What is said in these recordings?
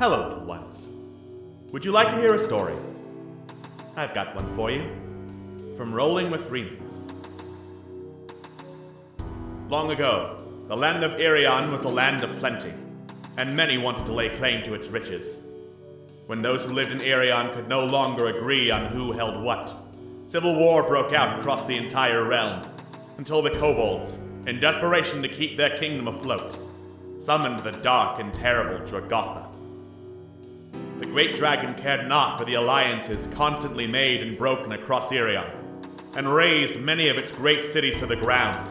Hello, little ones. Would you like to hear a story? I've got one for you. From Rolling with Remix. Long ago, the land of Ireon was a land of plenty, and many wanted to lay claim to its riches. When those who lived in Ireon could no longer agree on who held what, civil war broke out across the entire realm, until the kobolds, in desperation to keep their kingdom afloat, summoned the dark and terrible Dragotha. The great dragon cared not for the alliances constantly made and broken across Ireon, and razed many of its great cities to the ground,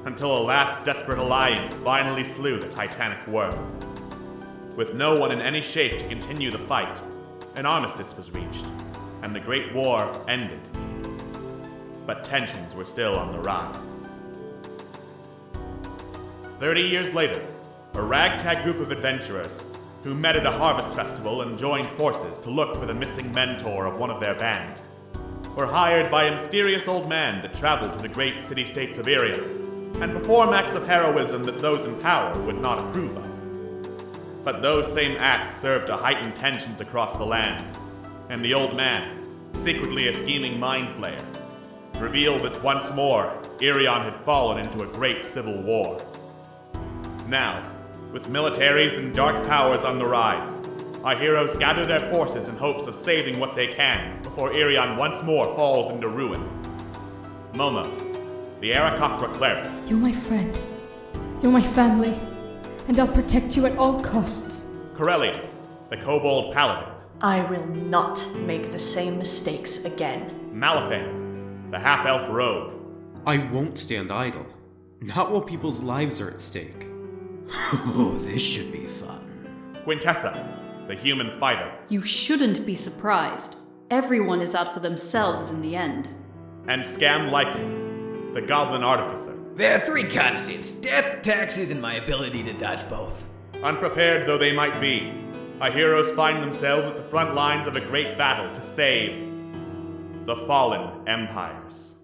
until a last desperate alliance finally slew the titanic worm. With no one in any shape to continue the fight, an armistice was reached, and the Great War ended. But tensions were still on the rise. 30 years later, a ragtag group of adventurers, who met at a harvest festival and joined forces to look for the missing mentor of one of their band, were hired by a mysterious old man to travel to the great city-states of Ireon and perform acts of heroism that those in power would not approve of. But those same acts served to heighten tensions across the land, and the old man, secretly a scheming mind flayer, revealed that once more Ireon had fallen into a great civil war. Now, with militaries and dark powers on the rise, our heroes gather their forces in hopes of saving what they can before Ireon once more falls into ruin. Momo, the Aarakocra cleric. You're my friend. You're my family. And I'll protect you at all costs. Corellia, the kobold paladin. I will not make the same mistakes again. Malifane, the half-elf rogue. I won't stand idle. Not while people's lives are at stake. Oh, this should be fun. Quintessa, the human fighter. You shouldn't be surprised. Everyone is out for themselves in the end. And Scam Likely, the goblin artificer. There are three constants: death, taxes, and my ability to dodge both. Unprepared though they might be, our heroes find themselves at the front lines of a great battle to save the fallen empires.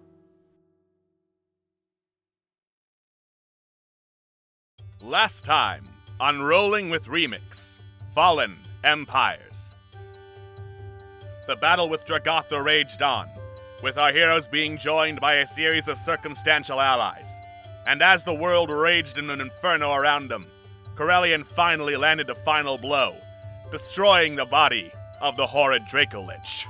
Last time on Rolling with Remix, Fallen Empires. The battle with Dragotha raged on, with our heroes being joined by a series of circumstantial allies. And as the world raged in an inferno around them, Corellian finally landed a final blow, destroying the body of the horrid Dracolich.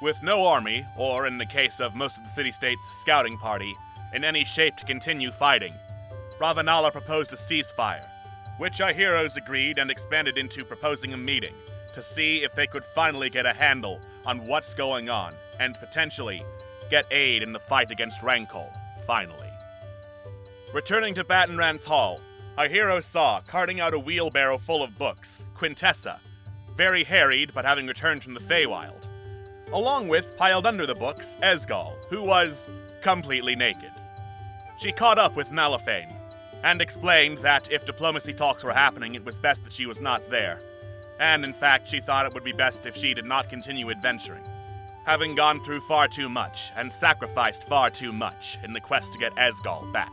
With no army, or in the case of most of the city-states, scouting party, in any shape to continue fighting, Ravanala proposed a ceasefire, which our heroes agreed and expanded into proposing a meeting to see if they could finally get a handle on what's going on and potentially get aid in the fight against Rankol, finally. Returning to Battenrand's Hall, our heroes saw, carting out a wheelbarrow full of books, Quintessa, very harried but having returned from the Feywild. Along with, piled under the books, Esgal, who was completely naked. She caught up with Malifane, and explained that if diplomacy talks were happening, it was best that she was not there. And in fact, she thought it would be best if she did not continue adventuring, having gone through far too much and sacrificed far too much in the quest to get Esgal back.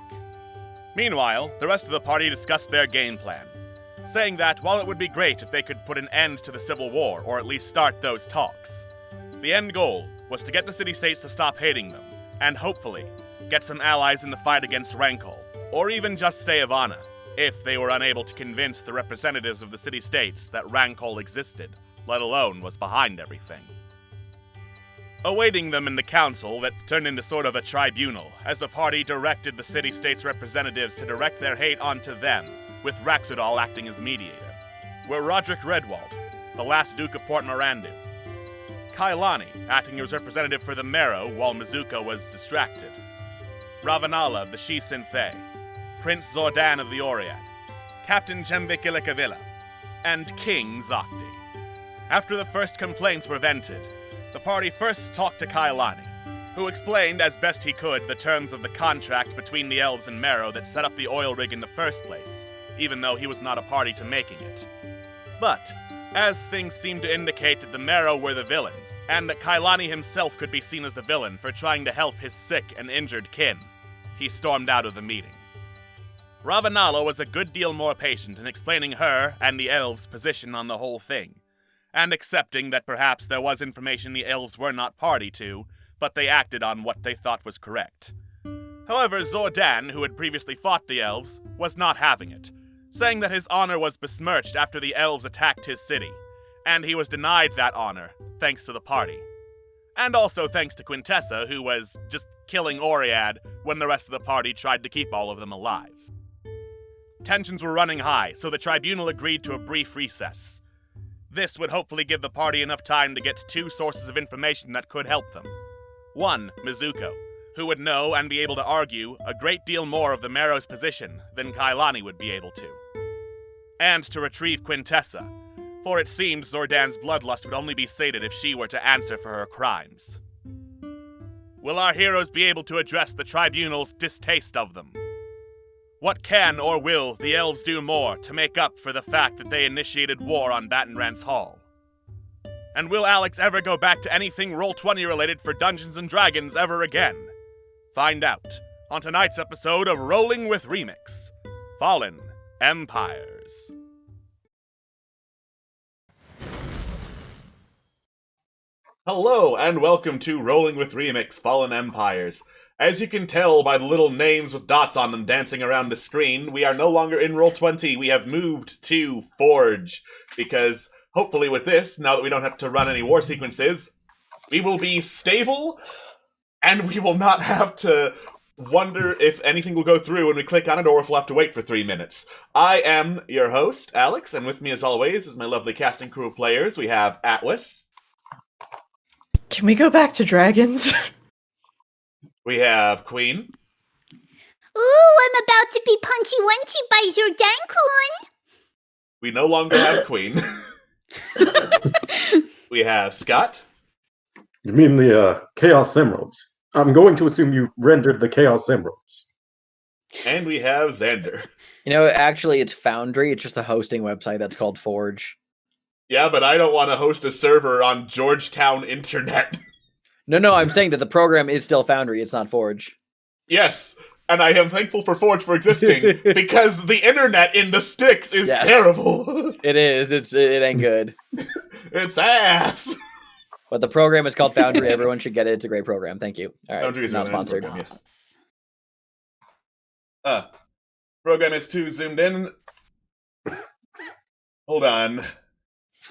Meanwhile, the rest of the party discussed their game plan, saying that while it would be great if they could put an end to the Civil War, or at least start those talks, the end goal was to get the city-states to stop hating them, and hopefully, get some allies in the fight against Rankol, or even just stay Ivana, if they were unable to convince the representatives of the city-states that Rankol existed, let alone was behind everything. Awaiting them in the council that turned into sort of a tribunal, as the party directed the city-states representatives to direct their hate onto them, with Raxudal acting as mediator, were Roderick Redwald, the last Duke of Port Mirandu, Kailani, acting as representative for the Marrow while Mizuka was distracted, Ravanala of the Shi Synthé, Prince Zordan of the Oriad, Captain Jemvikilakavilla, and King Zakti. After the first complaints were vented, the party first talked to Kailani, who explained as best he could the terms of the contract between the elves and Marrow that set up the oil rig in the first place, even though he was not a party to making it. But, as things seemed to indicate that the Marrow were the villains, and that Kailani himself could be seen as the villain for trying to help his sick and injured kin, he stormed out of the meeting. Ravanala was a good deal more patient in explaining her and the elves' position on the whole thing, and accepting that perhaps there was information the elves were not party to, but they acted on what they thought was correct. However, Zordan, who had previously fought the elves, was not having it, saying that his honor was besmirched after the elves attacked his city, and he was denied that honor, thanks to the party. And also thanks to Quintessa, who was just killing Oriad when the rest of the party tried to keep all of them alive. Tensions were running high, so the tribunal agreed to a brief recess. This would hopefully give the party enough time to get to two sources of information that could help them. One, Mizuko, who would know and be able to argue a great deal more of the Marrow's position than Kailani would be able to. And to retrieve Quintessa, for it seemed Zordan's bloodlust would only be sated if she were to answer for her crimes. Will our heroes be able to address the tribunal's distaste of them? What can or will the elves do more to make up for the fact that they initiated war on Battenrance Hall? And will Alex ever go back to anything Roll20 related for Dungeons & Dragons ever again? Find out on tonight's episode of Rolling with Remix, Fallen Empires. Hello, and welcome to Rolling with Remix, Fallen Empires. As you can tell by the little names with dots on them dancing around the screen, we are no longer in Roll20, we have moved to Forge. Because, hopefully with this, now that we don't have to run any war sequences, we will be stable, and we will not have to wonder if anything will go through when we click on it, or if we'll have to wait for 3 minutes. I am your host, Alex, and with me as always is my lovely casting crew of players. We have Atlas. Can we go back to dragons? We have Queen. Ooh, I'm about to be punchy-wunchy by Zordan-kun. We no longer have Queen. We have Scott. You mean the Chaos Emeralds? I'm going to assume you rendered the Chaos Emeralds. And we have Xander. You know, actually, it's Foundry. It's just a hosting website that's called Forge. Yeah, but I don't want to host a server on Georgetown Internet. No, I'm saying that the program is still Foundry. It's not Forge. Yes, and I am thankful for Forge for existing, because the internet in the sticks is terrible. It is. It ain't good. It's ass. But the program is called Foundry. Everyone should get it. It's a great program. Thank you. All right, Foundry is not a nice sponsored. program, yes. Program is too zoomed in. Hold on.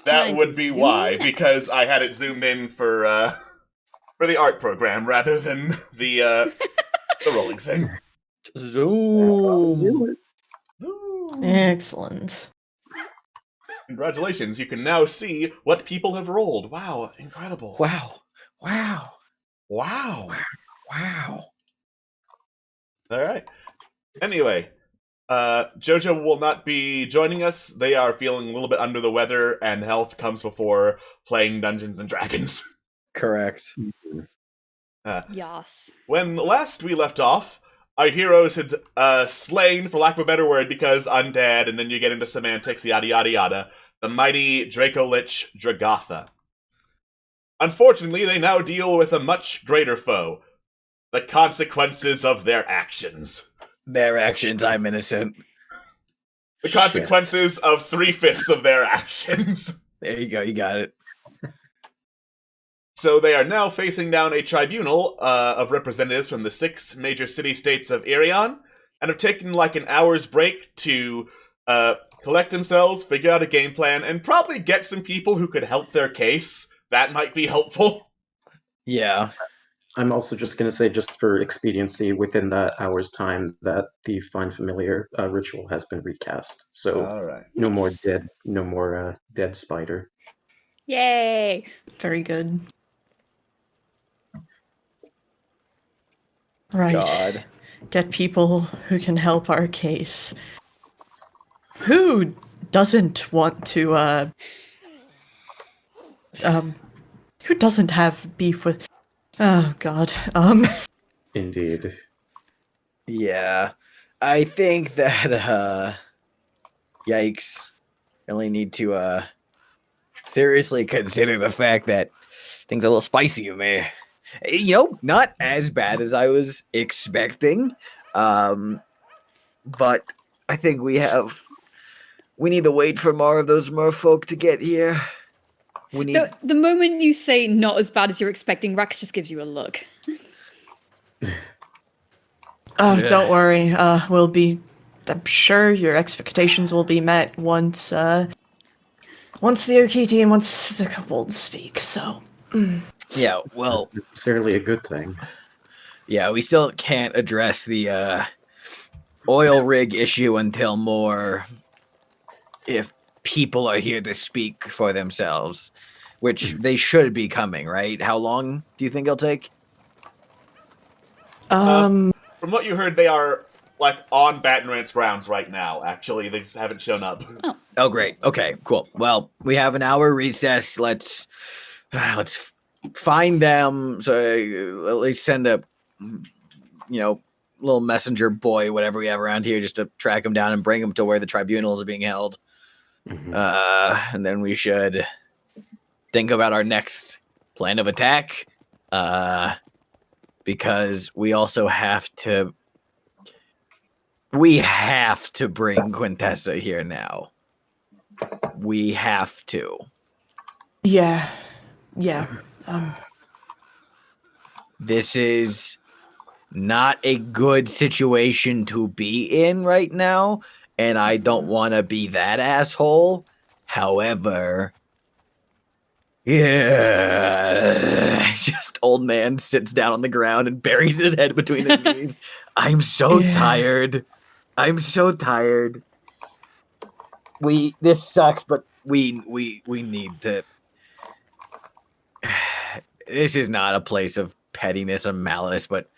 That would be why, because I had it zoomed in for the art program rather than the rolling thing. Zoom. Zoom. Excellent. Congratulations, you can now see what people have rolled. Wow, incredible. Wow. All right. Anyway, Jojo will not be joining us. They are feeling a little bit under the weather, and health comes before playing Dungeons & Dragons. Correct. Yas. When last we left off, our heroes had slain, for lack of a better word, because undead, and then you get into semantics, yada yada yada, the mighty Draco Lich Dragatha. Unfortunately, they now deal with a much greater foe. The consequences of their actions. Their actions, I'm innocent. The consequences of 3/5 of their actions. There you go, you got it. So they are now facing down a tribunal of representatives from the 6 major city-states of Ireon, and have taken like an hour's break to collect themselves, figure out a game plan, and probably get some people who could help their case. That might be helpful. Yeah. I'm also just going to say, just for expediency, within that hour's time, that the Find Familiar ritual has been recast. So All right. no more dead spider. Yay! Very good. Right. God. Get people who can help our case. Who doesn't want to, who doesn't have beef with... Oh, God. Indeed. Yeah. I think that, yikes. Really need to, seriously consider the fact that things are a little spicy in there. You know, not as bad as I was expecting. But I think we need to wait for more of those merfolk to get here. We need. The moment you say not as bad as you're expecting, Rax just gives you a look. Oh, don't worry. I'm sure your expectations will be met once the Okiti and once the kobolds speak. So. Yeah, well, Not necessarily a good thing. yeah, we still can't address the oil rig issue until more. If people are here to speak for themselves, which they should be coming, right? How long do you think it'll take? From what you heard, they are like on Baton Rouge grounds right now. Actually, they just haven't shown up. Oh, great. Okay, cool. Well, we have an hour recess. Let's find them. So at least send a little messenger boy, whatever we have around here, just to track them down and bring them to where the tribunals are being held. Mhm. And then we should think about our next plan of attack. Because we also have to bring Quintessa here now. We have to. Yeah. This is not a good situation to be in right now, and I don't want to be that asshole. However, yeah, just old man sits down on the ground and buries his head between his knees. I'm so tired. This sucks, but we need to. This is not a place of pettiness or malice, but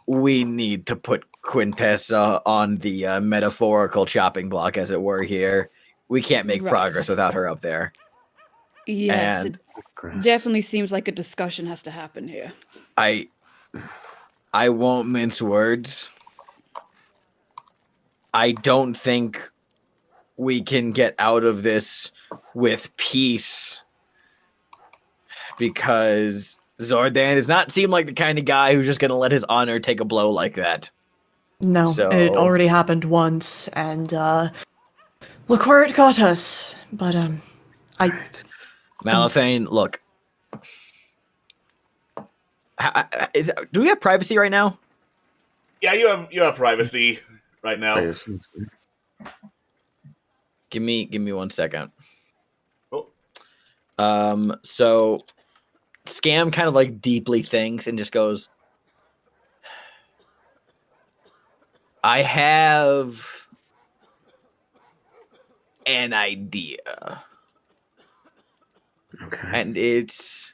we need to put Quintessa on the metaphorical chopping block, as it were. Here, we can't make progress without her up there. Yes, And it definitely seems like a discussion has to happen here. I won't mince words. I don't think we can get out of this with peace because Zordan does not seem like the kind of guy who's just going to let his honor take a blow like that. No, it already happened once, and look where it got us. But Malifane, look. Do we have privacy right now? Yeah, you have privacy right now. Give me 1 second. Oh. So Scam kind of like deeply thinks and just goes, I have an idea. Okay. And it's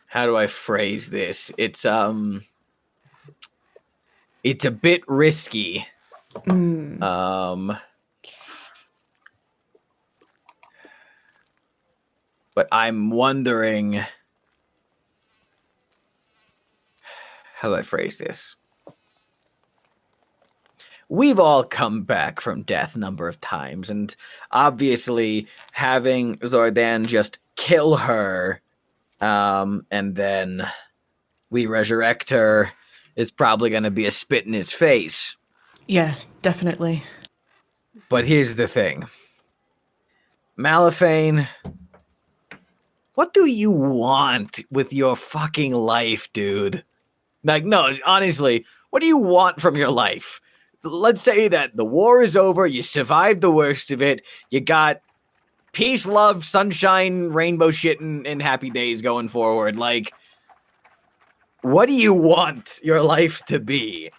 how do I phrase this? It's a bit risky. But I'm wondering, how do I phrase this? We've all come back from death a number of times, and obviously having Zordan just kill her, and then we resurrect her is probably going to be a spit in his face. yeah, definitely. But here's the thing. Malifane, what do you want with your fucking life, dude? Like, no, honestly, what do you want from your life? Let's say that the war is over, you survived the worst of it, you got peace, love, sunshine, rainbow shit, and happy days going forward. Like, what do you want your life to be?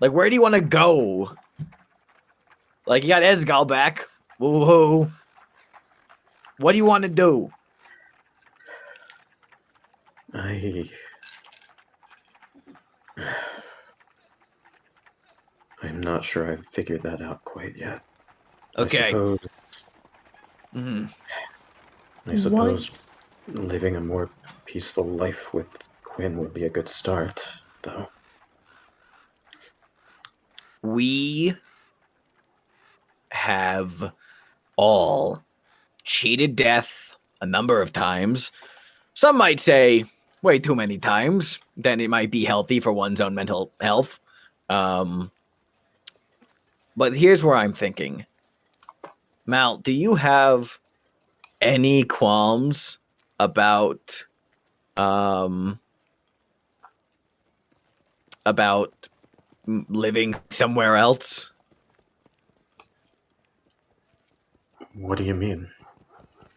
Like, where do you want to go? Like, you got Esgal back. Woohoo. What do you want to do? I'm not sure I've figured that out quite yet. Okay. I suppose living a more peaceful life with Quinn would be a good start, though. We have all cheated death a number of times. Some might say way too many times, then it might be healthy for one's own mental health. But here's where I'm thinking. Mal, do you have any qualms about living somewhere else? What do you mean?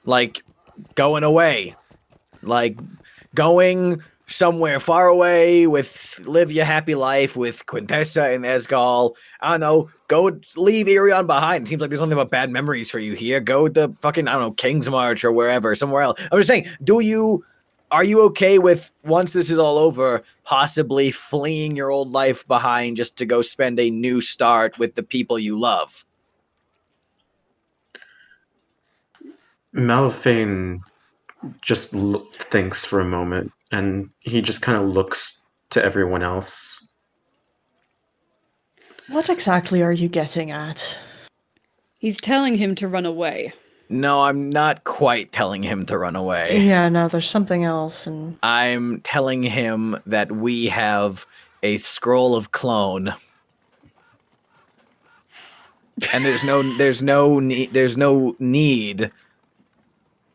Like going away, like going somewhere far away with live your happy life with Quintessa and Esgal. I don't know, go leave Ireon behind. It seems like there's nothing but bad memories for you here. Go to fucking, I don't know, King's March or wherever, somewhere else. I'm just saying, are you okay with, once this is all over, possibly fleeing your old life behind just to go spend a new start with the people you love? Malphane just thinks for a moment, and he just kind of looks to everyone else. What exactly are you getting at? He's telling him to run away. No, I'm not quite telling him to run away. Yeah, no, there's something else, and I'm telling him that we have a scroll of clone. And there's no need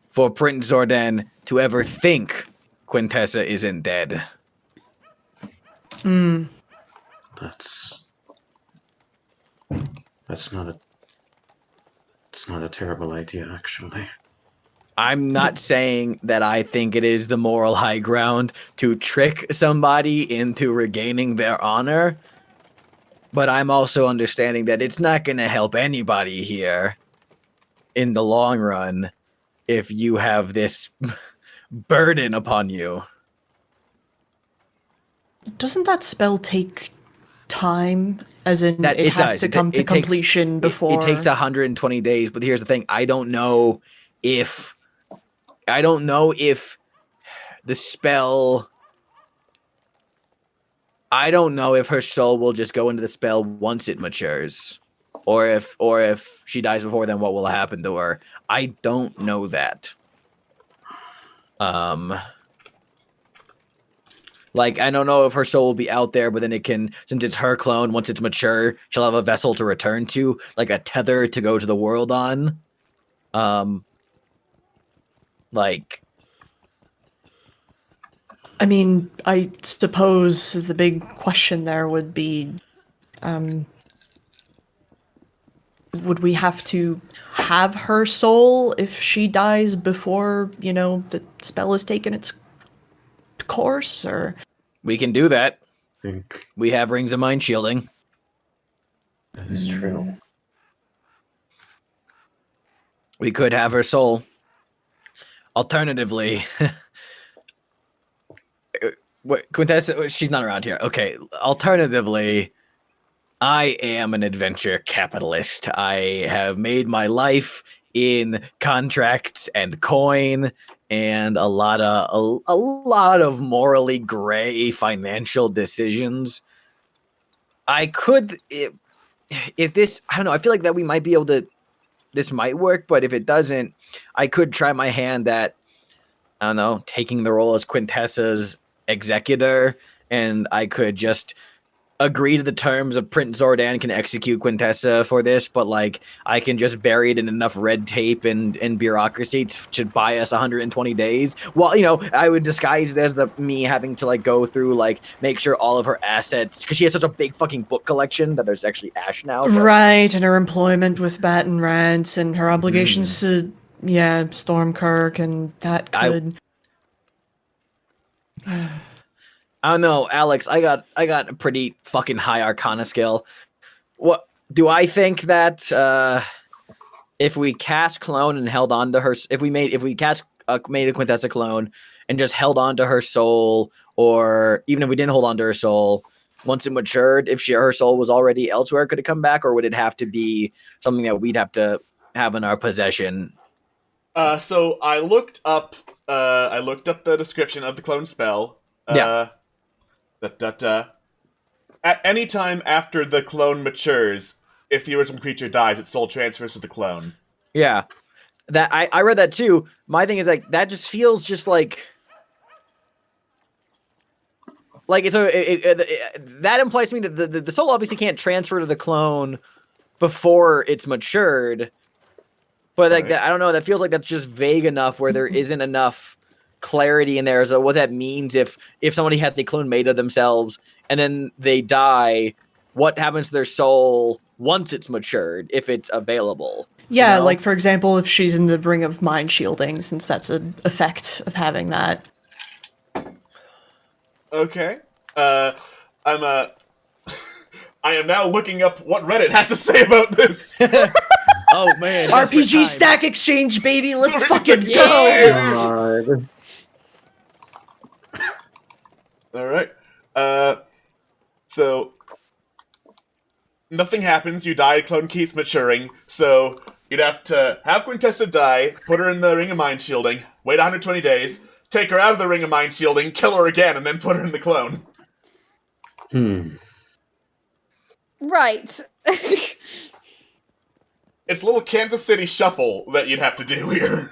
for Prince Zordon to ever think Quintessa isn't dead. That's not a terrible idea, actually. I'm not saying that I think it is the moral high ground to trick somebody into regaining their honor, but I'm also understanding that it's not going to help anybody here in the long run if you have this burden upon you. doesn't that spell take time? As in, That it has does. to come to It takes- completion before... It takes 120 days, but here's the thing. I don't know if the spell... I don't know if her soul will just go into the spell once it matures. Or if she dies before then, what will happen to her. I don't know that. Like, I don't know if her soul will be out there, but then it can, since it's her clone, once it's mature, she'll have a vessel to return to, like a tether to go to the world on. Like... I mean, I suppose the big question there would be, would we have to have her soul if she dies before, the spell has taken its course, or... We can do that. I think We have rings of mind shielding. that is true. We could have her soul. Alternatively... Wait, Quintessa, she's not around here. Okay, alternatively, I am an adventure capitalist. I have made my life in contracts and coin and a lot of morally gray financial decisions. I could, if this, I don't know, I feel like that we might be able to, this might work, but if it doesn't, I could try my hand at, I don't know, taking the role as Quintessa's executor, and I could just agree to the terms of Prince Zordon can execute Quintessa for this, but like I can just bury it in enough red tape and bureaucracy to buy us 120 days. Well, I would disguise it as me having to like go through, like, make sure all of her assets, because she has such a big fucking book collection that there's actually Ash now. Right, and her employment with Bat and Rants and her obligations to, Stormkirk, and that could... I don't know, Alex. I got a pretty fucking high Arcana skill. What do I think that if we cast clone and held on to her, if we made a Quintessa clone and just held on to her soul, or even if we didn't hold on to her soul, once it matured, if her soul was already elsewhere, could it come back, or would it have to be something that we'd have to have in our possession? So I looked up the description of the clone spell. At any time after the clone matures, if the original creature dies, its soul transfers to the clone. Yeah, that I read that too. My thing is like that just feels just like Like, so that implies to me that the soul obviously can't transfer to the clone before it's matured. But like that, I don't know. That feels like that's just vague enough where there isn't enough clarity in there as to what that means if somebody has a clone made of themselves and then they die. What happens to their soul once it's matured, if it's available? Yeah, You know? like for example, if she's in the ring of mind shielding, since that's an effect of having that. Okay. I am now looking up what Reddit has to say about this. Oh man, RPG Stack Exchange, baby, let's fucking go! God. All right. So nothing happens. You die. Clone keeps maturing. So you'd have to have Quintessa die, put her in the Ring of Mind Shielding, wait 120 days, take her out of the Ring of Mind Shielding, kill her again, and then put her in the clone. Right. It's a little Kansas City shuffle that you'd have to do here.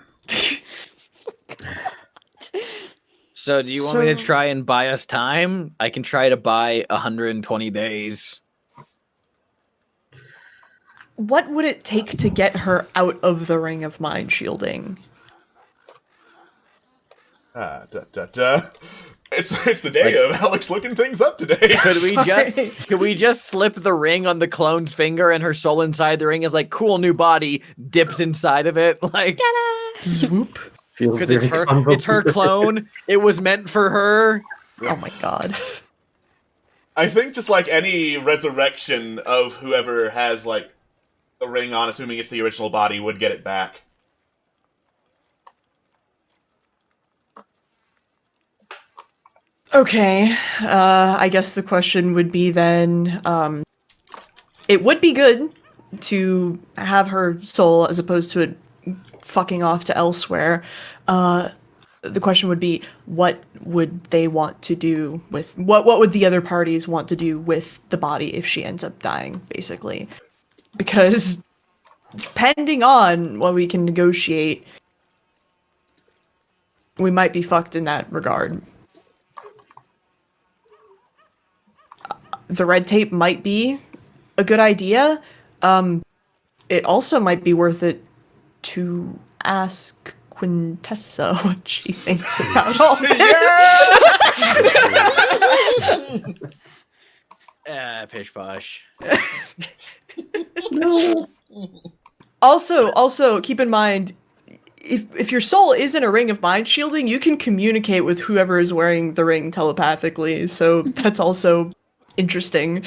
So do you want me to try and buy us time? I can try to buy 120 days. What would it take to get her out of the ring of mind shielding? It's the day of Alex looking things up today. Could we just slip the ring on the clone's finger and her soul inside the ring is like cool new body dips inside of it like Swoop. because it's her clone. It was meant for her. Oh my god. I think just like any resurrection of whoever has like a ring on, assuming it's the original body, would get it back. Okay, I guess the question would be then, it would be good to have her soul as opposed to it fucking off to elsewhere. The question would be, what would they want to do with, what would the other parties want to do with the body if she ends up dying, basically? Because depending on what we can negotiate, we might be fucked in that regard. The red tape might be a good idea. It also might be worth it to ask Quintessa what she thinks about all this. Pish posh. No. Also, keep in mind, if your soul is in a ring of mind shielding, you can communicate with whoever is wearing the ring telepathically. So that's also interesting.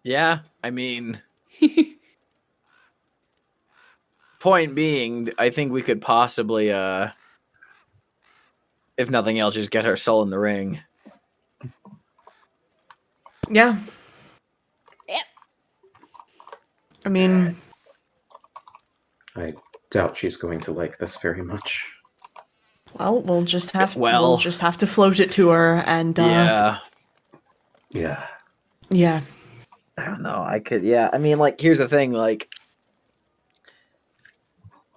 Yeah, I mean, point being, I think we could possibly, if nothing else, just get her soul in the ring. Yeah. Yep. I mean, I doubt she's going to like this very much. well, we'll just have to float it to her and Yeah. yeah. I don't know. I mean, like, here's the thing, like,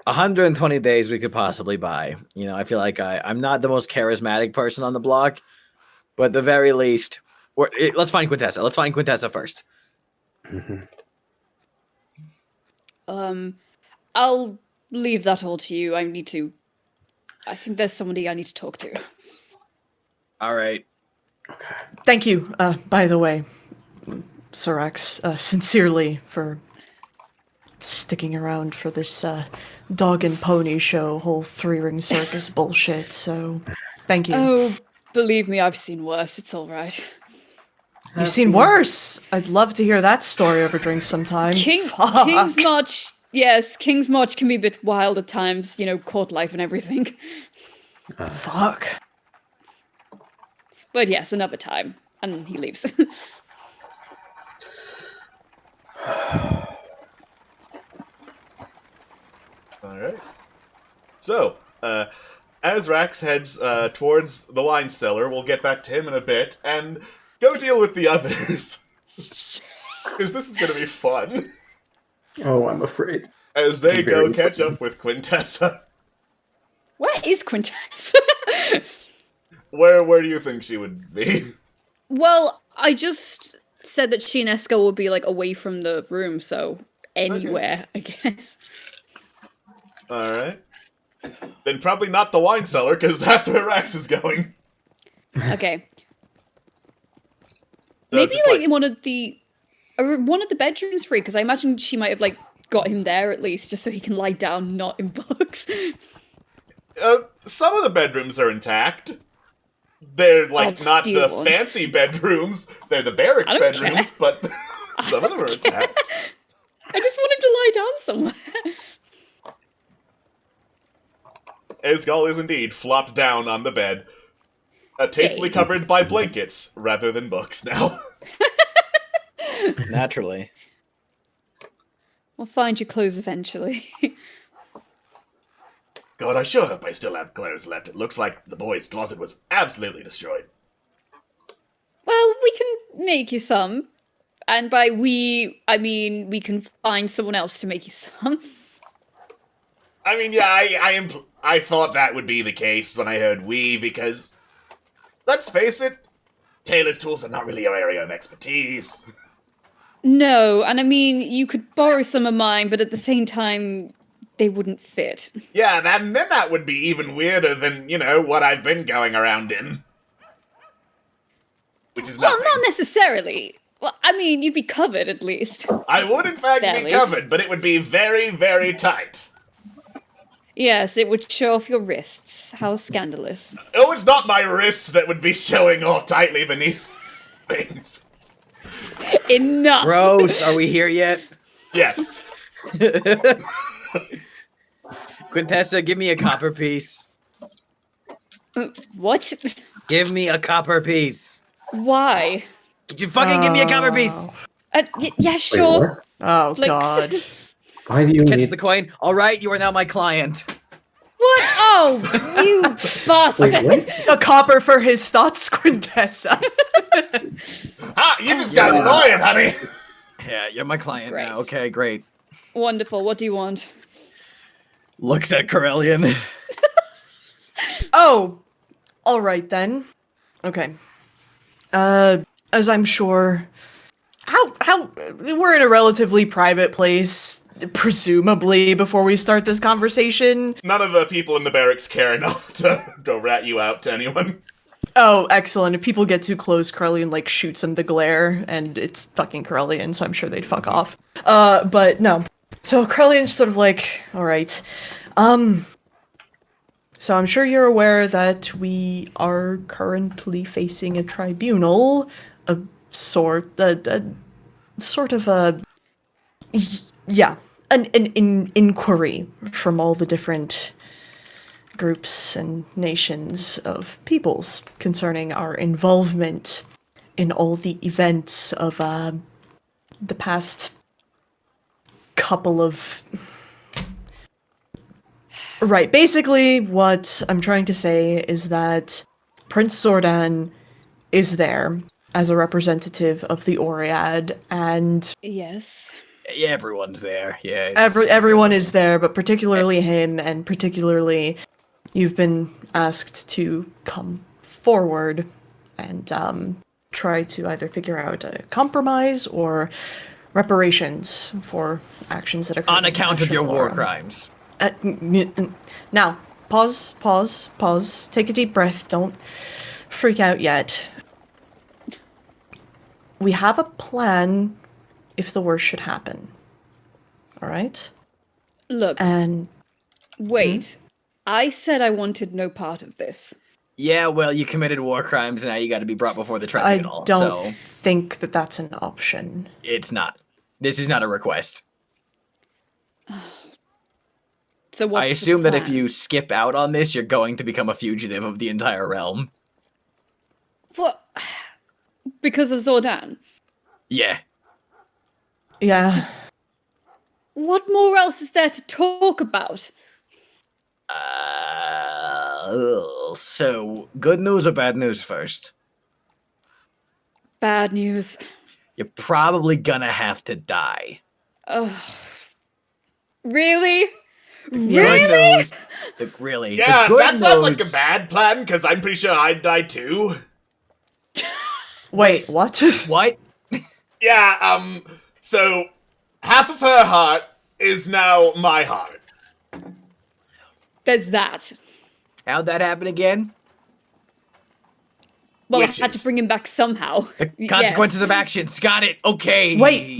120 days we could possibly buy. You know, I feel like I'm not the most charismatic person on the block, but at the very least, let's find Quintessa. Let's find Quintessa first. I'll leave that all to you. I think there's somebody I need to talk to. All right. Thank you, by the way, Sorax, sincerely for sticking around for this dog and pony show, whole three-ring circus bullshit, so thank you. Oh, believe me, I've seen worse. It's all right. You've seen worse! I'd love to hear that story over drinks sometime. King's March, yes, King's March can be a bit wild at times, court life and everything. Fuck. But yes, another time. And he leaves. Alright. So, as Rax heads towards the wine cellar, we'll get back to him in a bit, and go deal with the others. Because this is going to be fun. Oh, I'm afraid. As they go Very catch fun. up with Quintessa. Where is Quintess? Where do you think she would be? Well, I just said that she and Esco would be like away from the room, so anywhere, I guess. All right. Then probably not the wine cellar, because that's where Rax is going. Okay. So Maybe just like in one of the bedrooms free, because I imagine she might have like got him there at least, just so he can lie down, not in books. Some of the bedrooms are intact. They're like I'll not steal the one. fancy bedrooms. They're the barracks I don't bedrooms, care. but some of them are intact. I just wanted to lie down somewhere. Esgol is indeed flopped down on the bed, tastefully Hey. covered by blankets rather than books now. Naturally. We'll find your clothes eventually. God, I sure hope I still have clothes left. It looks like the boys' closet was absolutely destroyed. Well, we can make you some. And by we, I mean we can find someone else to make you some. I mean, yeah, I thought that would be the case when I heard we, because, let's face it, tailor's tools are not really your area of expertise. No, and I mean, you could borrow some of mine, but at the same time, they wouldn't fit. Yeah, and then that would be even weirder than, what I've been going around in. Which is nothing. Well, not necessarily. Well, I mean, you'd be covered at least. I would, in fact, Barely. be covered, but it would be very, very tight. Yes, it would show off your wrists. How scandalous. Oh, it's not my wrists that would be showing off tightly beneath things. Enough! Gross. Are we here yet? Yes. Quintessa, give me a copper piece. What? Give me a copper piece. Why? Could you fucking give me a copper piece? Yeah, Wait, sure. what? Oh Flicks. god. Why do you Catch need... the coin. All right, you are now my client. What? Oh, you bastard! Wait, what? A copper for his thoughts, Quintessa. Ah, you just got annoyed, honey. Yeah, you're my client Great. now. Okay, great. Wonderful. What do you want? Looks at Corellian. Oh, all right then. Okay. As I'm sure, how we're in a relatively private place, presumably before we start this conversation. None of the people in the barracks care enough to go rat you out to anyone. Oh, excellent. If people get too close, Corellian like shoots them the glare, and it's fucking Corellian, so I'm sure they'd fuck off. But no. So Corellian's sort of like, all right. So I'm sure you're aware that we are currently facing a tribunal, a sort of a, yeah, an inquiry from all the different groups and nations of peoples concerning our involvement in all the events of the past couple of... Right, basically what I'm trying to say is that Prince Zordan is there as a representative of the Oread, and Yes. Yeah, everyone's there. Yeah. everyone is there, but particularly him, and particularly you've been asked to come forward and try to either figure out a compromise or reparations for actions that occurred On account of your in war Ashura. crimes. Now, pause. Take a deep breath. Don't freak out yet. We have a plan if the worst should happen. All right? Look, And wait. I said I wanted no part of this. Yeah, well, you committed war crimes, and now you got to be brought before the I tribunal. don't So think that that's an option. it's not. This is not a request. So what's I assume the that if plan? you skip out on this, you're going to become a fugitive of the entire realm. What? Because of Zordan? Yeah. Yeah. What more else is there to talk about? So, good news or bad news first? Bad news. You're probably gonna have to die. Ugh. Really? Good news. Really? Yeah, the good that sounds like a news- bad plan, because I'm pretty sure I'd die too. Wait, what? What? Yeah, so half of her heart is now my heart. There's that. How'd that happen again? Well, I had to Witches. bring him back somehow. The consequences of actions. Got it. Okay. Wait.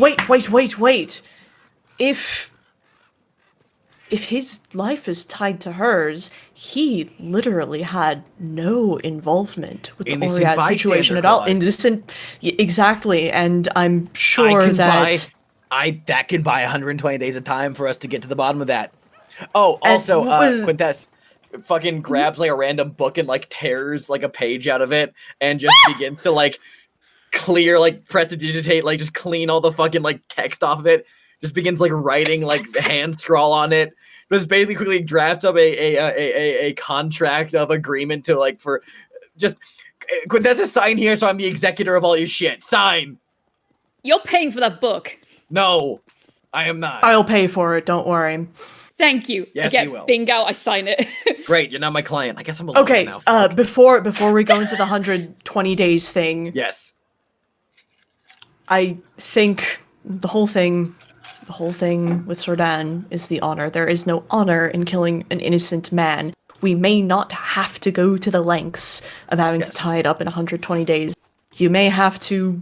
If his life is tied to hers, he literally had no involvement with the Innocent Oriad situation bystander at all. clause. Exactly, and I'm sure that that can buy 120 days of time for us to get to the bottom of that. Oh, And also, what was- Quintess fucking grabs like a random book and like tears like a page out of it and just begins to like clear, like prestidigitate, like just clean all the fucking like text off of it. Just begins like writing like hand scrawl on it. Just basically quickly drafts up a contract of agreement to like for just Quintessa sign here, so I'm the executor of all your shit. Sign. You're paying for that book. No, I am not. I'll pay for it. Don't worry. Thank you. Yes, I get you will. Bing out, I sign it. Great, you're not my client. I guess I'm a lawyer Okay. now. Fuck. Before we go into the 120 days thing, Yes. I think the whole thing with Sordan is the honor. There is no honor in killing an innocent man. We may not have to go to the lengths of having to tie it up in 120 days. You may have to.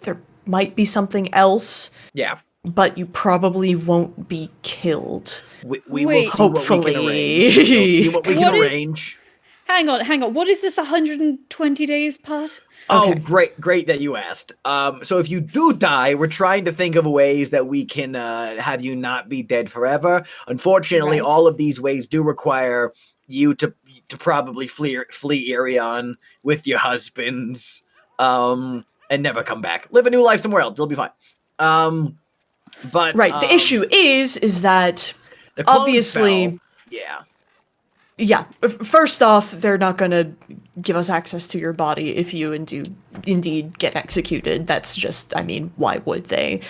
There might be something else, Yeah. but you probably won't be killed. We will Wait. see what we can Hopefully. arrange. We'll see what we can What is- arrange. Hang on. What is this 120 days part? Oh, Okay. great that you asked. So if you do die, we're trying to think of ways that we can have you not be dead forever. Unfortunately, Right. all of these ways do require you to probably flee Ireon with your husbands, and never come back. Live a new life somewhere else. It'll be fine. But Right. The issue is that the clone obviously. spell- yeah. Yeah. First off, they're not gonna give us access to your body if you indeed get executed. That's just, I mean, why would they?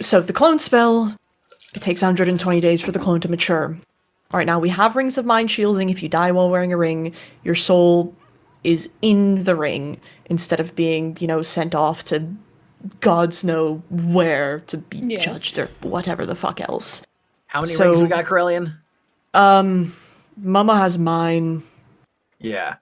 So the clone spell, it takes 120 days for the clone to mature. All right, now we have rings of mind shielding. If you die while wearing a ring, your soul is in the ring instead of being, sent off to gods know where to be Yes. judged or whatever the fuck else. How many So- rings we got, Corellian? Mama has mine. Yeah.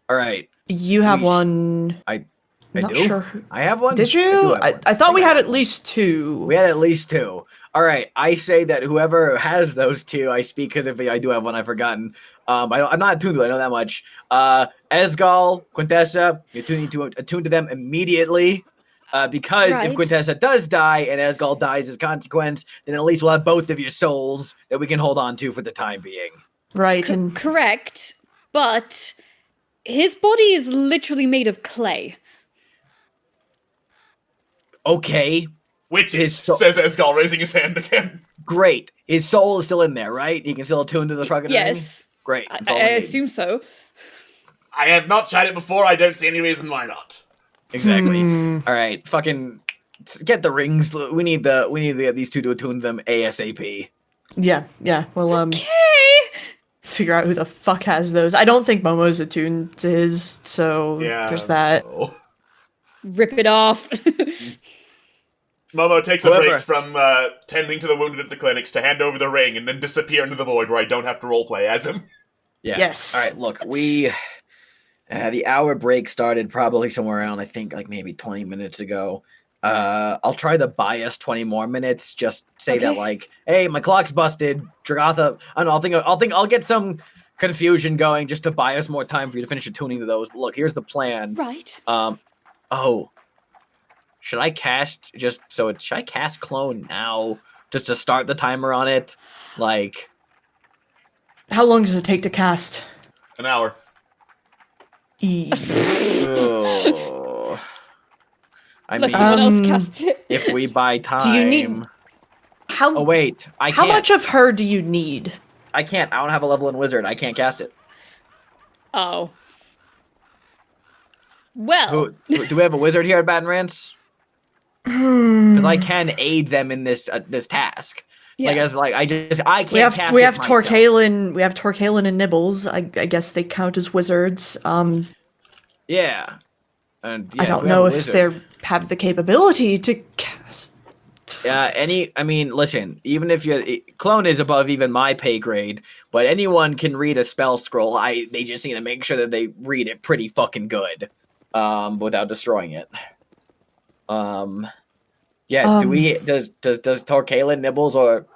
All right. You have We sh- one. I Not do? sure. I have one. Did I do you? have I, one. I thought we think I had have at one. least two. We had at least two. All right. I say that whoever has those two, I speak because if I do have one, I've forgotten. I'm not attuned to it. I know that much. Esgal, Quintessa, you two need to attune to them immediately. Because Right. if Quintessa does die and Esgal dies as consequence, then at least we'll have both of your souls that we can hold on to for the time being. Right, and Correct, but his body is literally made of clay. Okay, Witches, His soul- says Esgal, raising his hand again. great. His soul is still in there, right? He can still attune to the fucking ring? Yes, Great. I, That's all I we need. assume so. I have not tried it before, I don't see any reason why not. Exactly. All right, fucking get the rings. We need these two to attune them ASAP. yeah. We'll Hey, figure out who the fuck has those. I don't think Momo's attuned to his, so Yeah. there's that. no. rip it off. Momo takes a Whoever- break from tending to the wounded at the clinics to hand over the ring and then disappear into the void where I don't have to roleplay as him. Yeah. Yes. All right. Look, we the hour break started probably somewhere around I think like maybe 20 minutes ago. I'll try to buy us 20 more minutes. Just say that Okay. like, hey, my clock's busted. Dragatha. I don't know. I'll get some confusion going just to buy us more time for you to finish attuning to those. But look, here's the plan. Right. Oh, should I cast clone now just to start the timer on it? Like, How long does it take to cast? An hour. oh, I Let mean, someone else Um, cast it. if we buy time. Do you need- How Oh wait, I how can't. much of her do you need? I can't. I don't have a level in wizard. I can't cast it. Oh. Well, Do we have a wizard here at Baton Rance? Because I can aid them in this task. Yeah. I can't We have cast we it have myself. Torkalin and Nibbles. I guess they count as wizards. Yeah. And yeah, I if don't we have know a if wizard- they have the capability to cast. listen, even if clone is above even my pay grade, but anyone can read a spell scroll. They just need to make sure that they read it pretty fucking good, without destroying it. Does Torkalin, Nibbles, or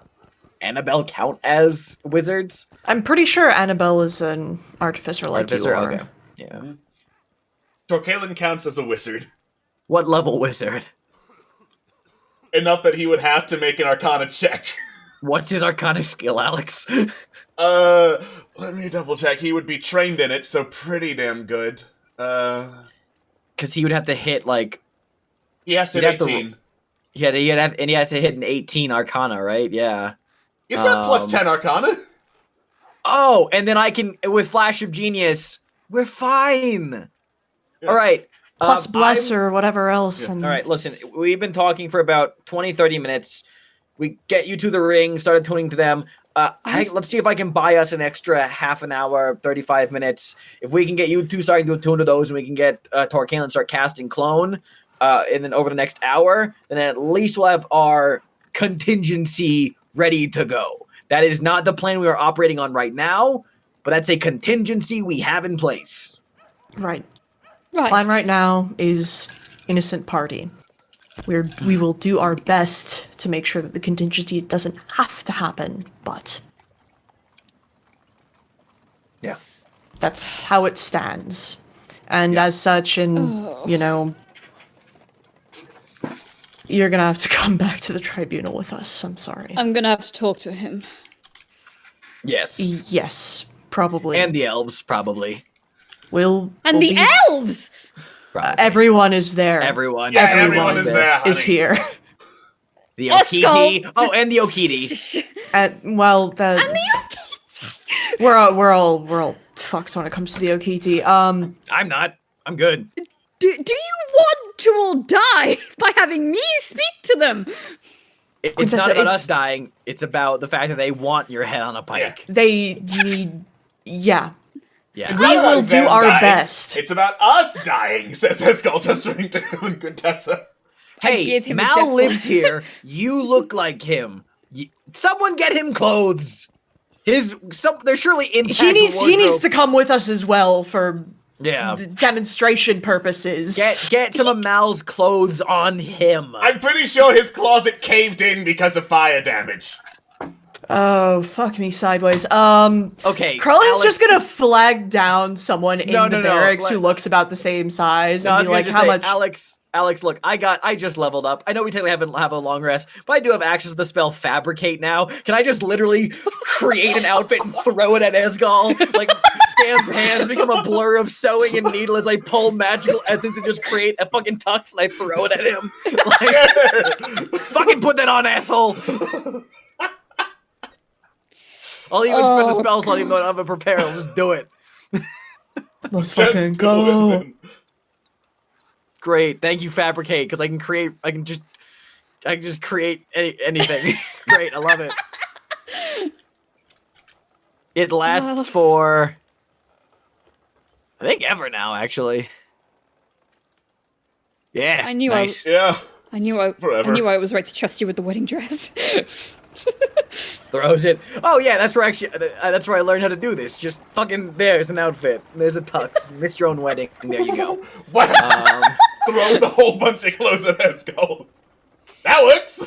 Annabelle count as wizards? I'm pretty sure Annabelle is an artificer like you are. Okay. Yeah. Torkalin counts as a wizard. What level wizard? Enough that he would have to make an Arcana check. What's his Arcana skill, Alex? Let me double check. He would be trained in it, so pretty damn good. Because he would have to hit He has to hit 18. He has to hit an 18 Arcana, right? Yeah. He's got plus 10 Arcana. Oh, and then I can, with Flash of Genius, we're fine. Yeah. All right. Plus bless or whatever else. Yeah. And All right, listen, we've been talking for about 20, 30 minutes. We get you to the ring, started tuning to them. Let's see if I can buy us an extra half an hour, 35 minutes. If we can get you two starting to attune to those and we can get Torkalin start casting Clone, and then over the next hour, then at least we'll have our contingency ready to go. That is not the plan we are operating on right now, but that's a contingency we have in place. Right. Right. Plan right now is innocent party. We will do our best to make sure that the contingency doesn't have to happen, but Yeah. that's how it stands. And as such, you know, you're gonna have to come back to the tribunal with us. I'm sorry. I'm gonna have to talk to him. Yes. Yes, probably. And the elves, probably. we'll The be- elves! Probably. everyone is there. Everyone. Yeah, everyone is there, is honey. here. The Oscar! Okiti. Oh, and the Okiti. We're all fucked when it comes to the Okiti. I'm not. I'm good. Do you want to all die by having me speak to them? It's Quintessa, not about it's- us dying. It's about the fact that they want your head on a pike. they need. Yeah, Yeah. we will do them our dying. best. It's about us dying, says Eskel, gesturing to Quintessa. Hey, gave him a Mal death lives here. You look like him. Someone get him clothes. They're surely intact. He needs to wardrobe. come with us as well for Yeah. demonstration purposes. Get some of Mal's clothes on him. I'm pretty sure his closet caved in because of fire damage. Oh, fuck me sideways. Okay. Krellin's Alex- just gonna flag down someone in No, the no, no, barracks who let- looks about the same size No, I and was be gonna like, just how say, much? Alex, look, I just leveled up. I know we technically haven't have a long rest, but I do have access to the spell Fabricate now. Can I just literally create an outfit and throw it at Esgal? Like, Sam's hands become a blur of sewing and needle as I pull magical essence and just create a fucking tux and I throw it at him. Like, fucking put that on, asshole! I'll even spend a spell slot even though I don't have it prepared. I'll just do it. Let's Just fucking do go. it. Great, thank you, Fabricate, because I can just create anything. Great, I love it. It lasts for, I think, ever now, actually. Yeah, I knew nice. Yeah. I knew I was right to trust you with the wedding dress. Throws it. Oh yeah, that's where I learned how to do this. Just fucking there's an outfit. There's a tux. Missed your own wedding. There you go. Wow. Throws a whole bunch of clothes at Eskel. That works.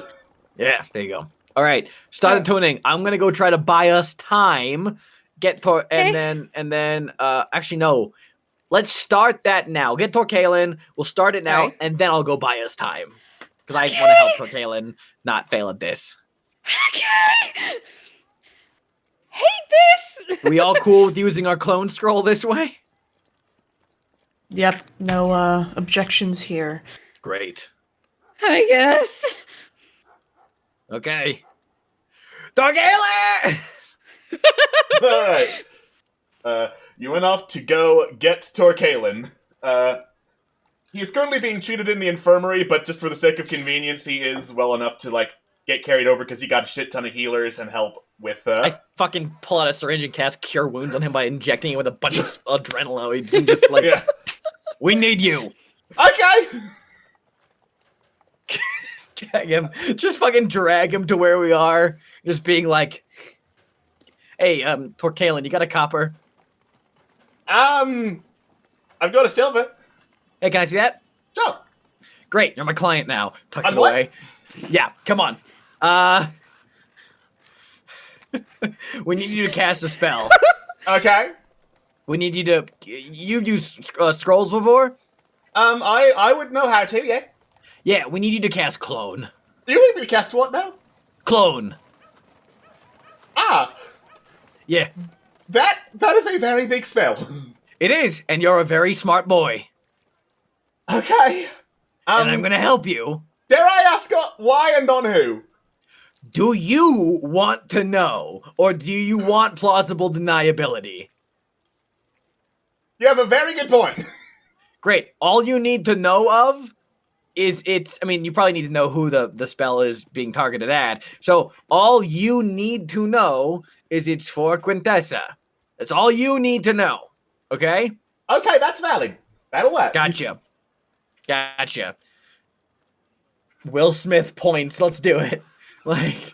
Yeah, there you go. All right, started tuning. I'm gonna go try to buy us time. And then actually no. Let's start that now. Get Torkalin. We'll start it now, Okay. and then I'll go buy us time because I want to help Torkalin not fail at this. Okay. Hate this. We all cool with using our clone scroll this way? Yep, no objections here. Great. I guess. Okay. Torkalin! Alright. You went off to go get Torkalin. He is currently being treated in the infirmary, but just for the sake of convenience, he is well enough to, get carried over because you got a shit ton of healers and help with. I fucking pull out a syringe and cast Cure Wounds on him by injecting it with a bunch of adrenaloids and just like, Yeah. we need you. Okay. Drag him. Just fucking drag him to where we are. Just being like, hey, Torkalin, you got a copper? I've got a silver. Hey, can I see that? Sure. Great, you're my client now. Tucks I'm it what? away. Yeah, come on. We need you to cast a spell. Okay. We need you to. You've used scrolls before? I would know how to, yeah. Yeah, we need you to cast Clone. You need me to cast what now? Clone. Ah, Yeah, that is a very big spell. it is, and you're a very smart boy. Okay. And I'm gonna help you. Dare I ask why and on who? Do you want to know, or do you want plausible deniability? You have a very good point. Great. All you need to know of is I mean, you probably need to know who the spell is being targeted at. So all you need to know is it's for Quintessa. That's all you need to know. Okay? Okay, that's valid. That'll work. Gotcha. Will Smith points. Let's do it. Like,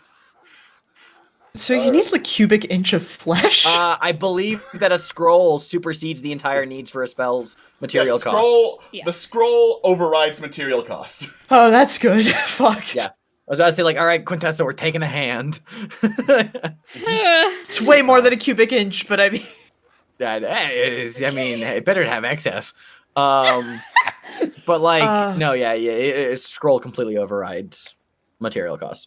So you need a cubic inch of flesh? I believe that a scroll supersedes the entire needs for a spell's material cost. The scroll overrides material cost. Oh, that's good. Fuck. Yeah. I was about to say, like, all right, Quintessa, we're taking a hand. It's way more than a cubic inch, but I mean... I mean, it better to have excess. But, like, no, scroll completely overrides material costs.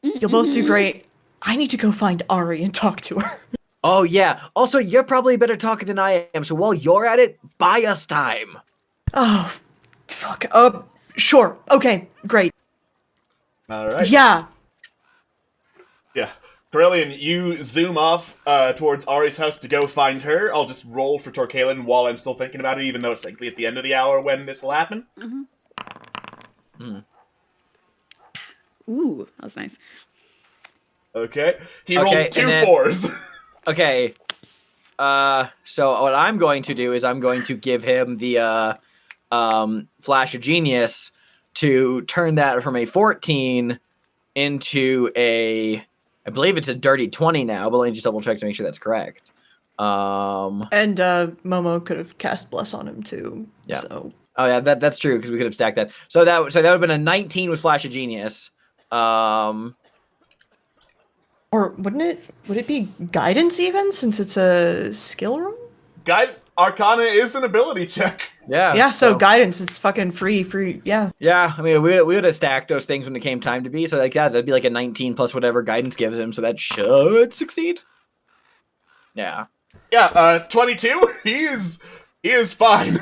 You'll both do great. I need to go find Ari and talk to her. Oh, yeah. Also, you're probably a better talker than I am, so while you're at it, buy us time. Oh, fuck. Sure. Okay, great. All right. Yeah. Yeah. Brilliant. You zoom off towards Ari's house to go find her. I'll just roll for Torkalin while I'm still thinking about it, even though it's technically at the end of the hour when this will happen. Ooh, that was nice. Okay. He rolled two fours. Okay. So what I'm going to do is I'm going to give him the Flash of Genius to turn that from a 14 into I believe it's a dirty 20 now, but let me just double check to make sure that's correct. And Momo could have cast Bless on him too. Yeah. So. Oh yeah, that's true because we could have stacked that. So that would have been a 19 with Flash of Genius. Or would it be guidance even, since it's a skill room? Arcana is an ability check. Yeah. Yeah, so guidance, it's fucking free, yeah. Yeah, I mean, we would have stacked those things when it came time to be, so like, yeah, that'd be like a 19 plus whatever guidance gives him, so that should succeed. Yeah. Yeah, 22, he is fine.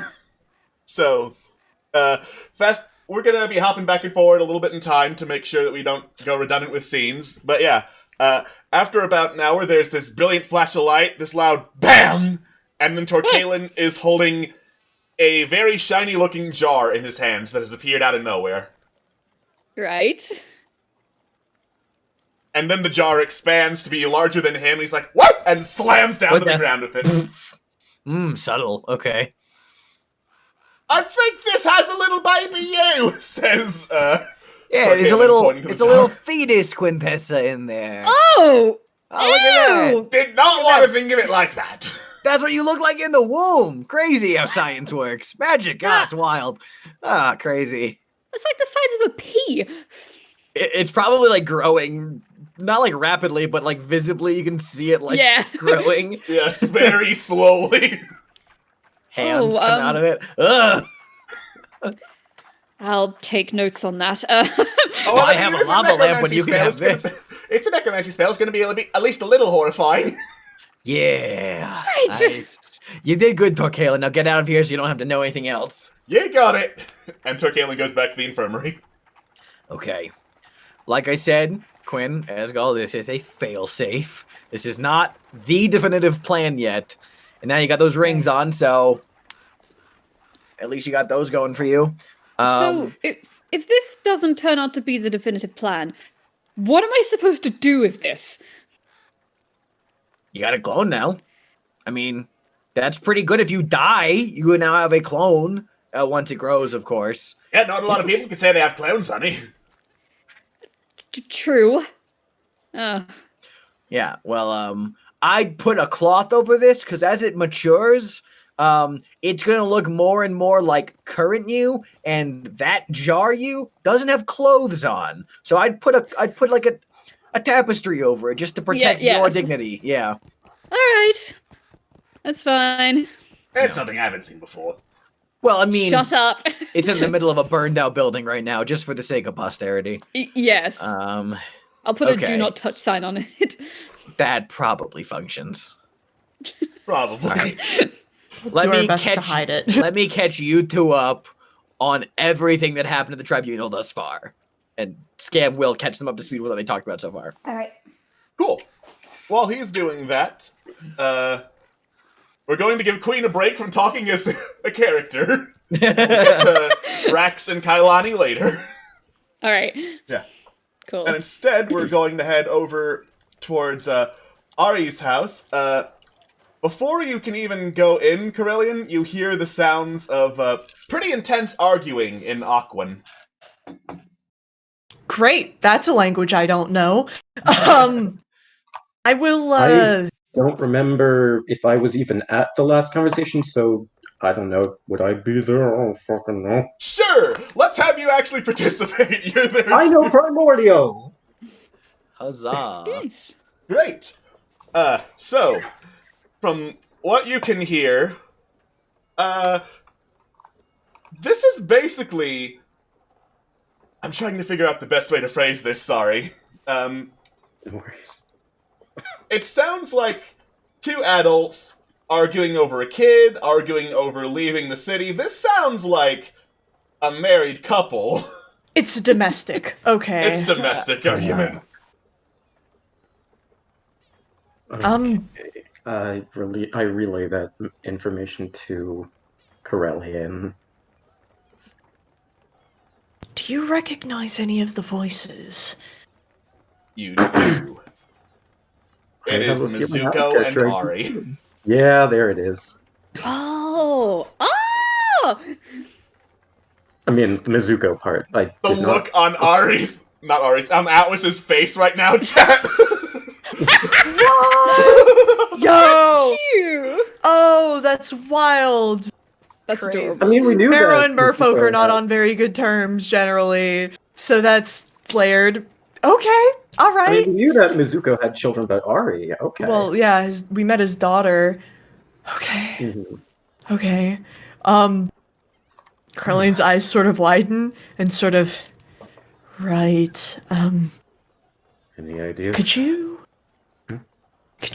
So, fast, we're gonna be hopping back and forward a little bit in time to make sure that we don't go redundant with scenes, but yeah, after about an hour, there's this brilliant flash of light, this loud BAM! And then Torkalin is holding a very shiny-looking jar in his hands that has appeared out of nowhere. Right. And then the jar expands to be larger than him, and he's like, "What?" and slams down to the ground with it. Subtle. Okay. I think this has a little baby you, says, Yeah, there's a little fetus Quintessa in there. Oh! Oh, look at that. Did not want to think of it like that. That's what you look like in the womb. Crazy how science works. Magic. Ah, it's wild. Ah, crazy. It's like the size of a pea. It's probably like growing, not like rapidly, but like visibly you can see it like growing. Yes, very slowly. Hands come out of it. Ugh. I'll take notes on that. I have a lava lamp when you can have this. It's a necromancy spell. It's going to be at least a little horrifying. Yeah. Right. Nice. You did good, Torkalin. Now get out of here so you don't have to know anything else. You got it. And Torkalin goes back to the infirmary. Okay. Like I said, Quinn, Asgall, this is a failsafe. This is not the definitive plan yet. And now you got those rings on, so at least you got those going for you. So if this doesn't turn out to be the definitive plan, What am I supposed to do with this? You got a clone now. I mean, that's pretty good. If you die, you now have a clone. Once it grows, of course. Yeah, not a lot of people can say they have clones, honey. True. Yeah, well, I'd put a cloth over this because as it matures, it's gonna look more and more like current you, and that jar you doesn't have clothes on. So I'd put like a tapestry over it just to protect your dignity. Yeah. All right. That's fine. It's something I haven't seen before. Well, I mean, Shut up. It's in the middle of a burned out building right now, just for the sake of posterity. Yes. I'll put a do okay. not touch sign on it. That probably functions. Probably. We'll do our best to hide it. Let me catch you two up on everything that happened to the tribunal thus far. And Scam will catch them up to speed with what they talked about so far. All right. Cool. While he's doing that, we're going to give Queen a break from talking as a character. We'll get to Rax and Kailani later. All right. Yeah. Cool. And instead, we're going to head over towards Ari's house. Before you can even go in, Corellian, you hear the sounds of pretty intense arguing in Aquan. Great. That's a language I don't know. I will. I don't remember if I was even at the last conversation, so I don't know. Would I be there? I don't fucking know. Sure! Let's have you actually participate. You're there. I know Primordial! Huzzah. Nice. Great. So, from what you can hear, this is basically... I'm trying to figure out the best way to phrase this, sorry. No worries. It sounds like two adults arguing over a kid, arguing over leaving the city. This sounds like a married couple. It's domestic. Okay. It's domestic argument. I relay that information to Corellian. Do you recognize any of the voices? You do. It is Mizuko and Ari. Yeah, there it is. Oh. Oh! I mean, the Mizuko part. The look on Ari's... Not Ari's. Atlas's face right now, chat. Yo! Cute. Oh, that's wild. That's Crazy. adorable. I mean, we knew Marrow that and Merfolk are not on very good terms, generally. So that's layered. Okay, alright. I mean, we knew that Mizuko had children, but Ari, okay. Well, yeah, we met his daughter. Okay. Mm-hmm. Okay. Corellian's eyes sort of widen and sort of... Right. Any ideas? Could you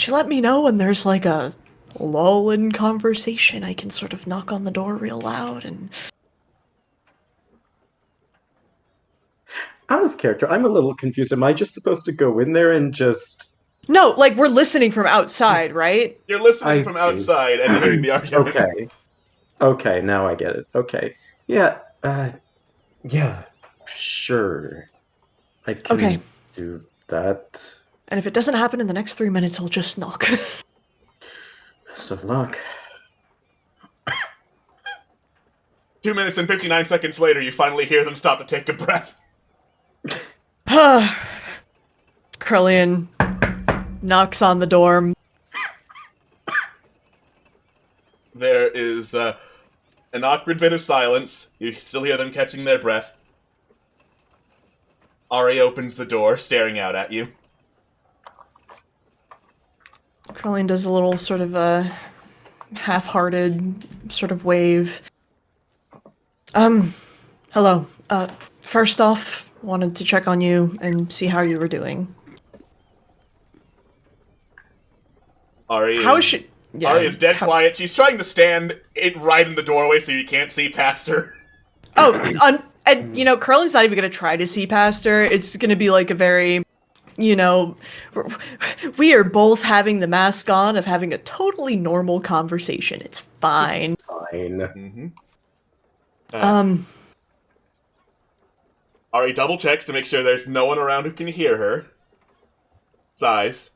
let me know when there's like a lull in conversation? I can sort of knock on the door real loud and... Out of character, I'm a little confused. Am I just supposed to go in there and just... No, like we're listening from outside, right? You're listening from outside and hearing the argument. Okay. Okay, now I get it. Okay. Yeah, yeah, sure. I can do that. And if it doesn't happen in the next 3 minutes, I'll just knock. Best of luck. 2 minutes and 59 seconds later, you finally hear them stop to take a breath. Corellian knocks on the door. There is an awkward bit of silence. You still hear them catching their breath. Ari opens the door, staring out at you. Corellian does a little sort of a half-hearted sort of wave. Hello. First off, wanted to check on you and see how you were doing. Ari How is she? Yeah, Ari is dead quiet. She's trying to stand right in the doorway so you can't see past her. Oh, and you know, Corellian's not even gonna try to see past her. It's gonna be like a very, you know, we are both having the mask on of having a totally normal conversation. It's fine. Fine. Mm-hmm. Ari double checks to make sure there's no one around who can hear her. Sighs.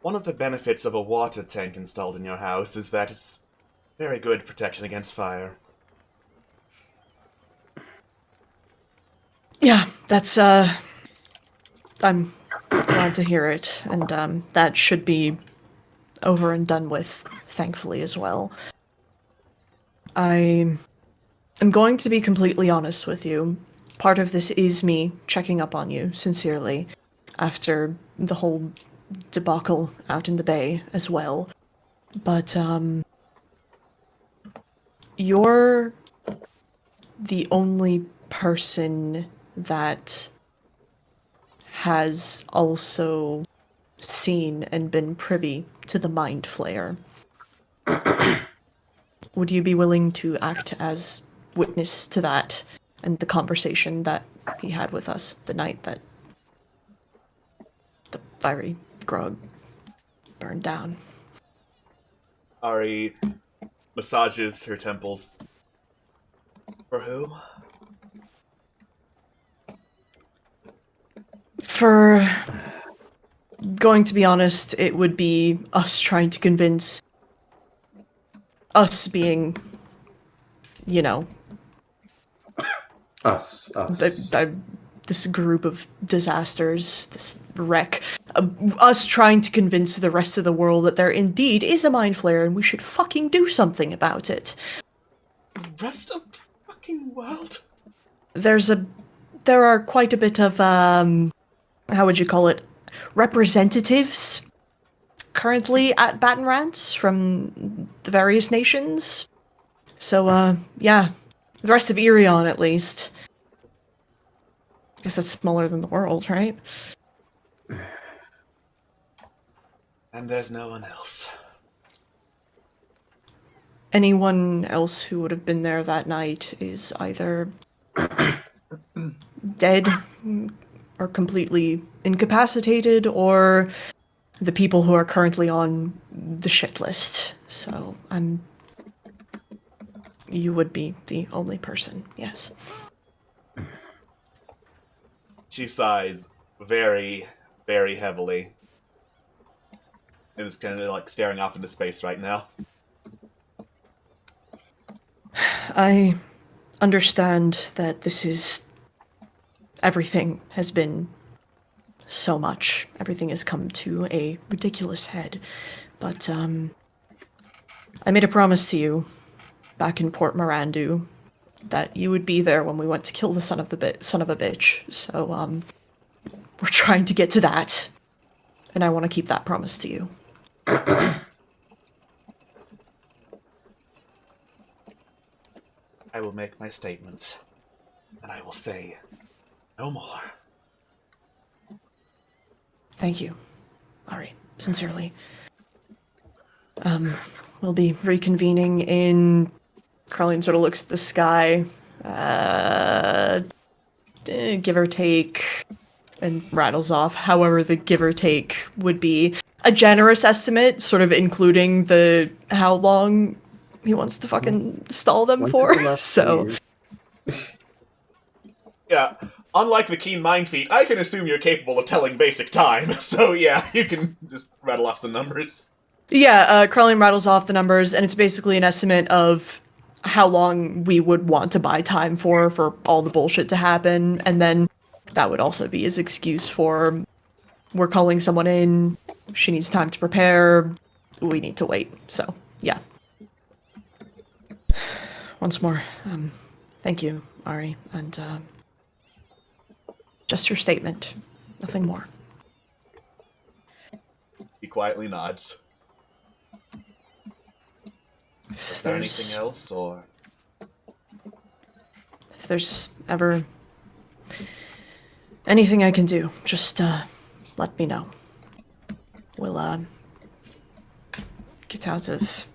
One of the benefits of a water tank installed in your house is that it's very good protection against fire. Yeah, that's, I'm glad to hear it, and, that should be over and done with, thankfully, as well. I am going to be completely honest with you. Part of this is me checking up on you, sincerely, after the whole debacle out in the bay as well. But, you're the only person that has also seen and been privy to the Mind Flayer. Would you be willing to act as witness to that and the conversation that he had with us the night that the fiery grog burned down? Ari massages her temples. For who? For going to be honest, it would be us trying to convince us being, you know, Us. this group of disasters, this wreck, us trying to convince the rest of the world that there indeed is a mind flare and we should fucking do something about it. The rest of the fucking world? There are quite a bit of, how would you call it, representatives currently at Baton Rants from the various nations. So, yeah, the rest of Ireon, at least. I guess that's smaller than the world, right? And there's no one else. Anyone else who would have been there that night is either dead or completely incapacitated, or the people who are currently on the shit list. So, you would be the only person, yes. She sighs very, very heavily. And is kind of like staring off into space right now. I understand that this is... Everything has been so much. Everything has come to a ridiculous head. But, I made a promise to you back in Port Mirandu that you would be there when we went to kill the son of a bitch. So, we're trying to get to that. And I want to keep that promise to you. I will make my statement. And I will say no more. Thank you. Ari, sincerely. We'll be reconvening in... Carlene sort of looks at the sky. Give or take... And rattles off however the give or take would be. A generous estimate, sort of including the how long he wants to fucking stall them for. So... Yeah, unlike the keen mind feat, I can assume you're capable of telling basic time. So yeah, you can just rattle off some numbers. Yeah, Carlene rattles off the numbers, and it's basically an estimate of how long we would want to buy time for all the bullshit to happen, and then that would also be his excuse for, we're calling someone in, she needs time to prepare, we need to wait. So, yeah. Once more, thank you, Ari, and, just your statement, nothing more. He quietly nods. Is there anything else, or...? If there's ever anything I can do, just, let me know. We'll, get out of...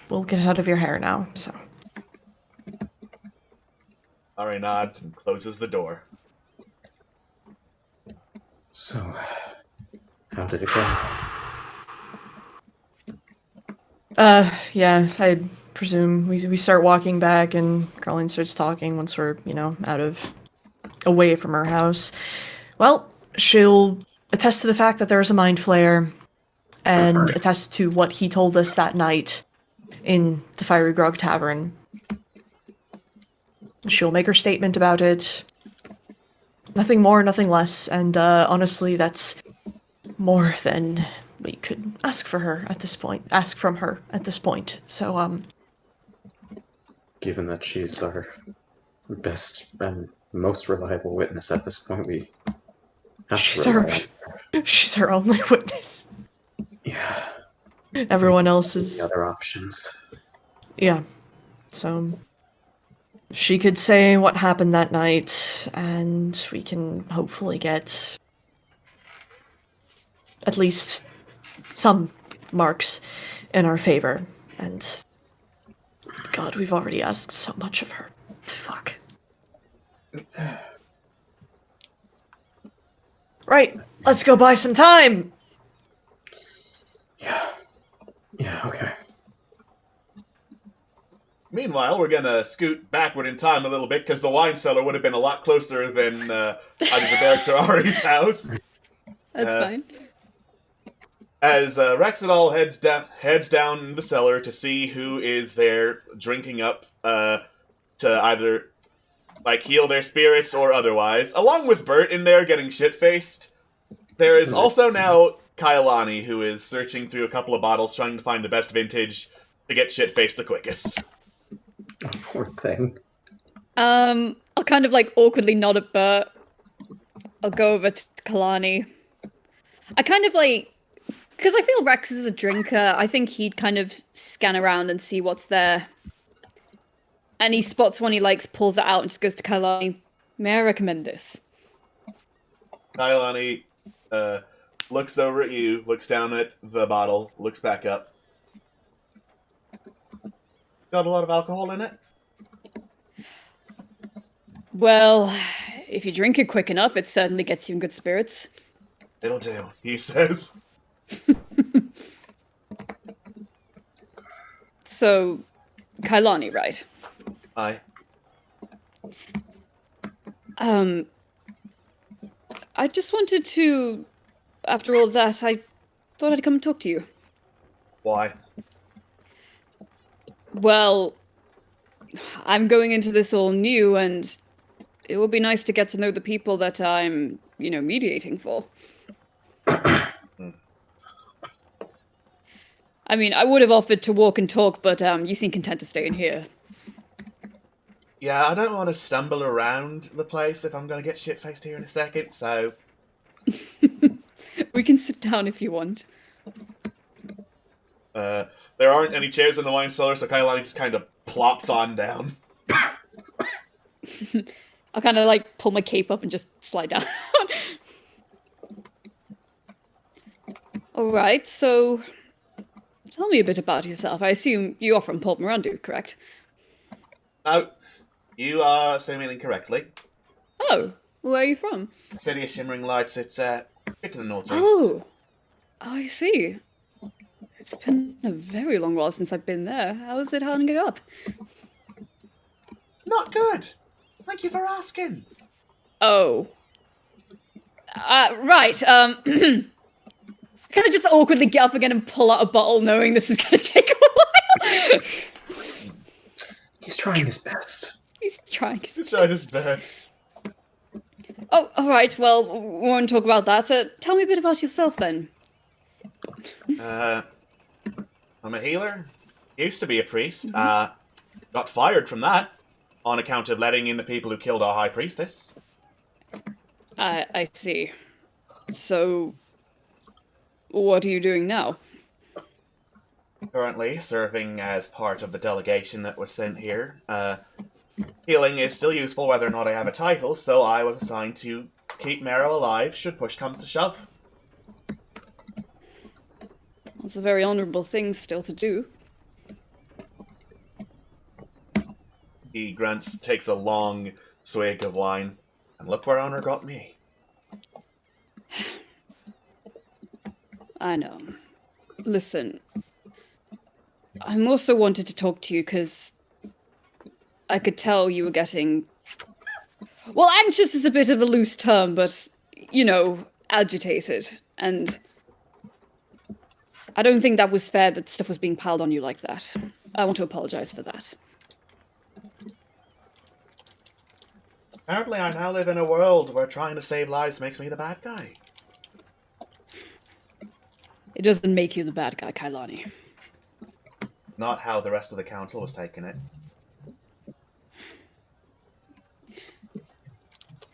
We'll get out of your hair now, so... Ari nods and closes the door. So, how did it go? Yeah, I presume we start walking back, and Caroline starts talking once we're, away from her house. Well, she'll attest to the fact that there's a mind flare, and attest to what he told us that night in the Fiery Grog Tavern. She'll make her statement about it. Nothing more, nothing less, and honestly, that's more than we could ask from her at this point. So, Given that she's our best and most reliable witness at this point, we have to rely on her. she's our only witness. Yeah. Everyone else is... The other options. Yeah. So, she could say what happened that night, and we can hopefully get at least some marks in our favor. And God, we've already asked so much of her. Fuck. Right, let's go buy some time! Yeah, okay. Meanwhile, we're gonna scoot backward in time a little bit, because the wine cellar would have been a lot closer than either the barracks or Ari's house. That's fine. As Rexidol heads down the cellar to see who is there drinking up to either heal their spirits or otherwise, along with Bert in there getting shit-faced. There is also now Kailani, who is searching through a couple of bottles trying to find the best vintage to get shit-faced the quickest. Oh, poor thing. I'll kind of awkwardly nod at Bert. I'll go over to Kalani. I kind of because I feel Rex is a drinker, I think he'd kind of scan around and see what's there. And he spots one he likes, pulls it out, and just goes to Kailani. May I recommend this? Kailani looks over at you, looks down at the bottle, looks back up. Got a lot of alcohol in it? Well, if you drink it quick enough, it certainly gets you in good spirits. It'll do, he says. So, Kailani, right? Aye. I just wanted to, after all that, I thought I'd come and talk to you. Why? Well, I'm going into this all new, and it would be nice to get to know the people that I'm, mediating for. I mean, I would have offered to walk and talk, but you seem content to stay in here. Yeah, I don't want to stumble around the place if I'm going to get shit-faced here in a second, so... We can sit down if you want. There aren't any chairs in the wine cellar, so Kailani just kind of plops on down. I'll kind of pull my cape up and just slide down. Alright, so tell me a bit about yourself. I assume you are from Port Mirandu, correct? No, you are assuming incorrectly. Oh, where are you from? City of Shimmering Lights, it's a bit to the northeast. Oh, I see. It's been a very long while since I've been there. How is it holding up? Not good. Thank you for asking. Oh. Right, I kind of just awkwardly get up again and pull out a bottle, knowing this is going to take a while. He's trying his best. He's trying his best. Oh, alright, well, we won't talk about that. Tell me a bit about yourself, then. I'm a healer. Used to be a priest. Got fired from that on account of letting in the people who killed our high priestess. I see. So, what are you doing now? Currently serving as part of the delegation that was sent here. Healing is still useful whether or not I have a title, so I was assigned to keep Marrow alive should push come to shove. That's a very honourable thing still to do. He grunts, takes a long swig of wine, and look where honor got me. I know. Listen, I'm also wanted to talk to you because I could tell you were getting... Well, anxious is a bit of a loose term, but, you know, agitated. And I don't think that was fair that stuff was being piled on you like that. I want to apologize for that. Apparently I now live in a world where trying to save lives makes me the bad guy. It doesn't make you the bad guy, Kailani. Not how the rest of the council was taking it.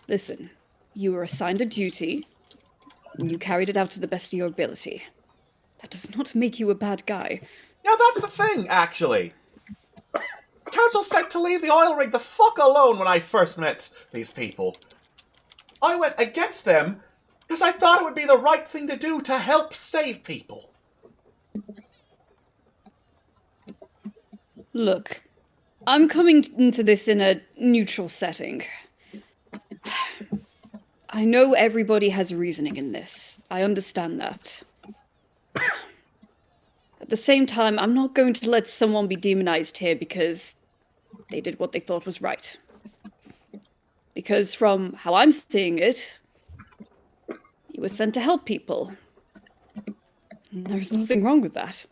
Listen, you were assigned a duty, and you carried it out to the best of your ability. That does not make you a bad guy. Yeah, that's the thing, actually. Council said to leave the oil rig the fuck alone when I first met these people. I went against them because I thought it would be the right thing to do to help save people. Look, I'm coming into this in a neutral setting. I know everybody has reasoning in this. I understand that. At the same time, I'm not going to let someone be demonized here because they did what they thought was right. Because from how I'm seeing it, he was sent to help people. And there's nothing wrong with that.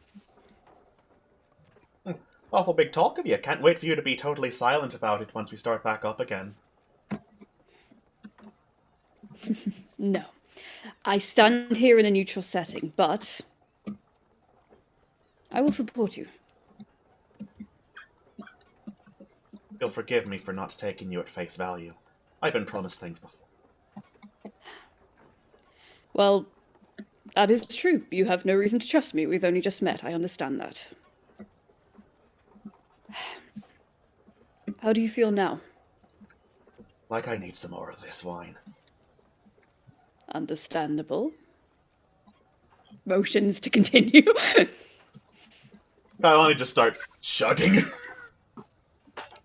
Awful big talk of you. Can't wait for you to be totally silent about it once we start back up again. No. I stand here in a neutral setting, but I will support you. You'll forgive me for not taking you at face value. I've been promised things before. Well, that is true. You have no reason to trust me. We've only just met. I understand that. How do you feel now? Like I need some more of this wine. Understandable. Motions to continue. Kailani just starts chugging.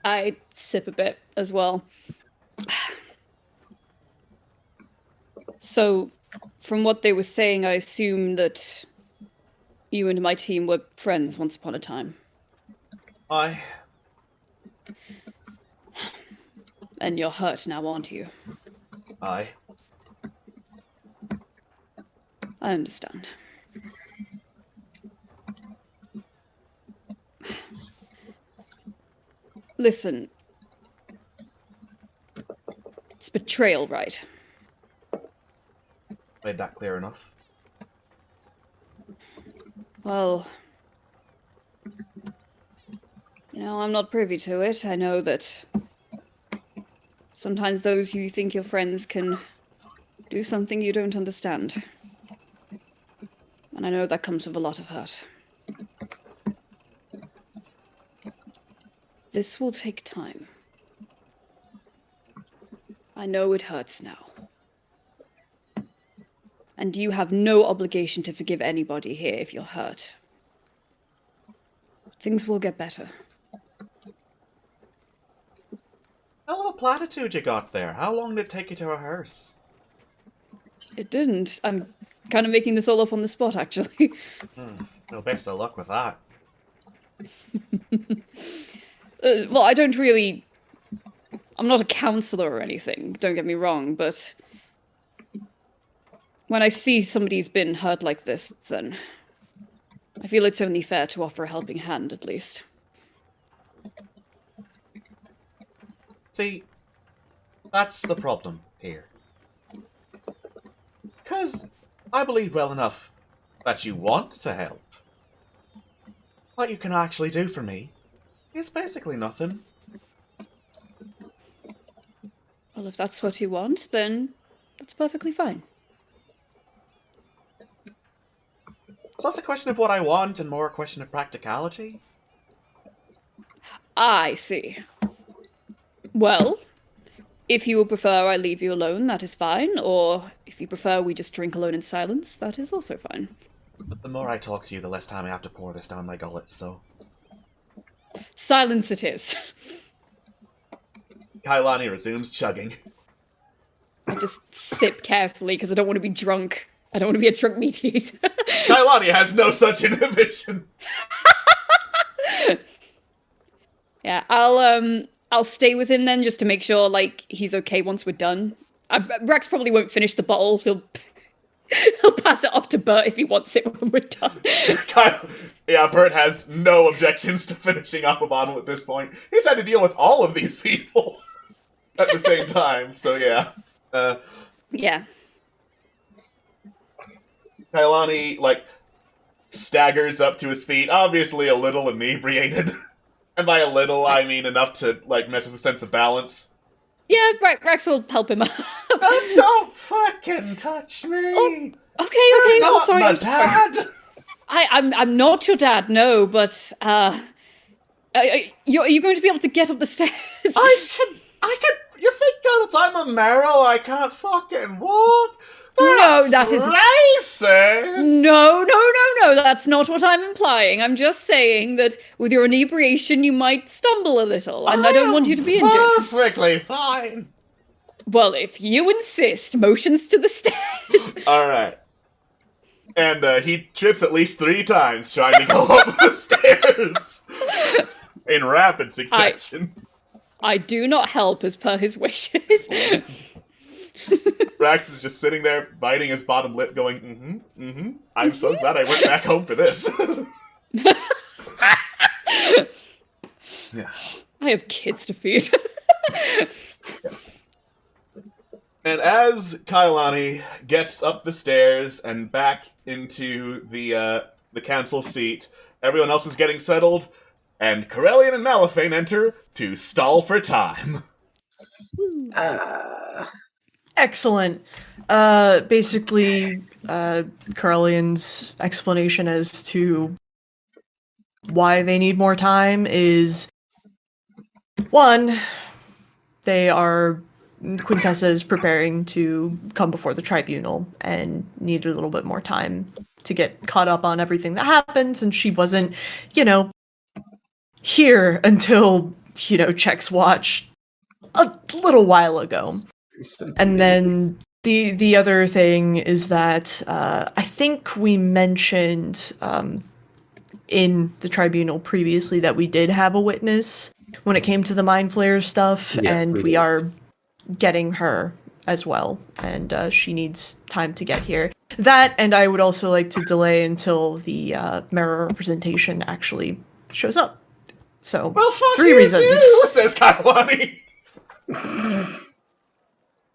I sip a bit as well. So, from what they were saying, I assume that you and my team were friends once upon a time. Aye. And you're hurt now, aren't you? Aye. I understand. Listen. It's betrayal, right? Made that clear enough. Well, you know, I'm not privy to it. I know that sometimes those you think your friends can do something you don't understand. And I know that comes with a lot of hurt. This will take time. I know it hurts now. And you have no obligation to forgive anybody here if you're hurt. Things will get better. Hell of a platitude you got there. How long did it take you to rehearse? It didn't. I'm kind of making this all up on the spot, actually. No, best of luck with that. Well, I don't really... I'm not a counselor or anything, don't get me wrong, but when I see somebody's been hurt like this, then I feel it's only fair to offer a helping hand, at least. See, that's the problem here. Because I believe well enough that you want to help. What you can actually do for me is basically nothing. Well, if that's what you want, then that's perfectly fine. It's less a question of what I want and more a question of practicality. I see. Well, if you would prefer I leave you alone, that is fine. Or if you prefer we just drink alone in silence, that is also fine. The more I talk to you, the less time I have to pour this down my gullet, so... Silence it is. Kailani resumes chugging. I just sip carefully because I don't want to be drunk. I don't want to be a drunk meat eater. Kailani has no such inhibition. Yeah, I'll stay with him then, just to make sure like he's okay once we're done. Rex probably won't finish the bottle. He'll he'll pass it off to Bert if he wants it when we're done. Yeah, Bert has no objections to finishing up a bottle at this point. He's had to deal with all of these people at the same time, so yeah. Yeah. Kailani, like, staggers up to his feet, obviously a little inebriated. And by a little, I mean enough to, like, mess with a sense of balance. Yeah, Rex will help him up. Don't fucking touch me! Okay, Not sorry. my dad! I'm not your dad, no, but are you going to be able to get up the stairs? I can. You think because I'm a marrow, I can't fucking walk? No, that is racist. No, that's not what I'm implying. I'm just saying that with your inebriation, you might stumble a little, and I don't want you to be injured. Perfectly fine. Well, if you insist, motions to the stairs. All right. And he trips at least 3 times trying to go up the stairs in rapid succession. I do not help as per his wishes. Rax is just sitting there, biting his bottom lip, going, I'm so glad I went back home for this. Yeah. I have kids to feed. Yeah. And as Kailani gets up the stairs and back into the council seat, everyone else is getting settled, and Corellian and Malifane enter to stall for time. Excellent. Basically, Corellian's explanation as to why they need more time is, one, Quintessa is preparing to come before the tribunal and needed a little bit more time to get caught up on everything that happened, since she wasn't, here until, checks watch a little while ago. And then the other thing is that I think we mentioned in the tribunal previously that we did have a witness when it came to the Mind Flayer stuff, Yes, and we we did. are getting her as well, and she needs time to get here. That, and I would also like to delay until the mirror representation actually shows up. So, Well, fuck 3 you reasons. too, says Kailani.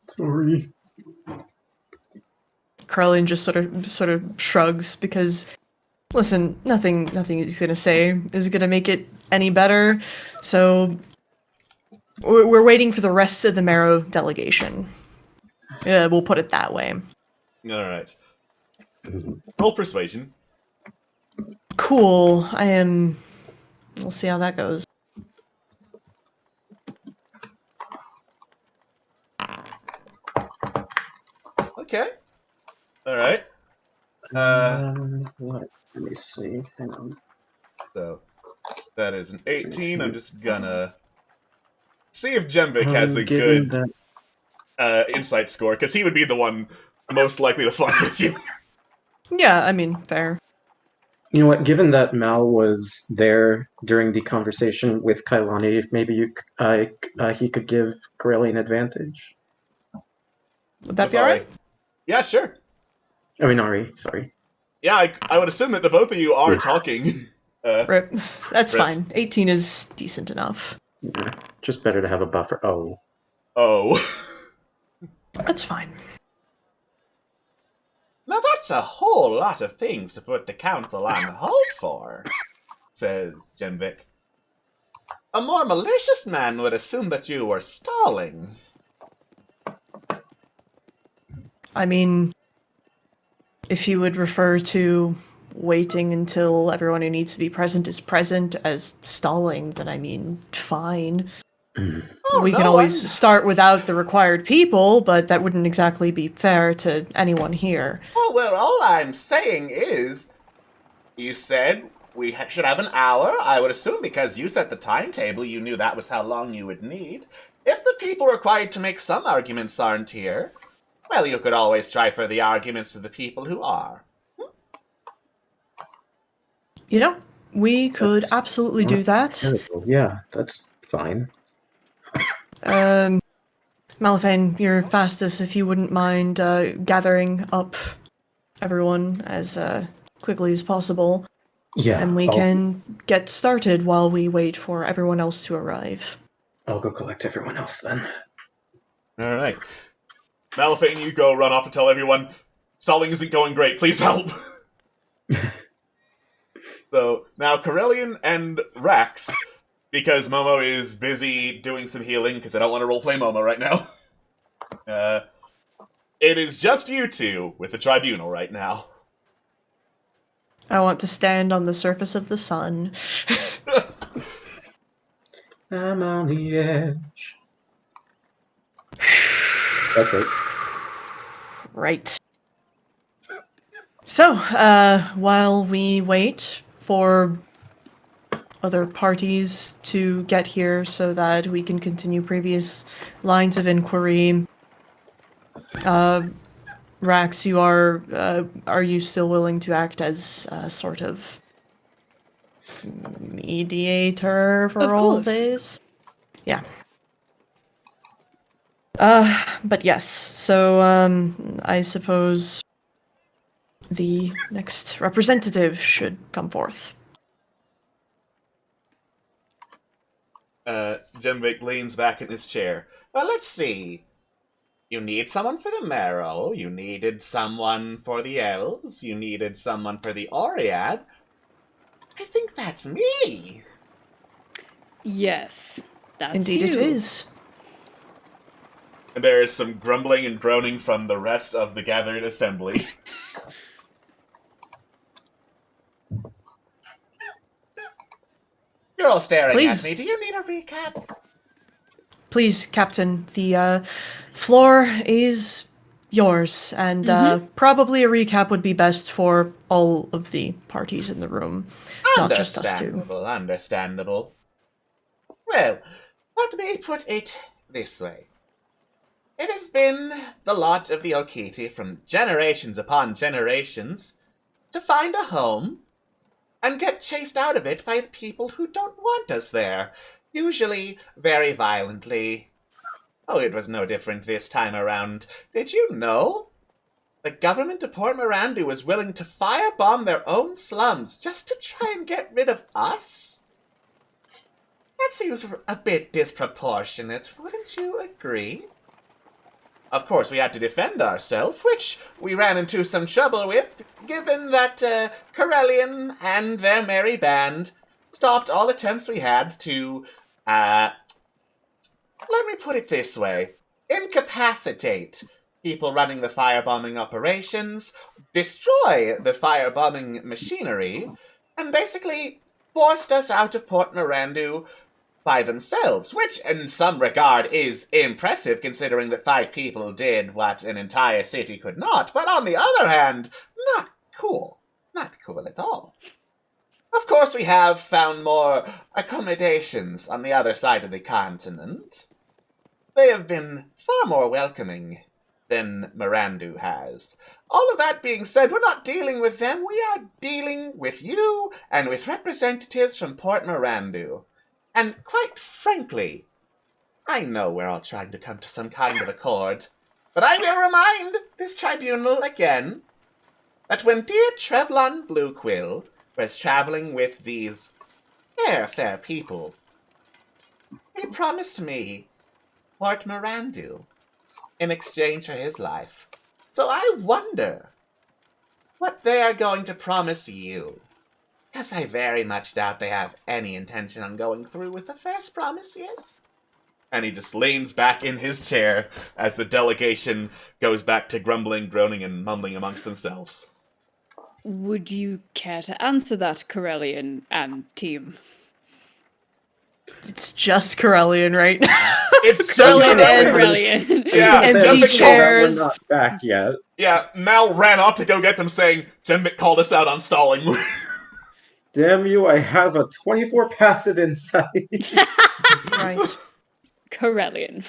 Sorry. Corellian just sort of shrugs because, listen, nothing he's gonna say is gonna make it any better. So we're waiting for the rest of the Marrow delegation. We'll put it that way. All right. Roll persuasion. Cool. We'll see how that goes. Okay. All right. What? Let me see. Hang on. So that is an 18. I'm just gonna see if Jembik has a Given good that- insight score, because he would be the one most likely to fuck with you. Yeah, I mean, fair. You know what? Given that Mal was there during the conversation with Kailani, maybe he could give Corelli an advantage. Would that be alright? Yeah, sure. I mean, Ari, sorry. Yeah, I would assume that the both of you are Yeah. talking. Rip. That's Rip. fine. 18 is decent enough. Yeah, just better to have a buffer. Oh. Oh. That's fine. Now that's a whole lot of things to put the council on hold for, says Jembik. A more malicious man would assume that you were stalling. I mean, if you would refer to waiting until everyone who needs to be present is present as stalling, then I mean, fine. Oh, We can no, always I'm- start without the required people, but that wouldn't exactly be fair to anyone here. Oh, well, all I'm saying is, you said we should have an hour. I would assume because you set the timetable, you knew that was how long you would need. If the people required to make some arguments aren't here, well, you could always try for the arguments of the people who are. We could That's absolutely not do that. terrible. Yeah, that's fine. Malphane, you're fastest. If you wouldn't mind gathering up everyone as quickly as possible, Yeah, and we can get started while we wait for everyone else to arrive. I'll go collect everyone else then. All right. Malphane, you go run off and tell everyone, stalling isn't going great, please help. So, now Corellian and Rax, because Momo is busy doing some healing, because I don't want to roleplay Momo right now. It is just you two with the Tribunal right now. I want to stand on the surface of the sun. I'm on the edge. That's it. Right. So, while we wait for other parties to get here so that we can continue previous lines of inquiry, Rax, are you still willing to act as a sort of mediator for Of all course. this? Yeah. But yes, so, I suppose the next representative should come forth. Jemvik leans back in his chair. Well, let's see. You need someone for the Marrow, you needed someone for the Elves, you needed someone for the Oriad. I think that's me. Yes, that's Indeed you. it is. And there is some grumbling and groaning from the rest of the gathered assembly. You're all staring Please. at me. Do you need a recap? Please, Captain, the floor is yours, and probably a recap would be best for all of the parties in the room, not just us two. Understandable. Well, let me put it this way. It has been the lot of the Okiti from generations upon generations to find a home and get chased out of it by the people who don't want us there, usually very violently. Oh, it was no different this time around. Did you know? The government of Port Mirandu was willing to firebomb their own slums just to try and get rid of us? That seems a bit disproportionate, wouldn't you agree? Of course, we had to defend ourselves, which we ran into some trouble with, given that Corellian and their merry band stopped all attempts we had to, let me put it this way, incapacitate people running the firebombing operations, destroy the firebombing machinery, and basically forced us out of Port Mirandu by themselves, which in some regard is impressive considering that 5 people did what an entire city could not, but on the other hand, not cool. Not cool at all. Of course, we have found more accommodations on the other side of the continent. They have been far more welcoming than Mirandu has. All of that being said, we're not dealing with them, we are dealing with you and with representatives from Port Mirandu. And quite frankly, I know we're all trying to come to some kind of accord, but I will remind this tribunal again that when dear Trevlon Bluequill was traveling with these fair people, he promised me Port Mirandu in exchange for his life. So I wonder what they are going to promise you. Yes, I very much doubt they have any intention on going through with the first promise, yes? And he just leans back in his chair as the delegation goes back to grumbling, groaning, and mumbling amongst themselves. Would you care to answer that, Corellian and team? It's just Corellian right now. It's just Corellian. Yeah, empty chairs. We're not back yet. Yeah, Mal ran off to go get them saying, Jenbik called us out on stalling. Damn you, I have a 24 passive insight. Right. Corellian.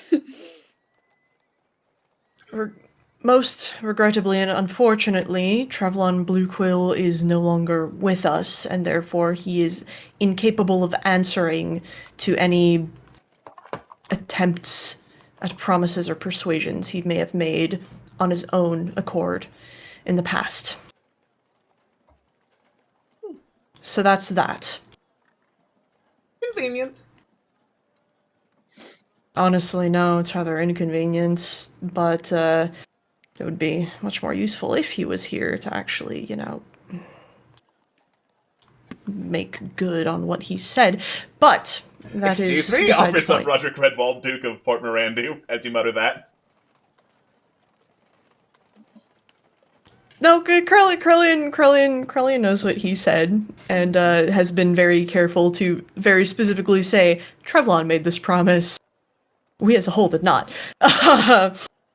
Most regrettably and unfortunately, Trevlon Bluequill is no longer with us, and therefore he is incapable of answering to any attempts at promises or persuasions he may have made on his own accord in the past. So that's that. Convenient. Honestly, no, it's rather inconvenient, but it would be much more useful if he was here to actually, make good on what he said. But that is Excuse me, beside the offers up point. Roderick Redwald, Duke of Port Mirandu, as you mutter that. No, Crellian knows what he said, and has been very careful to very specifically say, Trevlon made this promise. We as a whole did not.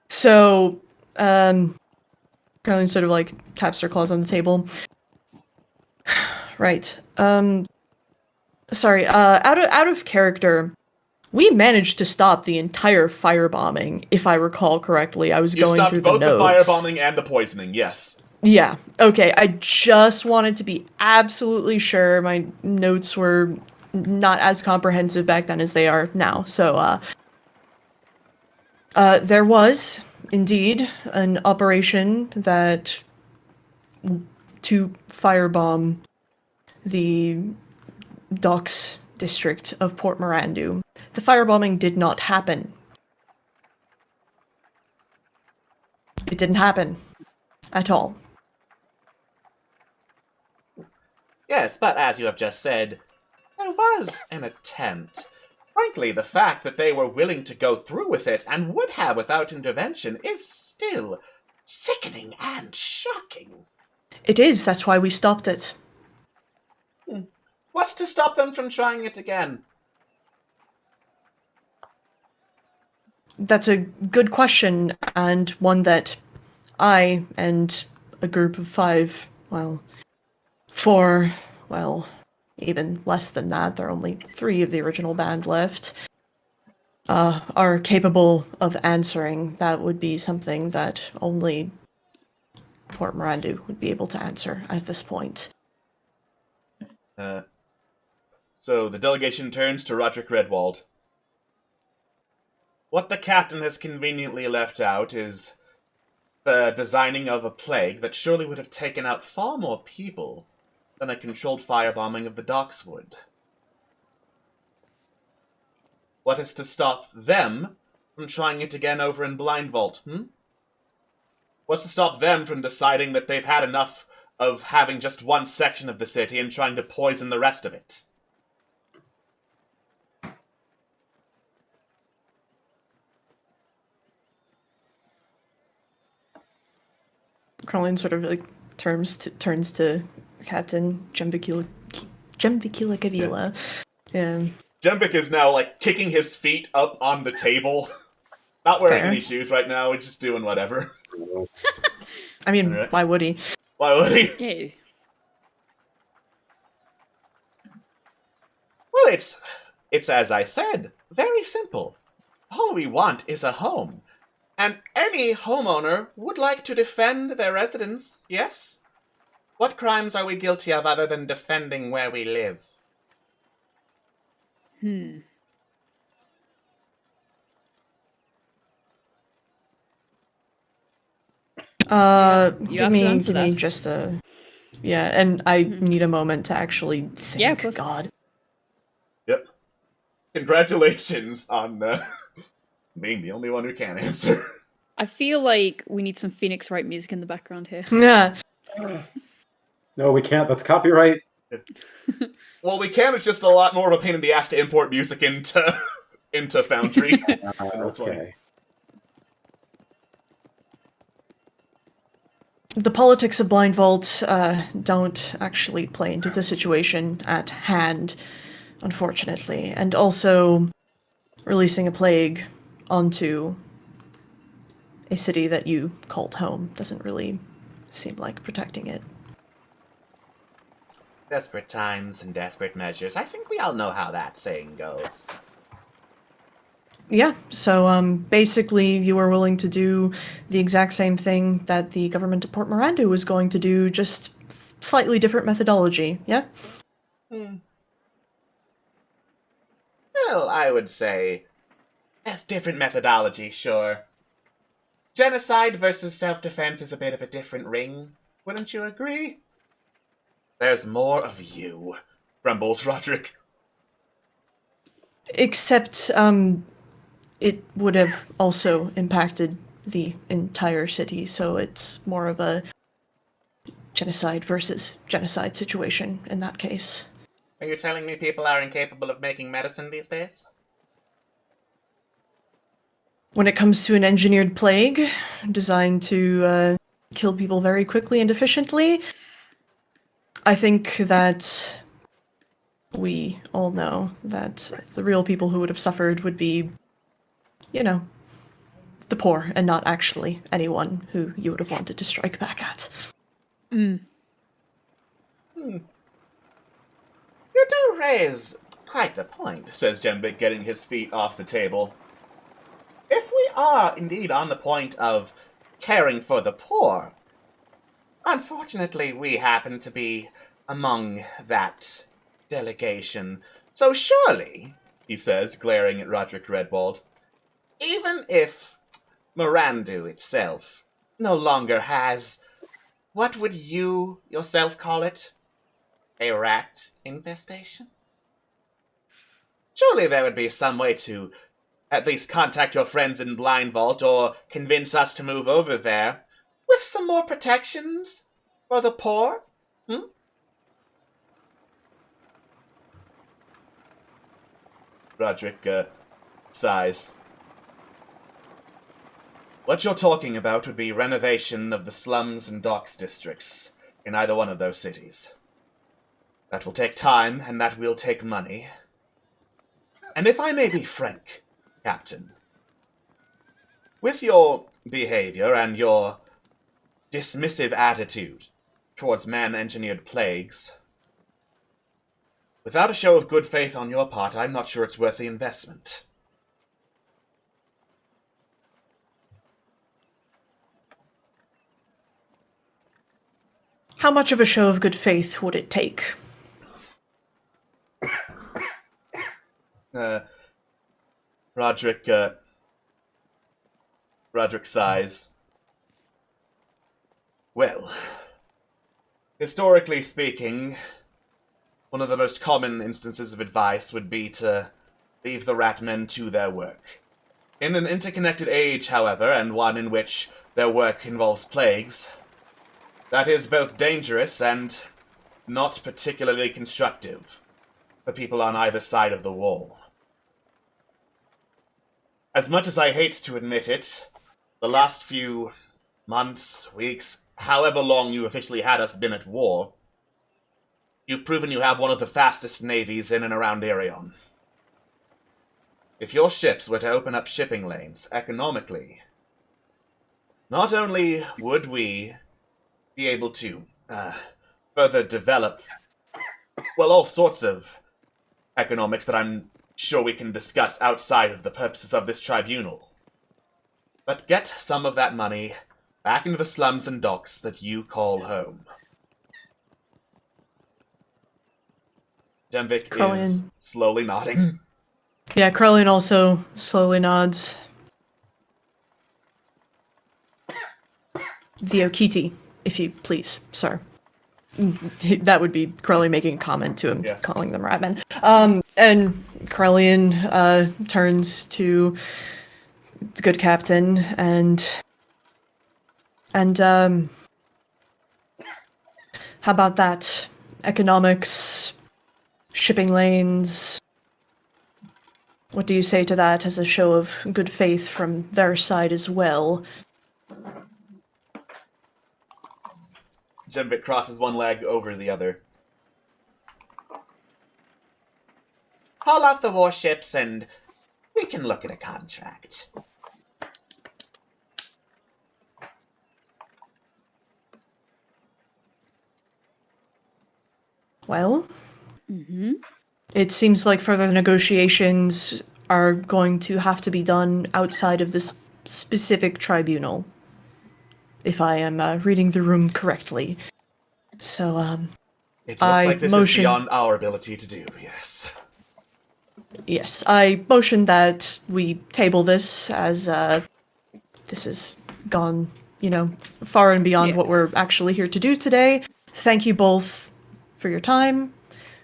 So, Crellian sort of like taps her claws on the table. Right. Sorry, out of character, we managed to stop the entire firebombing, if I recall correctly. I was You going stopped through the both notes. the firebombing and the poisoning, yes. Yeah, okay, I just wanted to be absolutely sure. My notes were not as comprehensive back then as they are now, so, there was, indeed, an operation that to firebomb the docks district of Port Mirandu. The firebombing did not happen. It didn't happen. At all. Yes, but as you have just said, there was an attempt. Frankly, the fact that they were willing to go through with it, and would have without intervention, is still sickening and shocking. It is, that's why we stopped it. What's to stop them from trying it again? That's a good question, and one that I and a group of 5, well, 4, well, even less than that, there are only 3 of the original band left, are capable of answering. That would be something that only Port Mirandu would be able to answer at this point. So the delegation turns to Roderick Redwald. What the captain has conveniently left out is the designing of a plague that surely would have taken out far more people than a controlled firebombing of the docks would. What is to stop them from trying it again over in Blind Vault, What's to stop them from deciding that they've had enough of having just one section of the city and trying to poison the rest of it? Crowley sort of like turns to Captain Jemvicula Kavila. Yeah. Jemvik is now like kicking his feet up on the table. Not wearing Fair. any shoes right now, he's just doing whatever. I mean, Alright. why would he? Why would he? Yay. Well, it's as I said, very simple. All we want is a home. And any homeowner would like to defend their residence, yes? What crimes are we guilty of other than defending where we live? You have Give to me answer that. just a... Yeah, and I need a moment to actually think. Yeah, of course. God. Yep. Congratulations on being the only one who can answer. I feel like we need some Phoenix Wright music in the background here. Yeah. No, we can't. That's copyright. Well, we can, it's just a lot more of a pain in the ass to import music into Foundry. Okay. The politics of Blind Vault don't actually play into the situation at hand, unfortunately. And also, releasing a plague onto a city that you called home doesn't really seem like protecting it. Desperate times and desperate measures. I think we all know how that saying goes. Yeah, so basically you were willing to do the exact same thing that the government of Port Miranda was going to do, just slightly different methodology, yeah? Well, I would say that's different methodology, sure. Genocide versus self-defense is a bit of a different ring, wouldn't you agree? There's more of you, grumbles Roderick. Except, it would have also impacted the entire city, so it's more of a genocide versus genocide situation in that case. Are you telling me people are incapable of making medicine these days? When it comes to an engineered plague designed to kill people very quickly and efficiently, I think that we all know that the real people who would have suffered would be, you know, the poor, and not actually anyone who you would have wanted to strike back at. Mm. You do raise quite the point, says Jembik, getting his feet off the table. If we are indeed on the point of caring for the poor, unfortunately we happen to be among that delegation. So surely, he says, glaring at Roderick Redwald, even if Mirandu itself no longer has, what would you yourself call it? A rat infestation? Surely there would be some way to at least contact your friends in Blind Vault or convince us to move over there with some more protections for the poor? Roderick sighs. What you're talking about would be renovation of the slums and docks districts in either one of those cities. That will take time, and that will take money. And if I may be frank, Captain, with your behavior and your dismissive attitude towards man-engineered plagues, without a show of good faith on your part, I'm not sure it's worth the investment. How much of a show of good faith would it take? Roderick sighs. Well, historically speaking, one of the most common instances of advice would be to leave the Ratmen to their work. In an interconnected age, however, and one in which their work involves plagues, that is both dangerous and not particularly constructive for people on either side of the wall. As much as I hate to admit it, the last few months, weeks, however long you officially had us been at war, you've proven you have one of the fastest navies in and around Ireon. If your ships were to open up shipping lanes economically, not only would we be able to further develop, well, all sorts of economics that I'm sure we can discuss outside of the purposes of this tribunal, but get some of that money back into the slums and docks that you call home. Jembik is slowly nodding. Yeah, Krellian also slowly nods. The Okiti, if you please, sir. That would be Krellian making a comment to him, calling them ratmen. And Krellian turns to the good captain and how about that? Economics, shipping lanes. What do you say to that as a show of good faith from their side as well? Jembik crosses one leg over the other. Haul off the warships and we can look at a contract. Well, it seems like further negotiations are going to have to be done outside of this specific tribunal, if I am reading the room correctly. So, It looks I like this motion- is beyond our ability to do, yes. Yes, I motion that we table this as this has gone, far and beyond what we're actually here to do today. Thank you both for your time,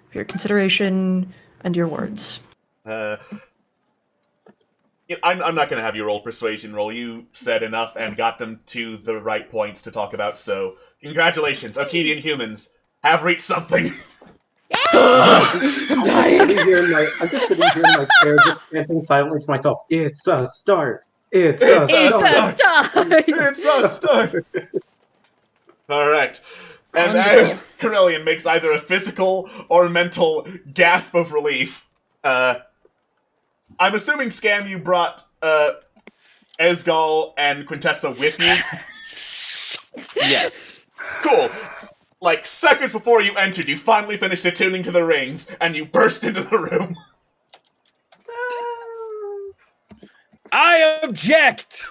for your consideration, and your words. I'm not going to have you roll persuasion roll. You said enough and got them to the right points to talk about, so congratulations, Okedian humans have reached something. I'm just sitting here in my chair, just chanting silently to myself, it's a start. It's a start. It's a start. All right. And as Corellian makes either a physical or mental gasp of relief, I'm assuming, Scam, you brought Esgal and Quintessa with you? Yes. Cool. Like, seconds before you entered, you finally finished attuning to the rings, and you burst into the room. I object!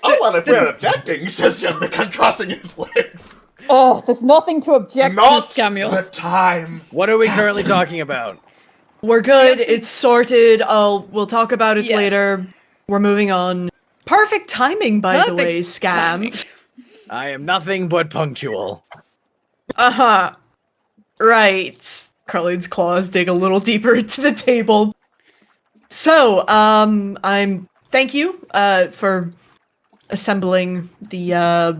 Oh, well, if you're objecting, says Jemnikan, crossing his legs. Oh, there's nothing to object Not to, Samuel. the time. What are we currently talking about? We're good. It's sorted. We'll talk about it later. We're moving on. Perfect timing, by the way, Scam. Timing. I am nothing but punctual. Uh-huh. Right. Carly's claws dig a little deeper into the table. So, thank you, for assembling the,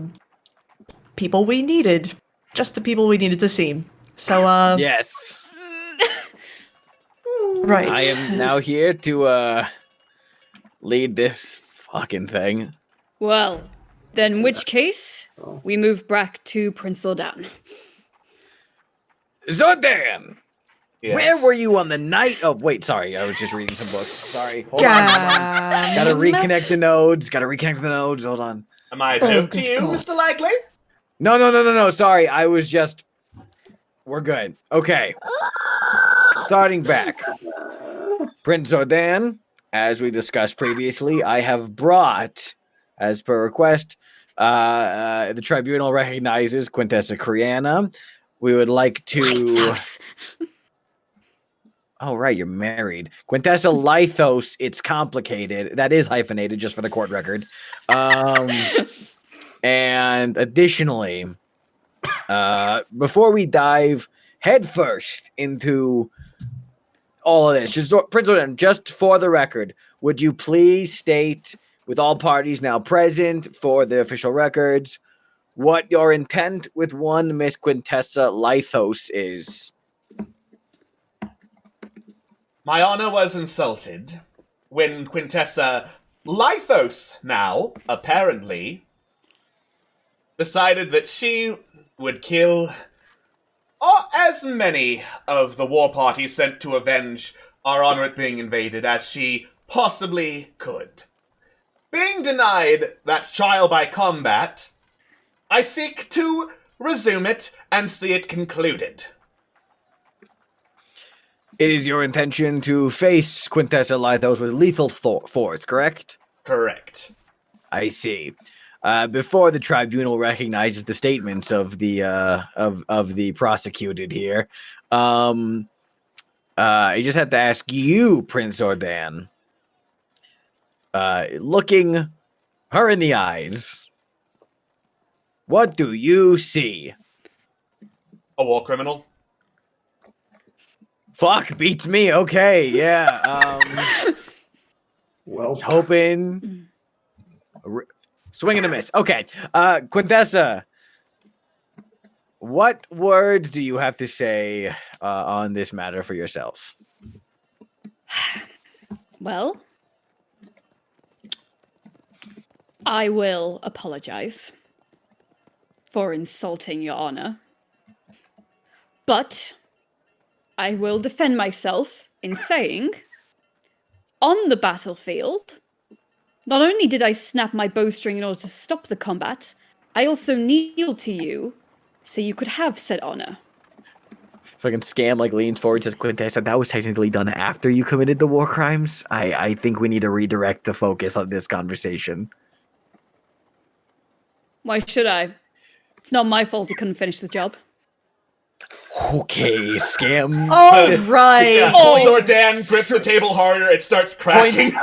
people we needed. Just the people we needed to see. So, Yes. Right. I am now here to, lead this fucking thing. Well, then in which case, we move back to Prince Ordan. Zordan! Yes. Where were you on the night of... Wait, sorry, I was just reading some books. Sorry. Hold on. Gotta reconnect the nodes. Hold on. Am I a joke to you, Mr. Likely? No. Sorry, I was just... We're good. Okay. Starting back. Prince Ordan, as we discussed previously, I have brought, as per request, the tribunal recognizes Quintessa Kriana. We would like to... Oh, right, you're married. Quintessa Lythos, it's complicated. That is hyphenated, just for the court record. And additionally, before we dive headfirst into all of this, Prince Ordan, just for the record, would you please state, with all parties now present for the official records, what your intent with one Miss Quintessa Lythos is? My honor was insulted when Quintessa Lythos now, apparently, decided that she would kill as many of the war parties sent to avenge our honor at being invaded as she possibly could. Being denied that trial by combat, I seek to resume it and see it concluded. It is your intention to face Quintessa Lythos with lethal force, correct? Correct. I see. Before the tribunal recognizes the statements of the of the prosecuted here, I just have to ask you, Prince Ordan, looking her in the eyes, what do you see? A war criminal? Fuck, beats me. Okay, yeah. Well, Hoping. Swing and a miss. Okay. Quintessa, what words do you have to say on this matter for yourself? Well, I will apologize for insulting your honor. But I will defend myself in saying, on the battlefield, not only did I snap my bowstring in order to stop the combat, I also kneeled to you so you could have said honor. fucking scam like leans forward, says, Quintessa, that was technically done after you committed the war crimes. I think we need to redirect the focus of this conversation. Why should I? It's not my fault he couldn't finish the job. Okay, scam. All right. Yeah, Zordan grips the table harder. It starts cracking.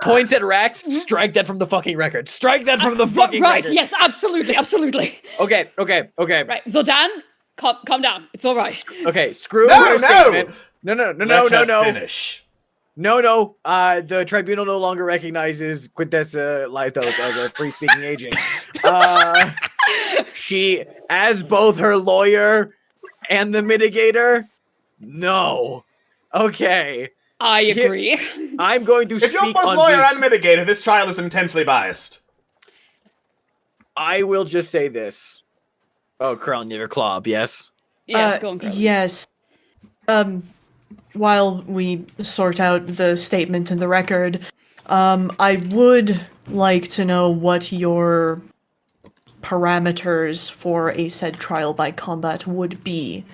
Points at Rax. Strike that from the fucking record. Strike that from the fucking right, record. yes, absolutely. Okay. Right, Zordan, calm down. It's all right. Okay, screw No, her no. statement. No. Let her finish. No. The tribunal no longer recognizes Quintessa Lythos as a free-speaking agent. She, as both her lawyer and the mitigator, no. Okay. I agree. I'm going to If speak you're both on lawyer and mitigator, this trial is intensely biased. I will just say this. Oh, Krell near Klob, yes? Yes, go on, Crowley. Yes. While we sort out the statement and the record, I would like to know what your parameters for a said trial by combat would be.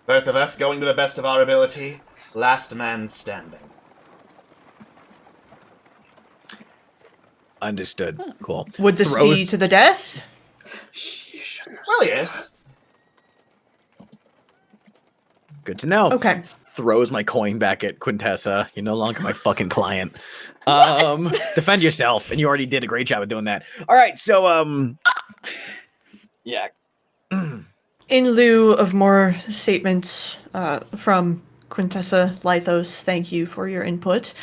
Both of us going to the best of our ability. Last man standing. Understood. Cool. Would this be to the death? Well, yes. Good to know. Okay. Throws my coin back at Quintessa. You're no longer my fucking client. Defend yourself, and you already did a great job of doing that. All right, so yeah. In lieu of more statements from Quintessa Lythos, thank you for your input.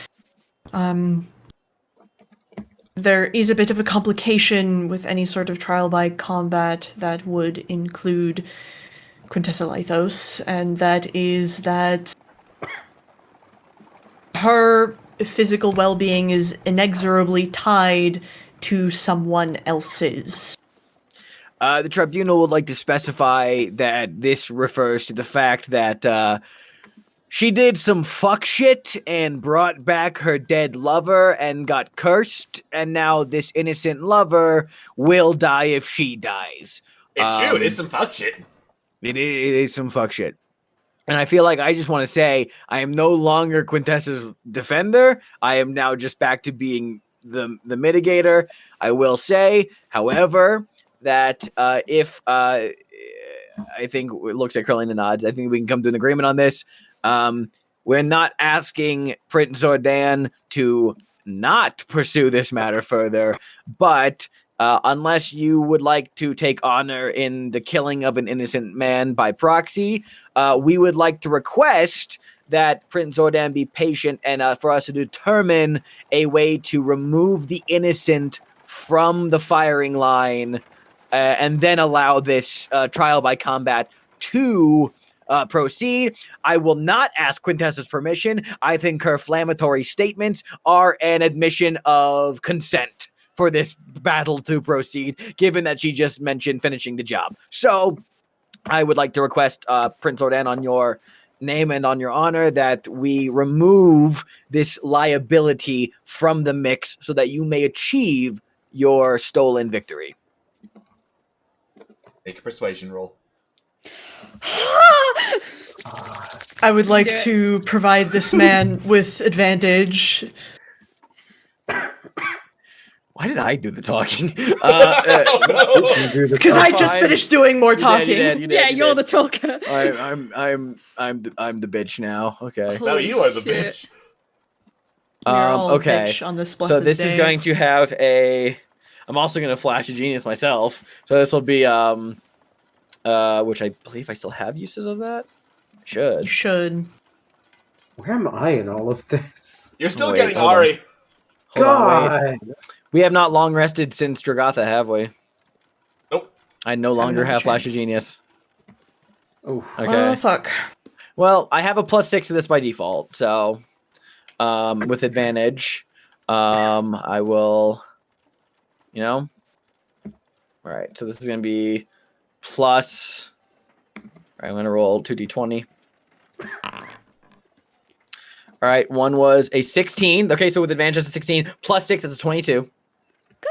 There is a bit of a complication with any sort of trial by combat that would include Quintessa Lythos, and that is that her physical well-being is inexorably tied to someone else's. The tribunal would like to specify that this refers to the fact that she did some fuck shit and brought back her dead lover and got cursed, and now this innocent lover will die if she dies. It's true, it is some fuck shit. It is some fuck shit. And I feel like I just want to say I am no longer Quintessa's defender. I am now just back to being the mitigator. I will say, however, that if I think it looks like curling the nods, I think we can come to an agreement on this. We're not asking Prince Zordan to not pursue this matter further, but unless you would like to take honor in the killing of an innocent man by proxy, we would like to request that Prince Zordan be patient and for us to determine a way to remove the innocent from the firing line and then allow this trial by combat to proceed. I will not ask Quintessa's permission. I think her inflammatory statements are an admission of consent for this battle to proceed, given that she just mentioned finishing the job. So I would like to request Prince Zordan on your name and on your honor that we remove this liability from the mix so that you may achieve your stolen victory. Make a persuasion roll. I would like to provide this man with advantage. Why did I do the talking? Because I just finished doing more talking. You did. You're the talker. I'm the bitch now. Okay. No, you are the bitch. We're all okay. bitch on this blessed So this day. is going to have a. I'm also going to flash a genius myself. So this will be which I believe I still have uses of that. You should. Where am I in all of this? You're still Wait, getting hold on. Ari. Hold on, wait. God. We have not long rested since Dragatha, have we? Nope. I no longer another have Flash of chance. Genius. Oh, Okay. Oh, fuck. Well, I have a +6 to this by default, so with advantage, I will, All right, so this is going to be plus. All right, I'm going to roll 2d20. All right, one was a 16. Okay, so with advantage, that's a 16. Plus 6, that's a 22.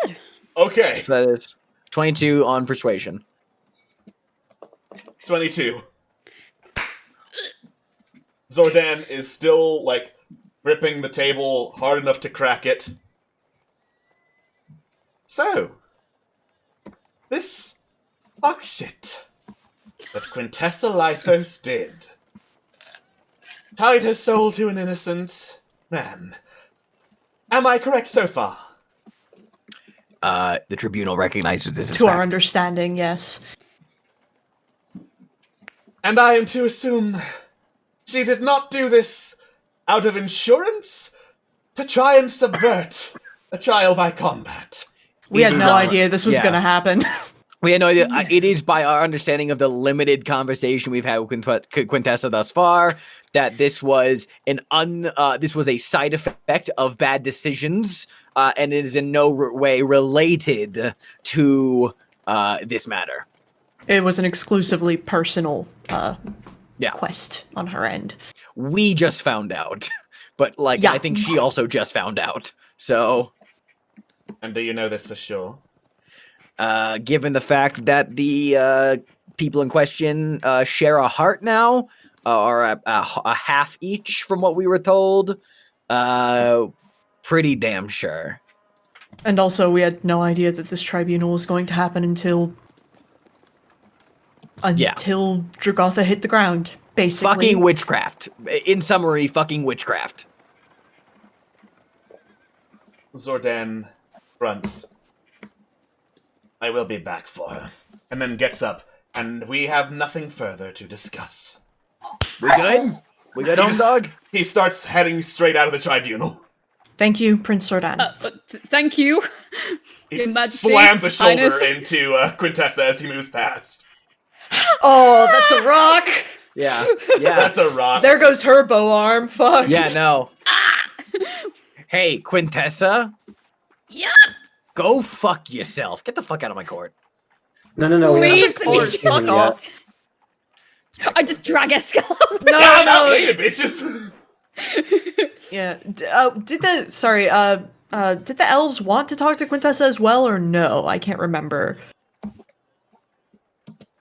Good. Okay. So that is 22 on persuasion. 22. Zordan is still, like, gripping the table hard enough to crack it. So, this fuck shit that Quintessa Lythos did tied her soul to an innocent man. Am I correct so far? The Tribunal recognizes this as To our fact. understanding, yes. And I am to assume she did not do this out of insurance to try and subvert a trial by combat. We had It no is our- idea this was yeah. going to happen. We had no idea. It is by our understanding of the limited conversation we've had with Quintessa thus far that this was this was a side effect of bad decisions, and it is in no way related to this matter. It was an exclusively personal Yeah. quest on her end. We just found out, but like Yeah. I think she also just found out. So, And do you know this for sure? given the fact that the people in question share a heart now, or a half each from what we were told, pretty damn sure. And also, we had no idea that this tribunal was going to happen until Dragotha hit the ground, basically. Fucking witchcraft. In summary, fucking witchcraft. Zordan grunts. I will be back for her. And then gets up, and we have nothing further to discuss. We good? We good, home dog? He starts heading straight out of the tribunal. Thank you, Prince Sordan. Thank you. He Your Majesty, slams a shoulder Highness. into Quintessa as he moves past. Oh, that's a rock! Yeah. Yeah. That's a rock. There goes her bow arm, fuck. Yeah, no. Hey, Quintessa. Yeah. Go fuck yourself. Get the fuck out of my court. No. We Leaves haven't me. finished Fuck yet. off. I just drag Escal. No, I'm out no. later, bitches! Yeah. Did the elves want to talk to Quintessa as well, or no? I can't remember.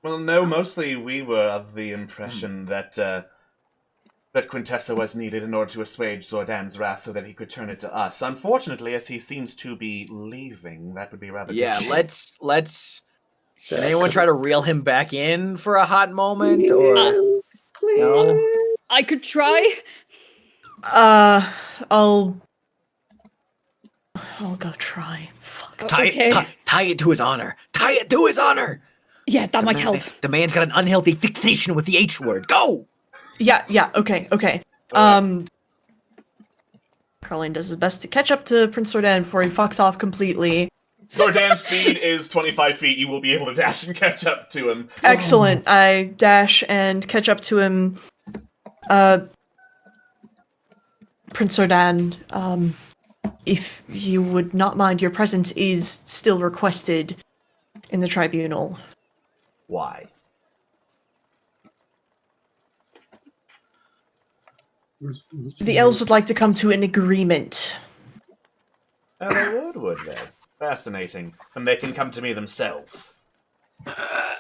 Well, no, mostly we were of the impression that Quintessa was needed in order to assuage Zordan's wrath so that he could turn it to us. Unfortunately, as he seems to be leaving, that would be rather Yeah, good. let's Can anyone try to reel him back in for a hot moment? Or no? I could try. I'll go try. Fuck. Tie it to his honor. Tie it to his honor. Yeah, that might help. The man's got an unhealthy fixation with the H word. Go. Yeah, okay. Carlin does his best to catch up to Prince Sordan before he fucks off completely. Zordan's speed is 25 feet. You will be able to dash and catch up to him. Excellent. I dash and catch up to him. Prince Sordan, if you would not mind, your presence is still requested in the tribunal. Why? The elves would like to come to an agreement. Oh, they would they? Fascinating. And they can come to me themselves. Let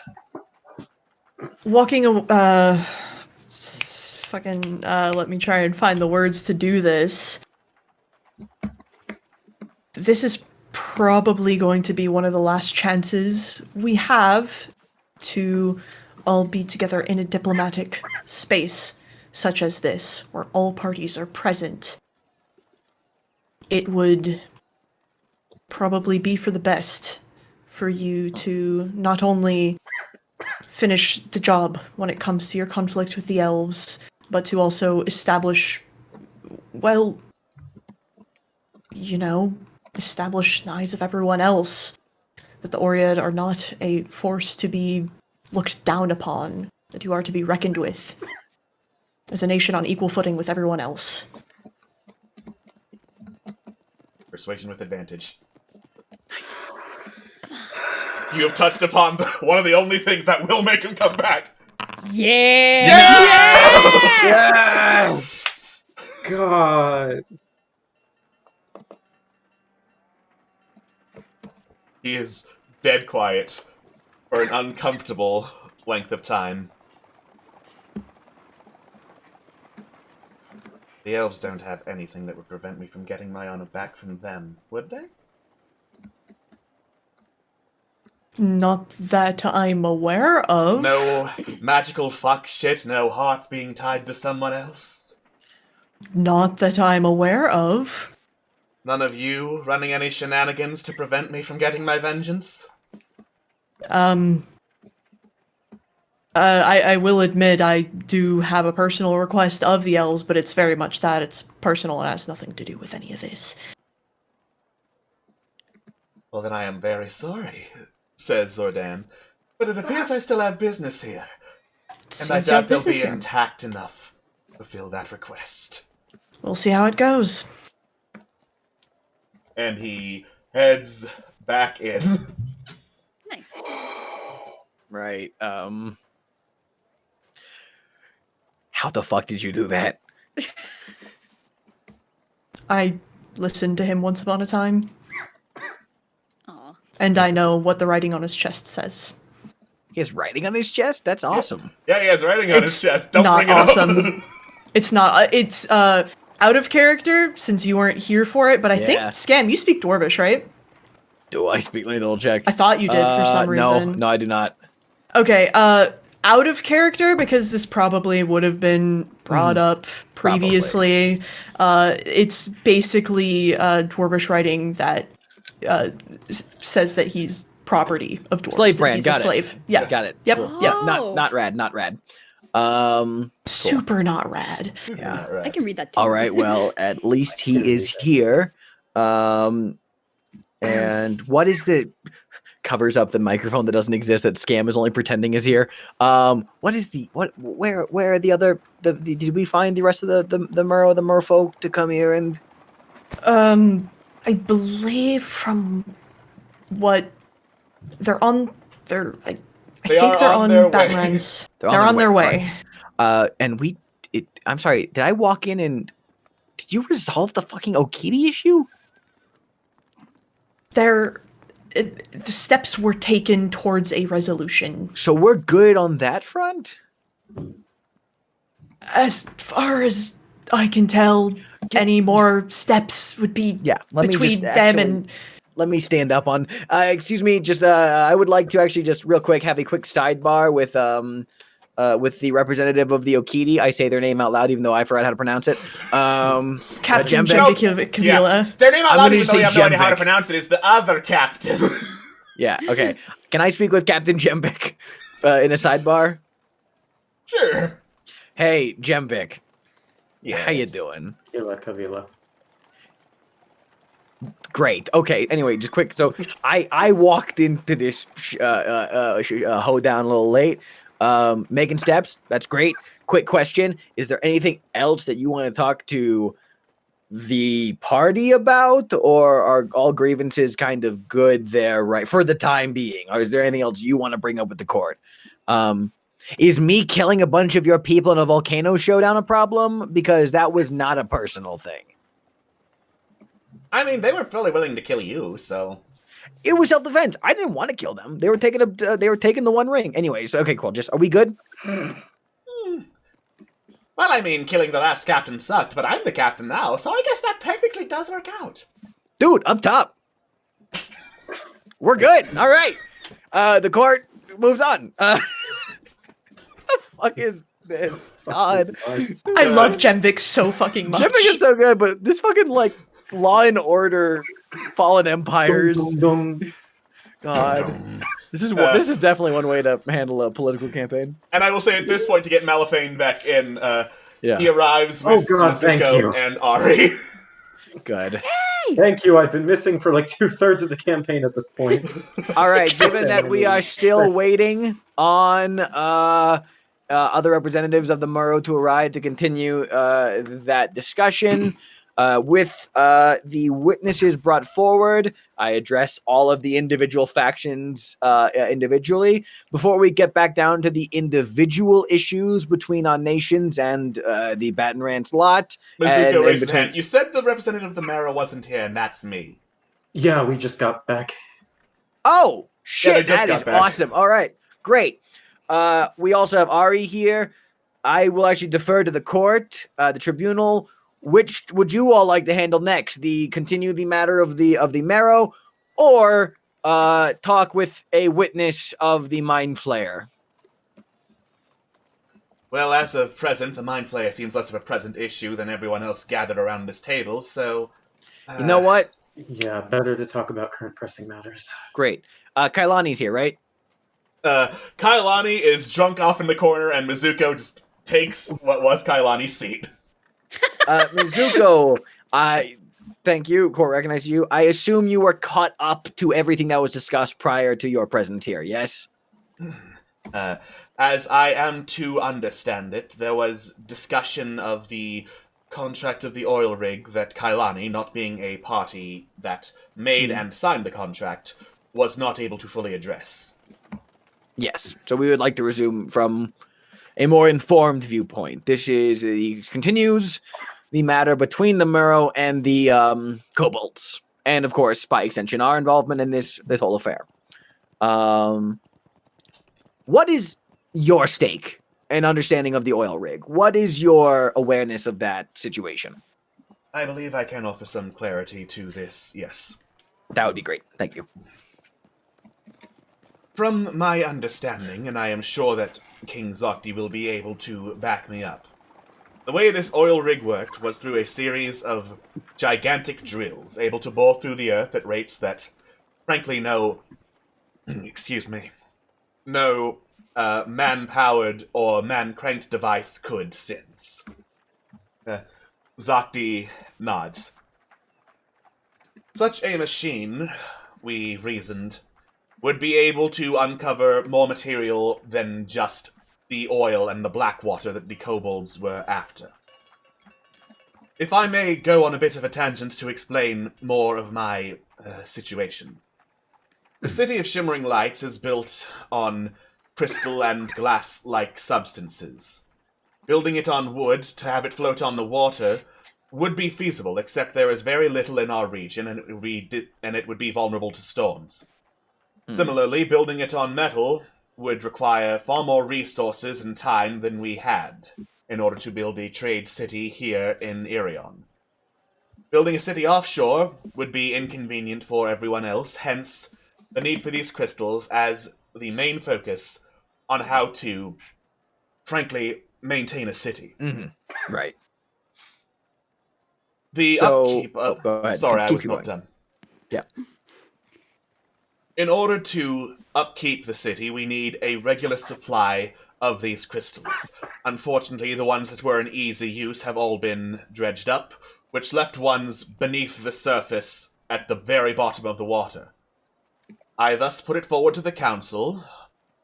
me try and find the words to do this. This is probably going to be one of the last chances we have to all be together in a diplomatic space such as this, where all parties are present. It would probably be for the best for you to not only finish the job when it comes to your conflict with the elves, but to also establish, well, establish in the eyes of everyone else that the Oread are not a force to be looked down upon, that you are to be reckoned with as a nation on equal footing with everyone else. Persuasion with advantage. Nice. You have touched upon one of the only things that will make him come back. Yeah. Yes! God. He is dead quiet for an uncomfortable length of time. The elves don't have anything that would prevent me from getting my honor back from them, would they? Not that I'm aware of. No magical fuck shit, no hearts being tied to someone else? Not that I'm aware of. None of you running any shenanigans to prevent me from getting my vengeance? I will admit I do have a personal request of the elves, but it's very much that. It's personal and has nothing to do with any of this. Well, then I am very sorry, says Zordan. But it appears I still have business here. And I doubt they'll be intact enough to fulfill that request. We'll see how it goes. And he heads back in. Nice. Right. How the fuck did you do that? I listened to him once upon a time. Aw. And I know what the writing on his chest says. He has writing on his chest? That's awesome. Yeah, he has writing on his chest. Don't not bring it awesome. up. It's not. It's out of character since you weren't here for it. But I think Scam, you speak Dwarvish, right? Do I speak? Let me double check. I thought you did for some reason. No, I do not. Okay. Out of character because this probably would have been brought up previously. It's basically Dwarvish writing that says that he's property of dwarves. Slave brand. He's Got a it. slave. Yeah. Got it. Yep. Cool. Yep. Not rad. Not rad. Cool. Super not rad. Yeah. I can read that too. All right. Well, at least he is here. And what is the covers up the microphone that doesn't exist that Scam is only pretending is here? What is the where are the other did we find the rest of the merfolk to come here and I believe from what they're on their I think they're on Batman's. They're on their way. And I'm sorry, did I walk in and did you resolve the fucking Okiti issue? The steps were taken towards a resolution. So we're good on that front? As far as I can tell, any more steps would be between them and... Let me stand up on... excuse me, just I would like to actually just real quick have a quick sidebar with the representative of the Okiti. I say their name out loud even though I forgot how to pronounce it. Captain Jemvik. Yeah. Their name out loud even though we have no idea how to pronounce it is the other captain. Yeah, okay. Can I speak with Captain Jemvik in a sidebar? Sure. Hey, Jemvik. Yes. How you doing? Kavila. Great. Okay. Anyway, just quick. So I walked into this hoedown a little late. Making steps. That's great. Quick question. Is there anything else that you want to talk to the party about, or are all grievances kind of good there, right, for the time being? Or is there anything else you want to bring up with the court? Is me killing a bunch of your people in a volcano showdown a problem? Because that was not a personal thing. I mean, they were fully willing to kill you, so... It was self-defense. I didn't want to kill them. They were taking the one ring. Anyways, okay, cool. Just, are we good? Well, I mean, killing the last captain sucked, but I'm the captain now, so I guess that technically does work out. Dude, up top. We're good. All right. The court moves on. What the fuck is this? God. I love Jemvik so fucking much. Jemvik is so good, but this fucking, like, Law and Order, Fallen Empires. God. This is definitely one way to handle a political campaign. And I will say at this point, to get Malifane back in, he arrives with Mizuko and Ari. Good. Hey! Thank you. I've been missing for like 2/3 of the campaign at this point. All right. Given that we are still waiting on other representatives of the Murrow to arrive to continue that discussion, with the witnesses brought forward, I address all of the individual factions individually before we get back down to the individual issues between our nations and the Baton-Rance lot. Mizuko raised his hand. You said the representative of the Mara wasn't here, and that's me. Yeah, we just got back. Oh, shit, that is back. Awesome. All right, great. We also have Ari here. I will actually defer to the court, the tribunal. which would you all like to handle next? Continue the matter of the marrow, or talk with a witness of the mind flayer? Well, as of present, the mind flayer seems less of a present issue than everyone else gathered around this table, so... You know what? Yeah, better to talk about current pressing matters. Great. Kailani's here, right? Kailani is drunk off in the corner, and Mizuko just takes what was Kailani's seat. Mizuko, thank you. Court recognizes you. I assume you were caught up to everything that was discussed prior to your presence here, yes? As I am to understand it, there was discussion of the contract of the oil rig that Kailani, not being a party that made and signed the contract, was not able to fully address. Yes. So we would like to resume from a more informed viewpoint. This continues the matter between the Murrow and the Kobolds. And of course, by extension, our involvement in this whole affair. What is your stake and understanding of the oil rig? What is your awareness of that situation? I believe I can offer some clarity to this, yes. That would be great. Thank you. From my understanding, and I am sure that King Zokti will be able to back me up, the way this oil rig worked was through a series of gigantic drills, able to bore through the earth at rates that, frankly, no man-powered or man-cranked device could since. Zokti nods. Such a machine, we reasoned, would be able to uncover more material than just the oil and the black water that the kobolds were after. If I may go on a bit of a tangent to explain more of my situation. The city of Shimmering Lights is built on crystal and glass-like substances. Building it on wood to have it float on the water would be feasible, except there is very little in our region, and it would be vulnerable to storms. Similarly, building it on metal would require far more resources and time than we had in order to build a trade city here in Ireon. Building a city offshore would be inconvenient for everyone else, hence the need for these crystals as the main focus on how to, frankly, maintain a city. Mm-hmm. Right. The upkeep... go ahead. Sorry, I was Keep not going. done. Yeah. In order to upkeep the city, we need a regular supply of these crystals. Unfortunately, the ones that were in easy use have all been dredged up, which left ones beneath the surface at the very bottom of the water. I thus put it forward to the council,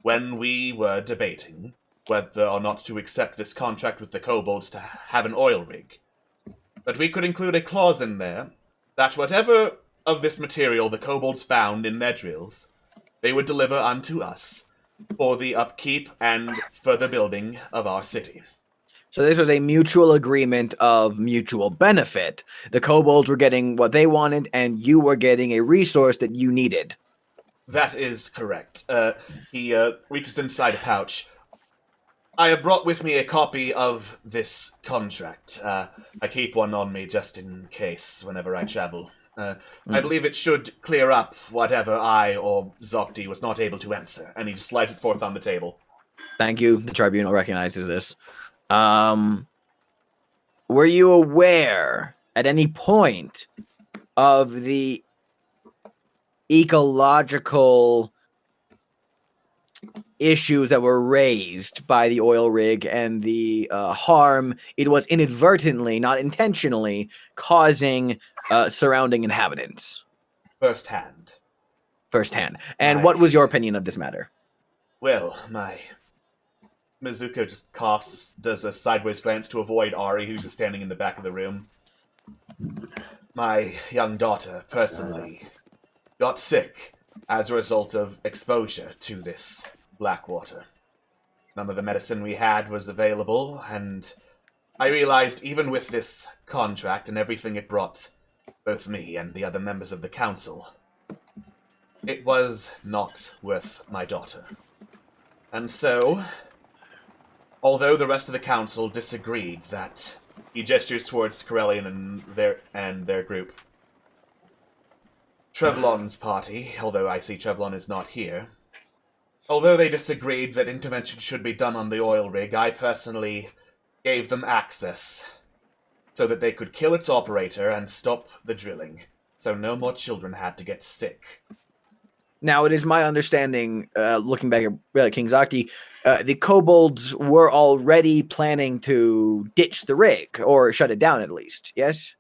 when we were debating whether or not to accept this contract with the kobolds to have an oil rig, that we could include a clause in there that whatever of this material the kobolds found in their drills, they would deliver unto us for the upkeep and further building of our city. So this was a mutual agreement of mutual benefit. The kobolds were getting what they wanted, and you were getting a resource that you needed. That is correct. He reaches inside a pouch. I have brought with me a copy of this contract. I keep one on me just in case whenever I travel. I believe it should clear up whatever I or Zokti was not able to answer. And he just slides it forth on the table. Thank you. The tribunal recognizes this. Were you aware at any point of the ecological issues that were raised by the oil rig and the harm it was inadvertently, not intentionally, causing surrounding inhabitants? Firsthand. And what was your opinion of this matter? Well, Mizuko just coughs, does a sideways glance to avoid Ari, who's just standing in the back of the room. My young daughter, personally, got sick as a result of exposure to this black water. None of the medicine we had was available, and I realized even with this contract and everything it brought both me and the other members of the council, it was not worth my daughter. And so, although the rest of the council disagreed that He gestures towards Corellian and their group. Trevlon's party, although I see Trevlon is not here. Although they disagreed that intervention should be done on the oil rig, I personally gave them access so that they could kill its operator and stop the drilling, so no more children had to get sick. Now, it is my understanding, looking back at King Zakti, the kobolds were already planning to ditch the rig, or shut it down at least, yes?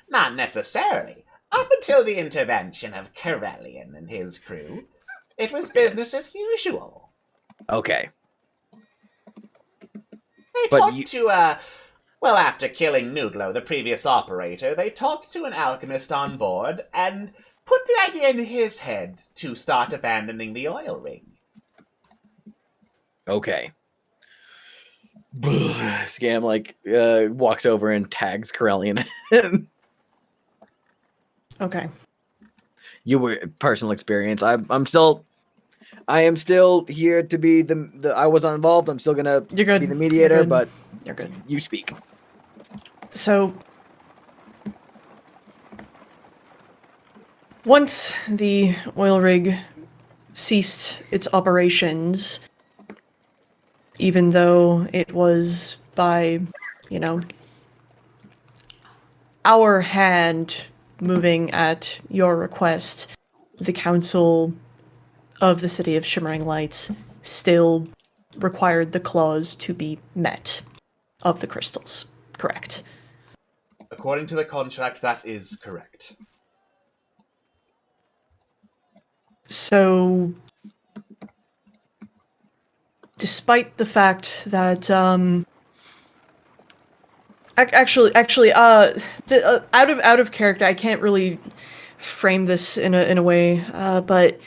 Not necessarily. Up until the intervention of Corellian and his crew, it was business as usual. Okay. They talked to, well, after killing Noodlo, the previous operator, they talked to an alchemist on board and put the idea in his head to start abandoning the oil rig. Okay. Scam, walks over and tags Corellian. Okay. You were personal experience. I am still here to be the I was involved. I'm still gonna You're good. be the mediator, You're good. but You're good. you speak. So, once the oil rig ceased its operations, even though it was by, our hand moving at your request, the council of the City of Shimmering Lights still required the clause to be met of the crystals. Correct. According to the contract, that is correct. So, despite the fact that, out of character, I can't really frame this in a way, but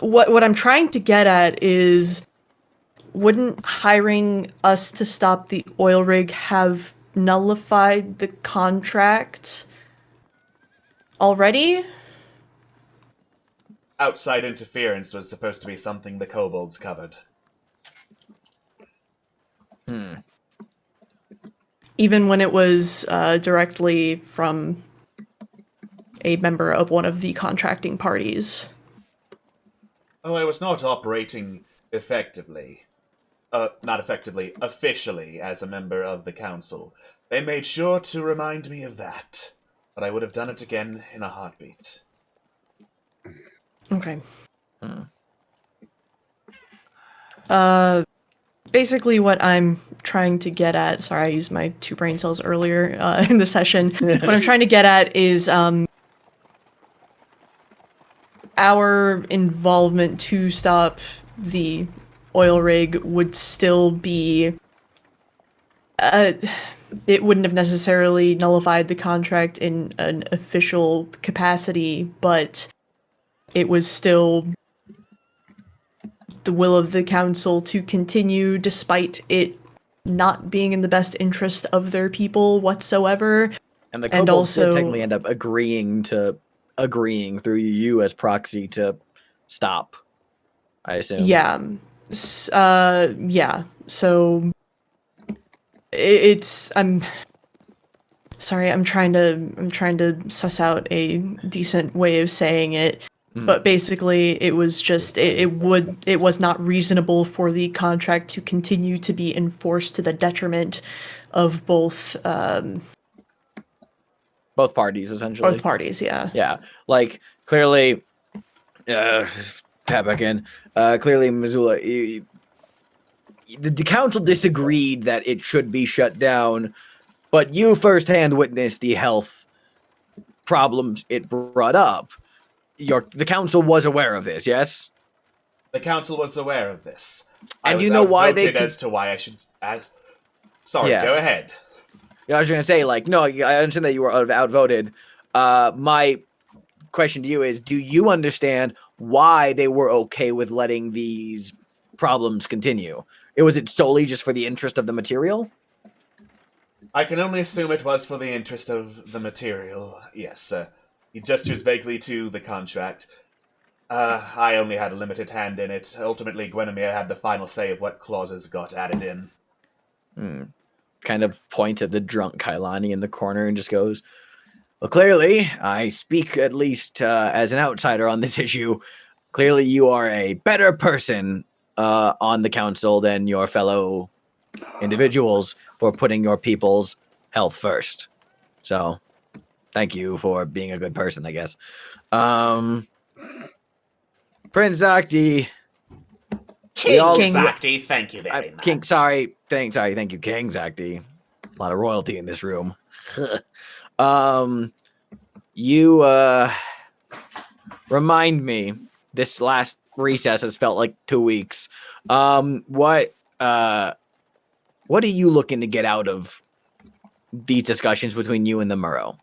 what I'm trying to get at is, wouldn't hiring us to stop the oil rig have nullified the contract already? Outside interference was supposed to be something the kobolds covered. Even when it was directly from a member of one of the contracting parties. Oh, I was not operating effectively. Officially as a member of the council. They made sure to remind me of that. But I would have done it again in a heartbeat. Okay. Basically what I'm trying to get at, sorry, I used my 2 brain cells earlier in the session. What I'm trying to get at is our involvement to stop the oil rig would still be, it wouldn't have necessarily nullified the contract in an official capacity, but it was still the will of the council to continue despite it not being in the best interest of their people whatsoever. And the kobolds did technically end up agreeing through you as proxy to stop, I assume. Yeah. Yeah. So I'm sorry, I'm trying to suss out a decent way of saying it. But basically, it was just it was not reasonable for the contract to continue to be enforced to the detriment of both parties, essentially. Both parties, yeah. Yeah, clearly, tap back in. Clearly, Missoula, the council disagreed that it should be shut down, but you firsthand witnessed the health problems it brought up. The council was aware of this, yes? The council was aware of this. And you know why they as to why I should ask. Sorry, go ahead. Yeah, I was going to say, no, I understand that you were outvoted. My question to you is, do you understand why they were okay with letting these problems continue? Was it solely just for the interest of the material? I can only assume it was for the interest of the material, yes. He gestures vaguely to the contract. I only had a limited hand in it. Ultimately, Gwenimere had the final say of what clauses got added in. kind of points at the drunk Kailani in the corner and just goes, well, clearly, I speak at least as an outsider on this issue. Clearly, you are a better person on the council than your fellow individuals for putting your people's health first. So, thank you for being a good person, I guess. Prince Zakti. King all- Zakti, thank you very much. King, thank you, King Zakti. A lot of royalty in this room. You remind me. This last recess has felt like 2 weeks. What are you looking to get out of these discussions between you and the Murrow?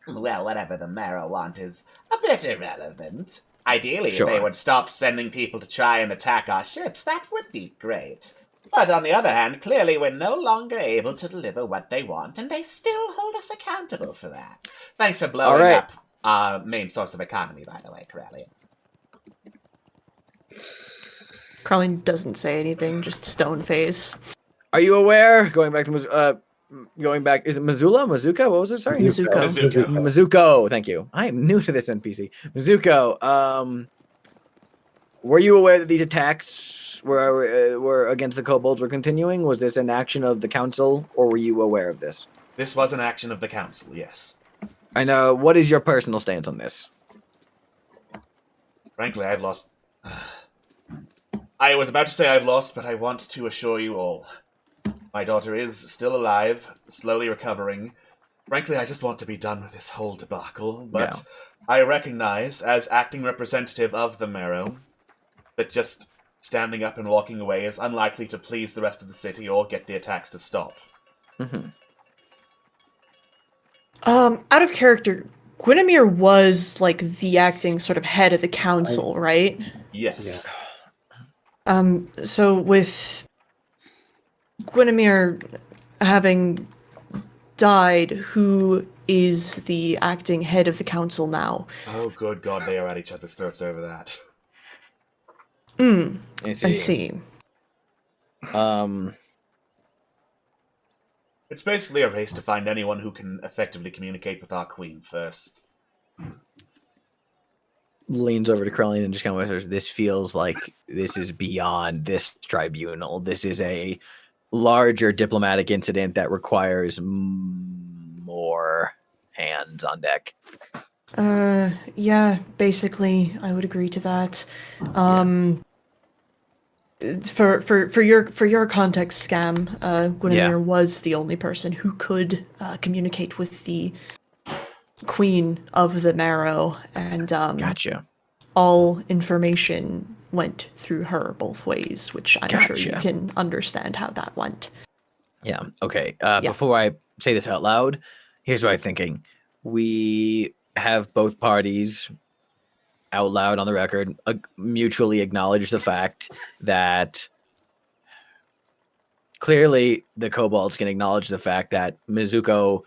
Well, whatever the Marrow want is a bit irrelevant. Ideally, Sure. if they would stop sending people to try and attack our ships, that would be great. But on the other hand, clearly we're no longer able to deliver what they want, and they still hold us accountable for that. Thanks for blowing right. up our main source of economy, by the way, Corellian. Carlin doesn't say anything, just stone face. Are you aware? Going back, is it Missoula? Mazuka? What was it? Sorry. Mizuko. Mizuko. Thank you. I am new to this NPC. Mizuko. Were you aware that these attacks were against the kobolds were continuing? Was this an action of the council, or were you aware of this? This was an action of the council, yes. I know. What is your personal stance on this? Frankly, I've lost... I was about to say I've lost, but I want to assure you all. My daughter is still alive, slowly recovering. Frankly, I just want to be done with this whole debacle, but I recognize, as acting representative of the Marrow, that just standing up and walking away is unlikely to please the rest of the city or get the attacks to stop. Mm-hmm. Out of character, Guinevere was like the acting sort of head of the council, right? Yes. So with Guinevere having died, who is the acting head of the council now? Oh, good God, they are at each other's throats over that. I see. It's basically a race to find anyone who can effectively communicate with our queen first. Leans over to Krellin and just kind of whispers, this feels like this is beyond this tribunal. This is a larger diplomatic incident that requires more hands on deck. Yeah, basically, I would agree to that. For your context, Scam, Guinevere was the only person who could communicate with the Queen of the Marrow, and Gotcha. all information went through her both ways, which I'm sure you can understand how that went. Yeah. Okay. Before I say this out loud, here's what I'm thinking. We have both parties out loud on the record mutually acknowledge the fact that clearly the kobolds can acknowledge the fact that Mizuko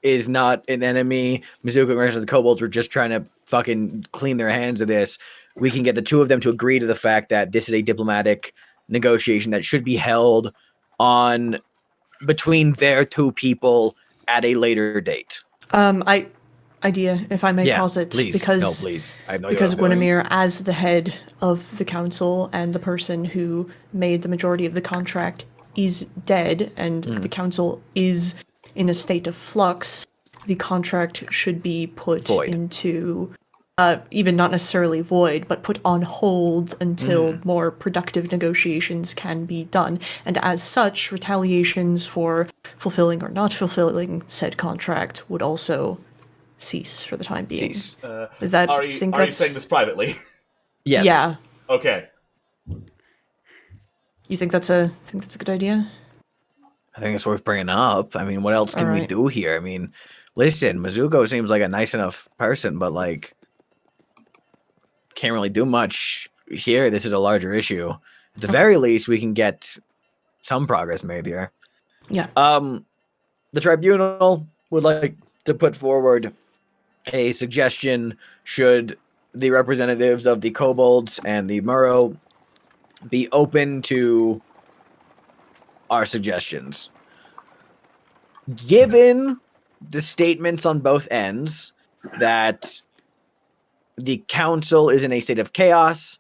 is not an enemy. Mizuko and the rest of the kobolds were just trying to fucking clean their hands of this. We can get the two of them to agree to the fact that this is a diplomatic negotiation that should be held on between their two people at a later date. Idea, if I may pause it, please. because please. I know because Guinevere, as the head of the council and the person who made the majority of the contract, is dead, and the council is in a state of flux. The contract should be put into, even not necessarily void, but put on hold until more productive negotiations can be done. And as such, retaliations for fulfilling or not fulfilling said contract would also cease for the time being. Is that? Are you saying this privately? Yes. Yeah. Okay. You think that's a good idea? I think it's worth bringing up. I mean, what else can we do here? I mean, listen, Mizuko seems like a nice enough person, but like, can't really do much here. This is a larger issue. At the very least, we can get some progress made here. Yeah. The tribunal would like to put forward a suggestion should the representatives of the kobolds and the Murrow be open to our suggestions. Given the statements on both ends that the council is in a state of chaos,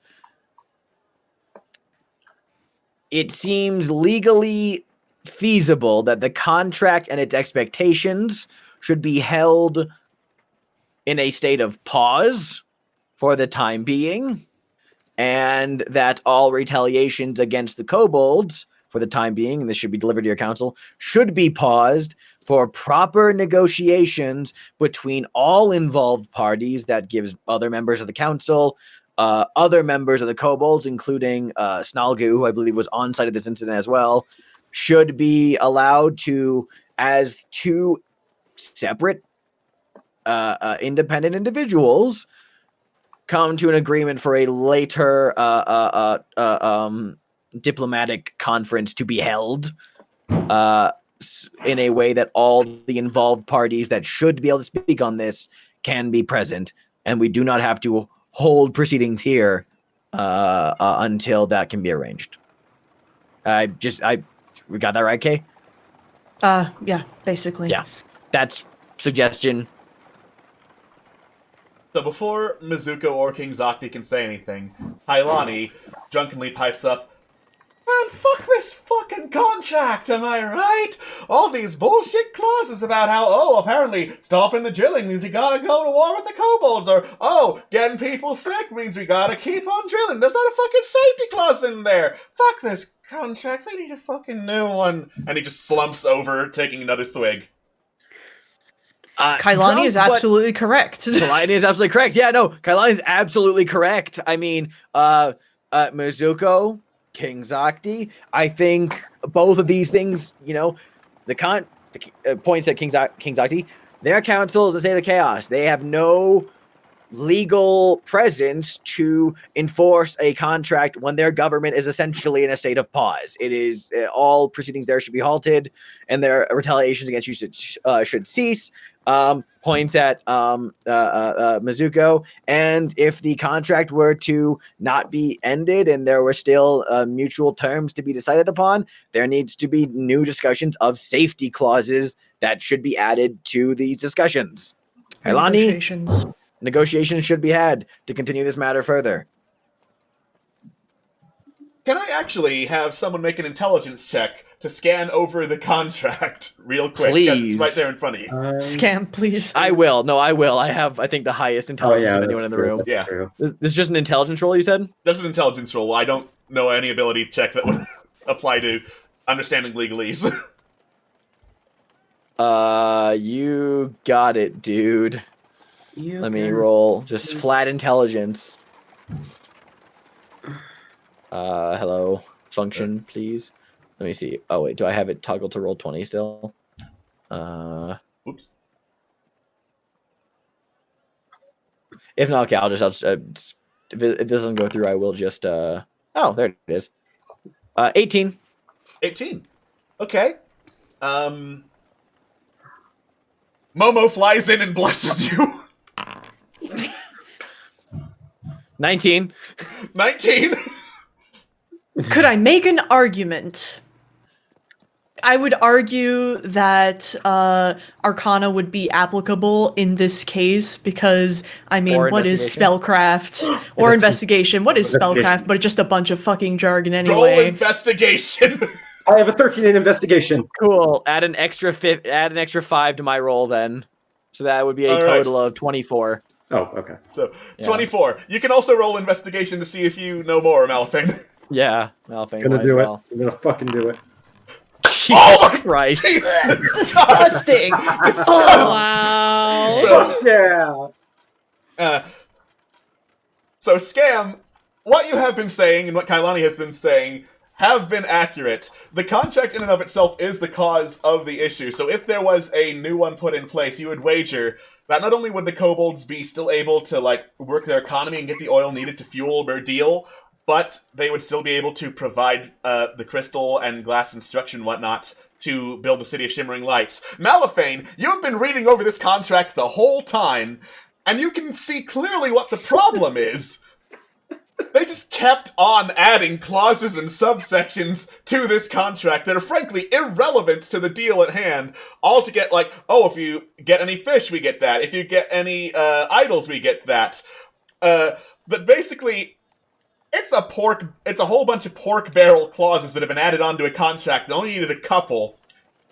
it seems legally feasible that the contract and its expectations should be held in a state of pause for the time being, and that all retaliations against the kobolds for the time being, and this should be delivered to your council, should be paused for proper negotiations between all involved parties. That gives other members of the council, other members of the kobolds, including Snalgu, who I believe was on site at this incident as well, should be allowed to, as two separate independent individuals, come to an agreement for a later diplomatic conference to be held in a way that all the involved parties that should be able to speak on this can be present, and we do not have to hold proceedings here until that can be arranged. We got that right, Kay? Yeah, basically. Yeah, that's suggestion. So before Mizuko or King Zakti can say anything, Hailani drunkenly pipes up, "Man, fuck this fucking contract, am I right? All these bullshit clauses about how, apparently stopping the drilling means you gotta go to war with the kobolds, or, getting people sick means we gotta keep on drilling. There's not a fucking safety clause in there. Fuck this contract, we need a fucking new one." And he just slumps over, taking another swig. Kailani is absolutely correct. Kailani is absolutely correct. Yeah, no, Kailani is absolutely correct. I mean, Mizuko, King Zakti, I think both of these things, the points at King Zakti, their council is a state of chaos. They have no legal presence to enforce a contract when their government is essentially in a state of pause. It is all proceedings there should be halted, and their retaliations against you should cease. Points at Mizuko, and if the contract were to not be ended and there were still mutual terms to be decided upon, there needs to be new discussions of safety clauses that should be added to these discussions. Negotiations should be had to continue this matter further. Can I actually have someone make an intelligence check to scan over the contract real quick? Please. Because it's right there in front of you. Scan, please. I will. No, I will. I have, I think, the highest intelligence of anyone in the room. Yeah. This is just an intelligence roll, you said? That's an intelligence roll. I don't know any ability check that would apply to understanding legalese. You got it, dude. Let me roll just flat intelligence. Hello. Function, please. Let me see. Oh, wait. Do I have it toggled to roll 20 still? Oops. If not, okay, I'll just if it doesn't go through, I will just, oh, there it is. 18. 18. Okay. Momo flies in and blesses you. 19. 19. Could I make an argument? I would argue that Arcana would be applicable in this case because, I mean, Or what is spellcraft? Or investigation. What is spellcraft? But it's just a bunch of fucking jargon Roll anyway. investigation. I have a 13 in investigation. Cool. Add an extra 5 to my roll then. So that would be a total of 24. Oh, okay. So, 24. You can also roll investigation to see if you know more, Malafane. Yeah, Malfang. I'm gonna do it. I'm gonna fucking do it. Jesus Christ. Disgusting! Oh, wow. So, Yeah. So, Scam, what you have been saying and what Kailani has been saying have been accurate. The contract in and of itself is the cause of the issue, so if there was a new one put in place, you would wager that not only would the kobolds be still able to, work their economy and get the oil needed to fuel their deal, but they would still be able to provide the crystal and glass instruction and whatnot to build the City of Shimmering Lights. Malafane, you have been reading over this contract the whole time, and you can see clearly what the problem is. They just kept on adding clauses and subsections to this contract that are frankly irrelevant to the deal at hand. All to get like, oh, if you get any fish, we get that. If you get any idols, we get that. But basically, it's a whole bunch of pork barrel clauses that have been added onto a contract that only needed a couple,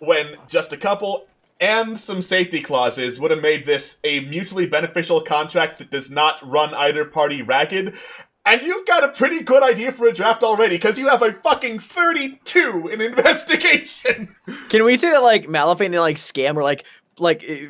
when just a couple and some safety clauses would have made this a mutually beneficial contract that does not run either party ragged. And you've got a pretty good idea for a draft already, because you have a fucking 32 in investigation. Can we say that, like, Malafane and, like, Scam are, like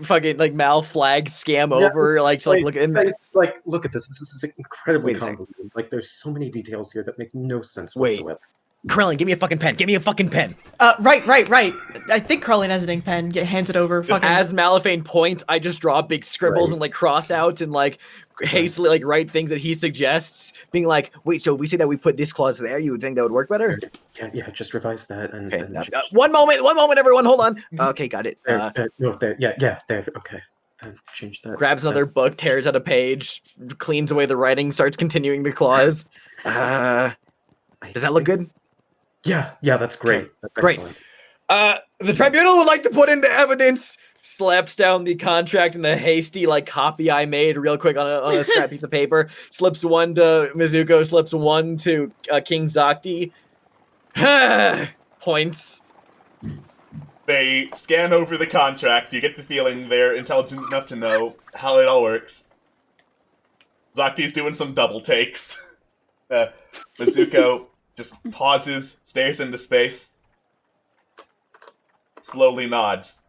fucking, like, Mal flag Scam over, like, to, like, look at it's like, look at this. This is incredibly convoluted. Like, there's so many details here that make no sense whatsoever. Krillin, give me a fucking pen. Give me a fucking pen. Right. I think Krillin has an ink pen. Hands it over. Fucking. As Malafane points, I just draw big scribbles and, like, cross out and, like, hastily, like, write things that he suggests, being like, wait, so if we say that we put this clause there, you would think that would work better? Yeah, just revise that. And, okay. One moment, everyone, hold on. Okay, got it. There, okay. Change that. Grabs another book, tears out a page, cleans away the writing, starts continuing the clause. Does that look good? Yeah, that's great. Okay, That's great. Excellent. The tribunal would like to put into evidence, slaps down the contract and the hasty, like, copy I made real quick on a scrap piece of paper, slips one to Mizuko, slips one to King Zakti. Points. They scan over the contracts. You get the feeling they're intelligent enough to know how it all works. Zakti's doing some double takes. Mizuko just pauses, stares into space, slowly nods.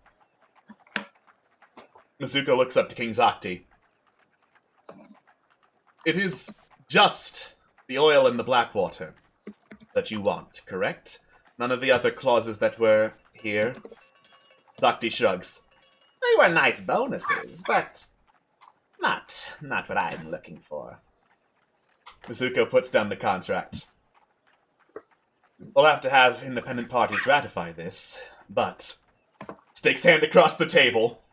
Mizuko looks up to King Zakti. It is just the oil and the black water that you want, correct? None of the other clauses that were here? Zakti shrugs. They were nice bonuses, but not what I'm looking for. Mizuko puts down the contract. We'll have to have independent parties ratify this, but stakes hand across the table.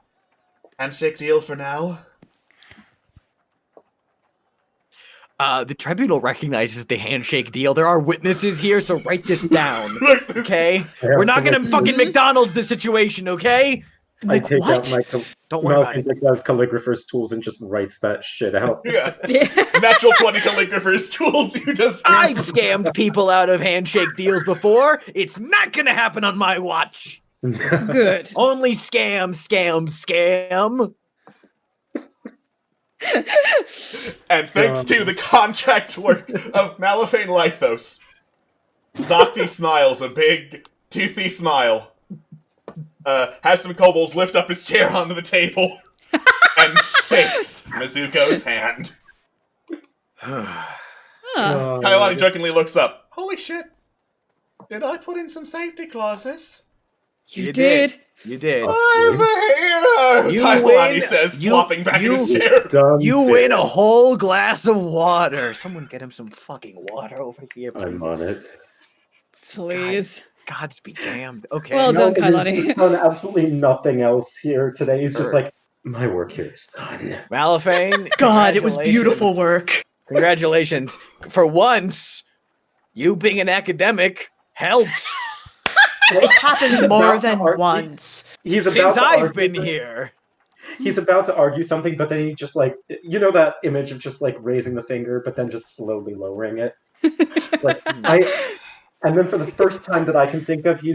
Handshake deal for now. The tribunal recognizes the handshake deal. There are witnesses here, so write this down. Okay? We're not gonna fucking McDonald's this situation, okay? I take out my Don't worry about it. Has calligrapher's tools and just writes that shit out. Yeah. Natural 20 calligrapher's tools. You just. I've scammed people out of handshake deals before. It's not gonna happen on my watch. Good. Only scam. And thanks to the contract work of Malafane Lythos, Zakti smiles a big, toothy smile. Has some kobolds lift up his chair onto the table and shakes Mizuko's hand. Kailani jokingly looks up. Holy shit. Did I put in some safety clauses? You did. You did. I'm a hero! Kailani says, flopping back in his chair. You win a whole glass of water. Someone get him some fucking water over here, please. I'm on it. Please. Gods be damned. Okay. Well done, He's Kailani. done absolutely nothing else here today. He's just like, my work here is done. Malafane. God, it was beautiful work. Congratulations. For once, you being an academic helped. It's happened more than once. He's about Since to I've argue been that- here. He's about to argue something, but then he just like, you know that image of just like raising the finger, but then just slowly lowering it. It's like and then for the first time that I can think of, he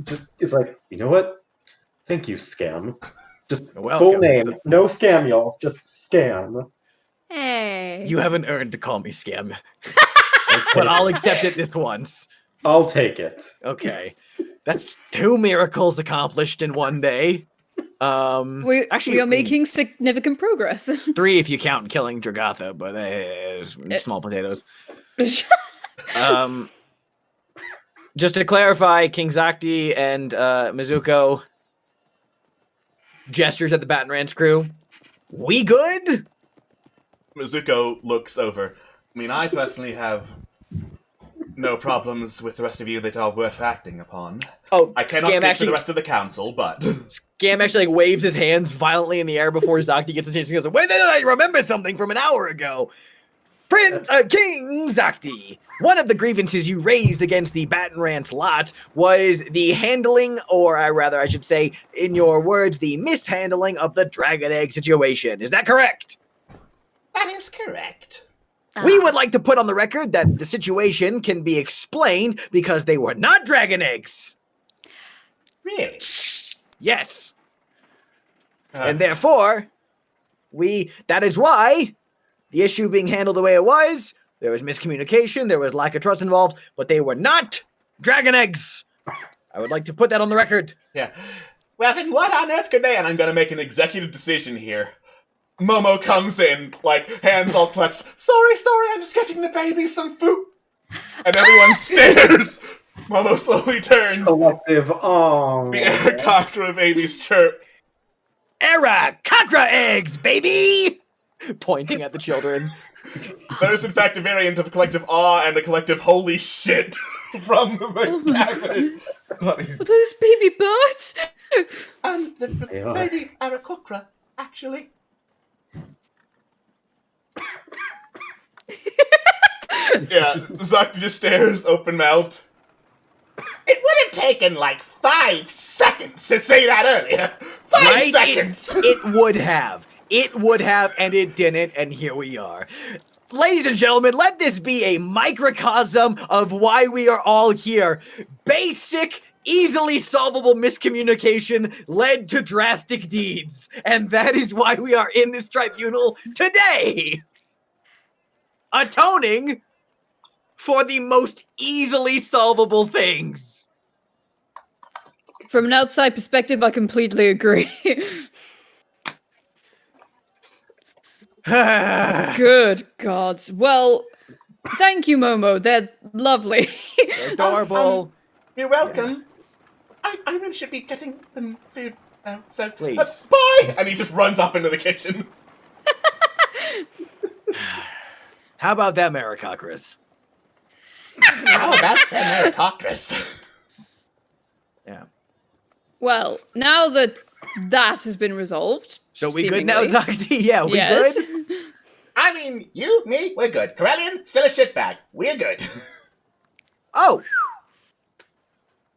just is like, you know what? Thank you, Scam. Just full name, no Scam, y'all. Just Scam. Hey. You haven't earned to call me Scam, but I'll accept it this once. I'll take it. Okay, that's 2 miracles accomplished in one day. We are making significant progress. 3 if you count killing Dragatha, but small potatoes. Just to clarify, King Zakti and Mizuko gestures at the Baton crew. We good? Mizuko looks over. I mean, I personally have no problems with the rest of you that are worth acting upon. Oh, I cannot speak for the rest of the council, but Scam actually like waves his hands violently in the air before Zakti gets the chance. He goes, "Wait, I remember something from an hour ago." King Zakti, one of the grievances you raised against the Baton lot was the handling, or rather, I should say, in your words, the mishandling of the dragon egg situation. Is that correct? That is correct. We would like to put on the record that the situation can be explained because they were not dragon eggs. Really? Yes. And therefore, that is why the issue being handled the way it was, there was miscommunication, there was lack of trust involved, but they were not dragon eggs. I would like to put that on the record. Yeah. Well, then what on earth could they? And I'm going to make an executive decision here. Momo comes in, like, hands all clutched. Sorry, I'm just getting the baby some food. And everyone stares. Momo slowly turns. Collective, oh. The Aarakocra babies chirp. Aarakocra eggs, baby! Pointing at the children. There is, in fact, a variant of collective awe and a collective holy shit from the gathering. Are those baby birds? The baby Aarakocra, actually. Yeah, Zuck just stares, open mouthed. It would have taken like 5 seconds to say that earlier. 5 seconds! It would have. It would have, and it didn't, and here we are. Ladies and gentlemen, let this be a microcosm of why we are all here. Basic, easily solvable miscommunication led to drastic deeds. And that is why we are in this tribunal today. Atoning for the most easily solvable things. From an outside perspective, I completely agree. Good gods. Well, thank you, Momo. They're lovely. They're adorable. You're welcome. I really should be getting them food now, so please. Bye! And he just runs up into the kitchen. How about them, Aarakocras? How about them Aarakocras? Yeah. Well, now that has been resolved. So we seemingly. good now, Zakti? Yeah, we yes. good? I mean, you, me, we're good. Corellian, still a shitbag. We're good. Oh.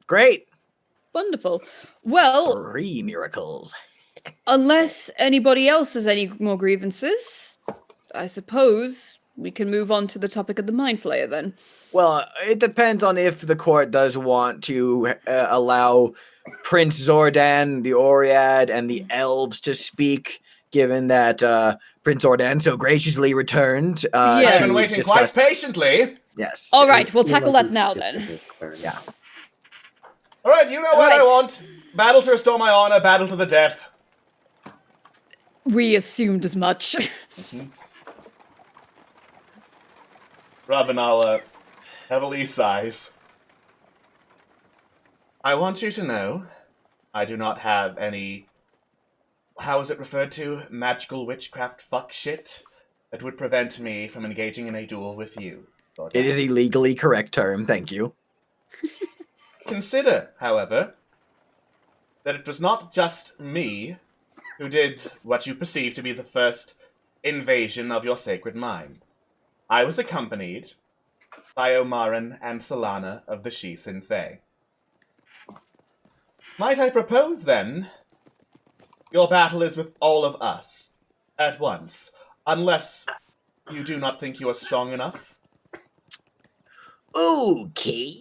Great. Wonderful. Well, 3 miracles. unless anybody else has any more grievances, I suppose we can move on to the topic of the Mind Flayer then. Well, it depends on if the court does want to allow Prince Zordan, the Oread, and the elves to speak, given that Prince Zordan so graciously returned. I've been waiting quite patiently. Yes. All right, we'll tackle that now then. Yeah. All right, you know what I want. Battle to restore my honor, battle to the death. We assumed as much. Rabanala heavily sighs. I want you to know I do not have any, how is it referred to, magical witchcraft fuck shit that would prevent me from engaging in a duel with you. It is a legally correct term, thank you. Consider, however, that it was not just me who did what you perceive to be the first invasion of your sacred mind. I was accompanied by Omaran and Solana of the Shi Sin Fe. Might I propose, then, your battle is with all of us, at once, unless you do not think you are strong enough? Okay.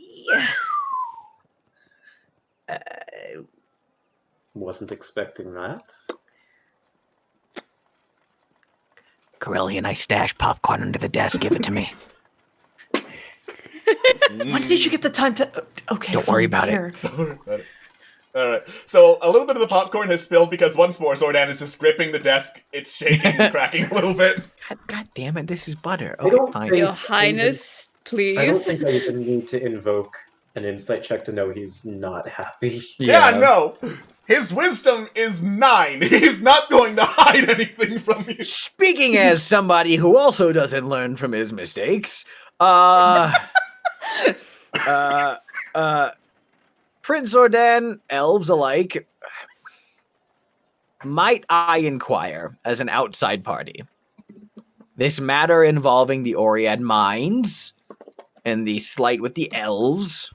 Wasn't expecting that. Corellian, I stashed popcorn under the desk. Give it to me. When did you get the time to... Okay, Don't worry about here. it. Alright, so a little bit of the popcorn has spilled because once more Zordan is just gripping the desk. It's shaking and cracking a little bit. God damn it, this is butter. I don't fine. think- Your Highness, please. I don't think I even need to invoke an insight check to know he's not happy. Yeah, no! His wisdom is 9. He's not going to hide anything from you. Speaking as somebody who also doesn't learn from his mistakes, Prince Zordan, elves alike, might I inquire as an outside party? this matter involving the Oriad mines and the slight with the elves,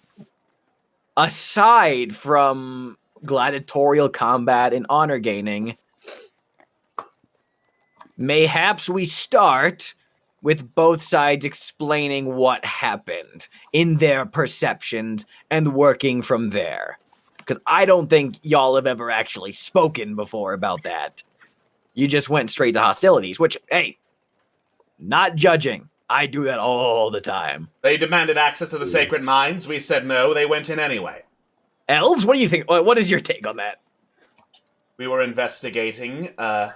aside from gladiatorial combat and honor gaining, mayhaps we start with both sides explaining what happened in their perceptions and working from there. Because I don't think y'all have ever actually spoken before about that. You just went straight to hostilities, which, hey, not judging. I do that all the time. They demanded access to the sacred mines. We said no. They went in anyway. Elves, what do you think? What is your take on that? We were investigating a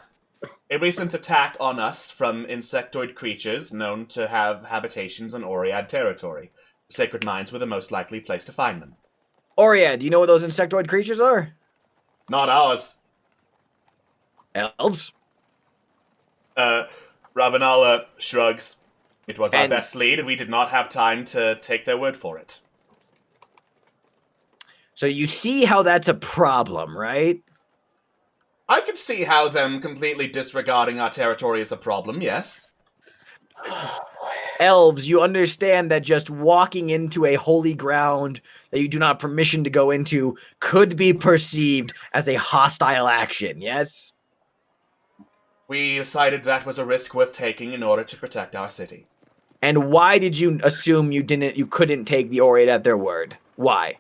recent attack on us from insectoid creatures known to have habitations on Oriad territory. The sacred mines were the most likely place to find them. Oriad, do you know what those insectoid creatures are? Not ours. Elves? Ravenala shrugs. It was our best lead, and we did not have time to take their word for it. So you see how that's a problem, right? I can see how them completely disregarding our territory is a problem, yes. Elves, you understand that just walking into a holy ground that you do not have permission to go into could be perceived as a hostile action, yes? We decided that was a risk worth taking in order to protect our city. And why did you assume you couldn't take the Oriad at their word? Why?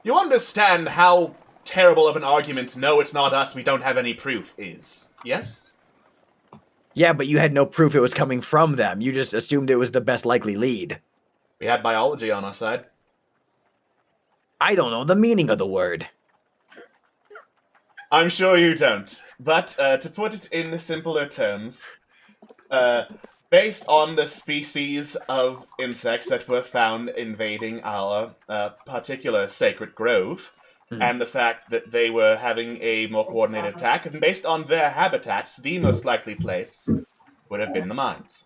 You understand how terrible of an argument, no, it's not us, we don't have any proof, is, yes? Yeah, but you had no proof it was coming from them. You just assumed it was the best likely lead. We had biology on our side. I don't know the meaning of the word. I'm sure you don't. But, to put it in simpler terms, based on the species of insects that were found invading our particular sacred grove, and the fact that they were having a more coordinated attack, and based on their habitats, the most likely place would have been the mines.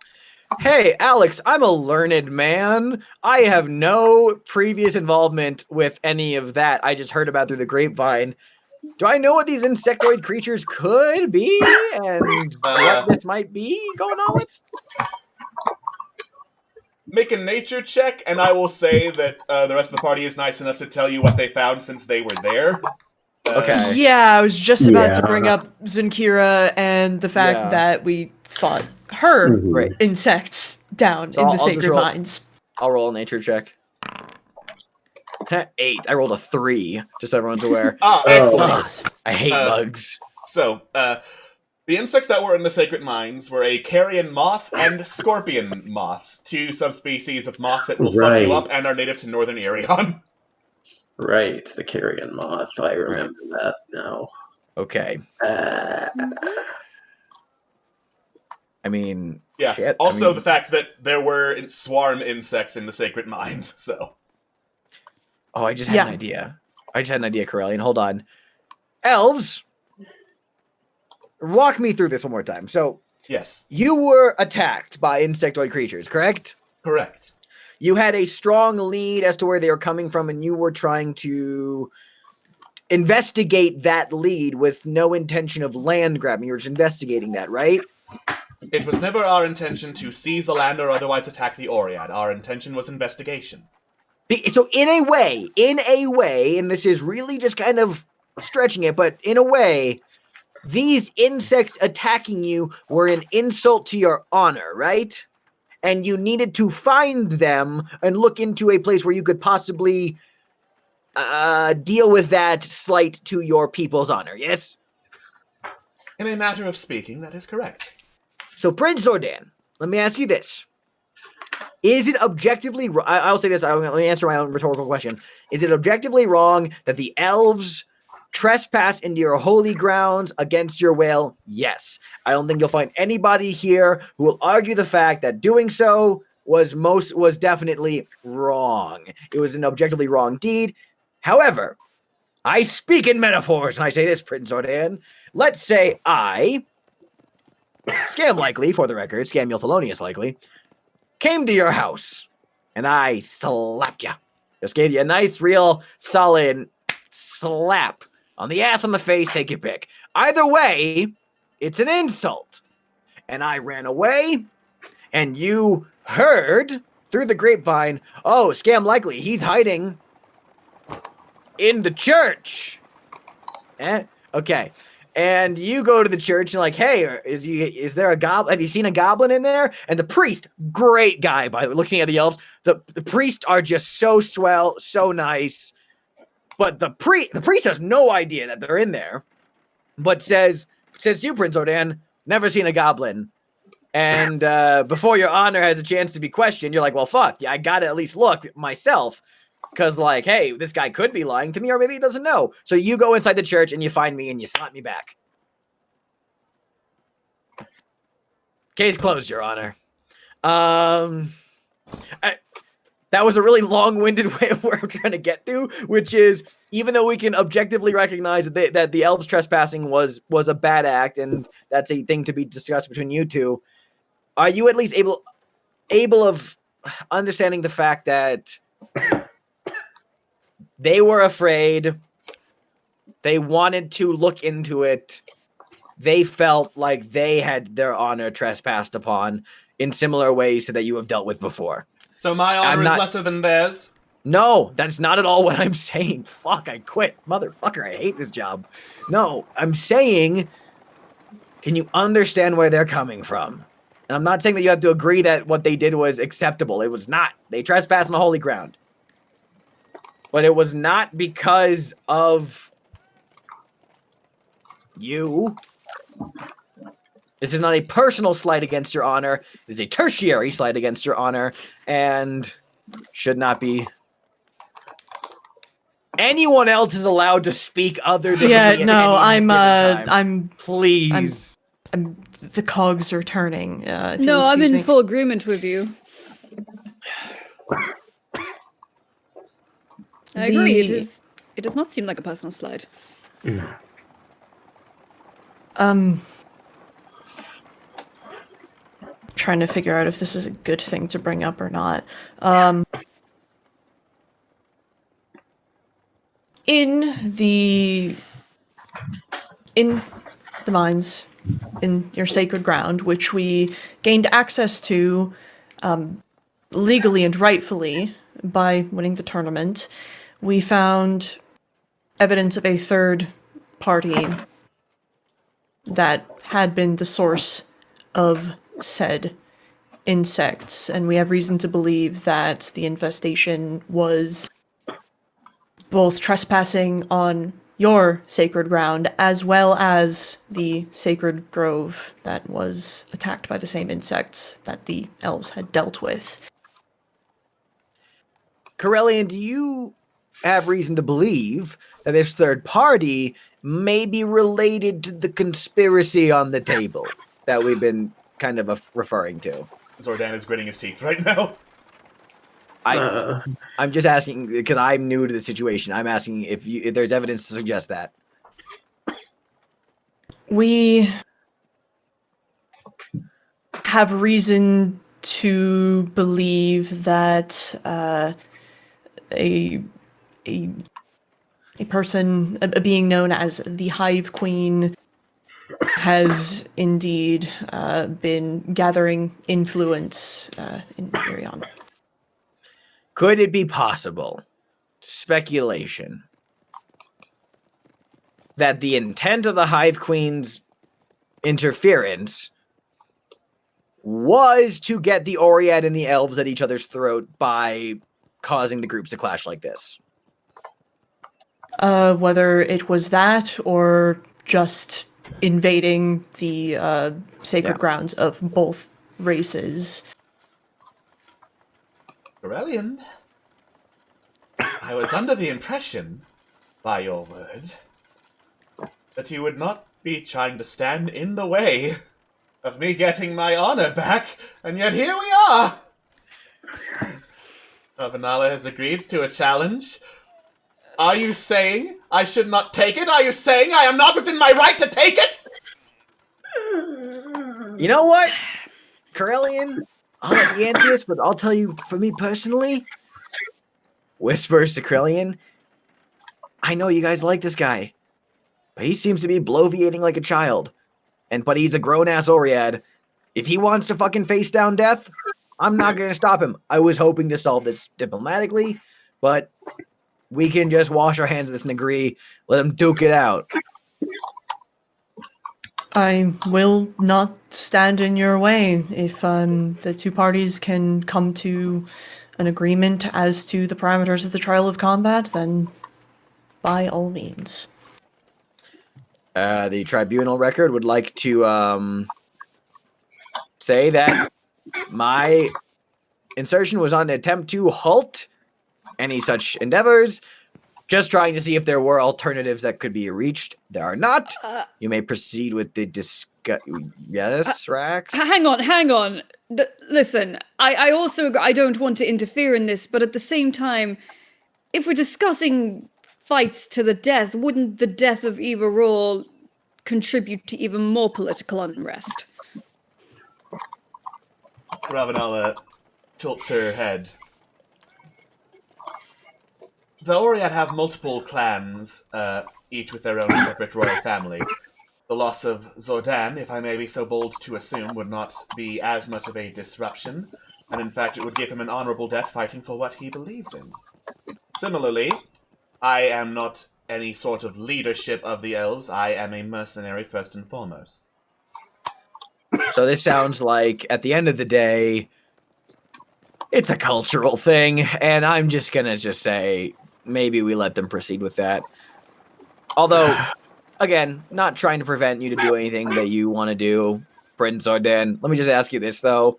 Hey, Alex, I'm a learned man. I have no previous involvement with any of that. I just heard about through the grapevine. Do I know what these insectoid creatures could be and what this might be going on with? Make a nature check, and I will say that the rest of the party is nice enough to tell you what they found since they were there. Okay. Yeah, I was just about to bring up Zinkira and the fact that we fought her insects down in the sacred mines. I'll roll a nature check. 8. I rolled a 3, just so everyone's aware. Excellent. I hate bugs. So, the insects that were in the sacred mines were a carrion moth and scorpion moths, two subspecies of moth that will fuck you up and are native to northern Ireon. Right, the carrion moth. I remember that now. Okay. I mean, yeah. Shit. Also, the fact that there were swarm insects in the sacred mines, so. Oh, I just had an idea. Corellian. Hold on. Elves, walk me through this one more time. So, yes. You were attacked by insectoid creatures, correct? Correct. You had a strong lead as to where they were coming from, and you were trying to investigate that lead with no intention of land grabbing. You were just investigating that, right? It was never our intention to seize the land or otherwise attack the Oriad. Our intention was investigation. So in a way, and this is really just kind of stretching it, but in a way, these insects attacking you were an insult to your honor, right? And you needed to find them and look into a place where you could possibly deal with that slight to your people's honor, yes? In a matter of speaking, that is correct. So, Prince Zordan, let me ask you this. Is it objectively... I'll say this, let me answer my own rhetorical question. Is it objectively wrong that the elves trespass into your holy grounds against your will? Yes. I don't think you'll find anybody here who will argue the fact that doing so was definitely wrong. It was an objectively wrong deed. However, I speak in metaphors when I say this, Prince Zordan. Let's say I, Scam likely, for the record, Scam Thelonious likely, came to your house and I slapped you. Just gave you a nice, real, solid slap on the ass, on the face, take your pick. Either way, it's an insult. and I ran away, and you heard through the grapevine, oh, Scam Likely, he's hiding in the church. Okay. And you go to the church and like, hey, is there a goblin? Have you seen a goblin in there? And the priest, great guy, by the way, looking at the elves, the priests are just so swell, so nice. But the priest has no idea that they're in there, but says to you, Prince Ordan, never seen a goblin. And before your honor has a chance to be questioned, you're like, well, fuck, yeah, I gotta at least look myself. Because, like, hey, this guy could be lying to me, or maybe he doesn't know. So you go inside the church and you find me and you slap me back. Case closed, Your Honor. That was a really long-winded way of where I'm trying to get to, which is, even though we can objectively recognize that the elves trespassing was a bad act, and that's a thing to be discussed between you two, are you at least able of understanding the fact that they were afraid, they wanted to look into it, they felt like they had their honor trespassed upon in similar ways that you have dealt with before? So my honor is lesser than theirs? No, that's not at all what I'm saying. Fuck, I quit. Motherfucker, I hate this job. No, I'm saying, can you understand where they're coming from? And I'm not saying that you have to agree that what they did was acceptable. It was not. They trespassed on holy ground. But it was not because of you. This is not a personal slight against your honor. It is a tertiary slight against your honor, and should not be. Anyone else is allowed to speak other than me. No, I'm please. The cogs are turning. No, I'm in full agreement with you. I agree. It does not seem like a personal slight. Trying to figure out if this is a good thing to bring up or not. In the mines, in your sacred ground, which we gained access to legally and rightfully by winning the tournament, we found evidence of a third party that had been the source of said insects, and we have reason to believe that the infestation was both trespassing on your sacred ground as well as the sacred grove that was attacked by the same insects that the elves had dealt with. Corellian, do you have reason to believe that this third party may be related to the conspiracy on the table that we've been kind of referring to? Zordan is gritting his teeth right now. I'm just asking because I'm new to the situation. I'm asking if there's evidence to suggest that. We have reason to believe that a person, a being known as the Hive Queen, has indeed been gathering influence in Ireon. Could it be possible, speculation, that the intent of the Hive Queen's interference was to get the Oread and the elves at each other's throat by causing the groups to clash like this? Whether it was that or just invading the sacred grounds of both races. Corellian, I was under the impression, by your word, that you would not be trying to stand in the way of me getting my honor back, and yet here we are! Tribunal has agreed to a challenge. Are you saying I should not take it? Are you saying I am not within my right to take it? You know what, Corellian? I'll let you answer this, but I'll tell you, for me personally, whispers to Corellian, I know you guys like this guy, but he seems to be bloviating like a child. But he's a grown-ass Oread, if he wants to fucking face down death, I'm not going to stop him. I was hoping to solve this diplomatically, but we can just wash our hands of this and agree, let him duke it out. I will not stand in your way if the two parties can come to an agreement as to the parameters of the trial of combat, then by all means. The tribunal record would like to say that my insertion was on an attempt to halt any such endeavors, just trying to see if there were alternatives that could be reached. There are not. You may proceed with the Yes, Rax? Hang on. Listen, I also I don't want to interfere in this, but at the same time, if we're discussing fights to the death, wouldn't the death of Eva Rawl contribute to even more political unrest? Ravenala tilts her head. The Oriat have multiple clans, each with their own separate royal family. The loss of Zordan, if I may be so bold to assume, would not be as much of a disruption, and in fact it would give him an honorable death fighting for what he believes in. Similarly, I am not any sort of leadership of the elves. I am a mercenary first and foremost. So this sounds like, at the end of the day, it's a cultural thing, and I'm just gonna say maybe we let them proceed with that. Although, again, not trying to prevent you to do anything that you want to do, Prince Arden. Let me just ask you this, though.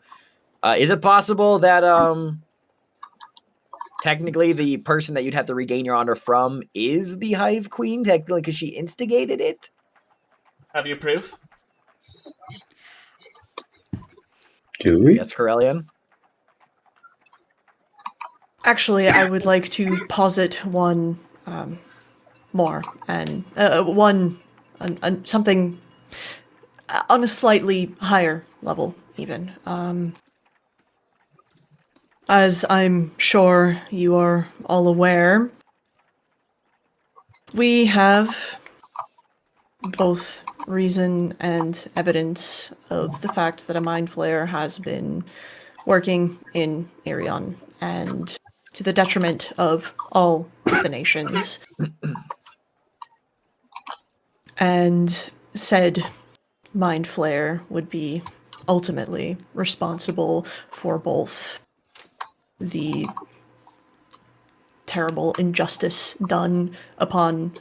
Is it possible that technically the person that you'd have to regain your honor from is the Hive Queen, technically, because she instigated it? Have you proof? Do we? Yes, Corellian? Actually, I would like to posit one more, and something on a slightly higher level, even. As I'm sure you are all aware, we have both reason and evidence of the fact that a mind flayer has been working in Ireon, and to the detriment of all of the nations. And said mind flayer would be ultimately responsible for both the terrible injustice done upon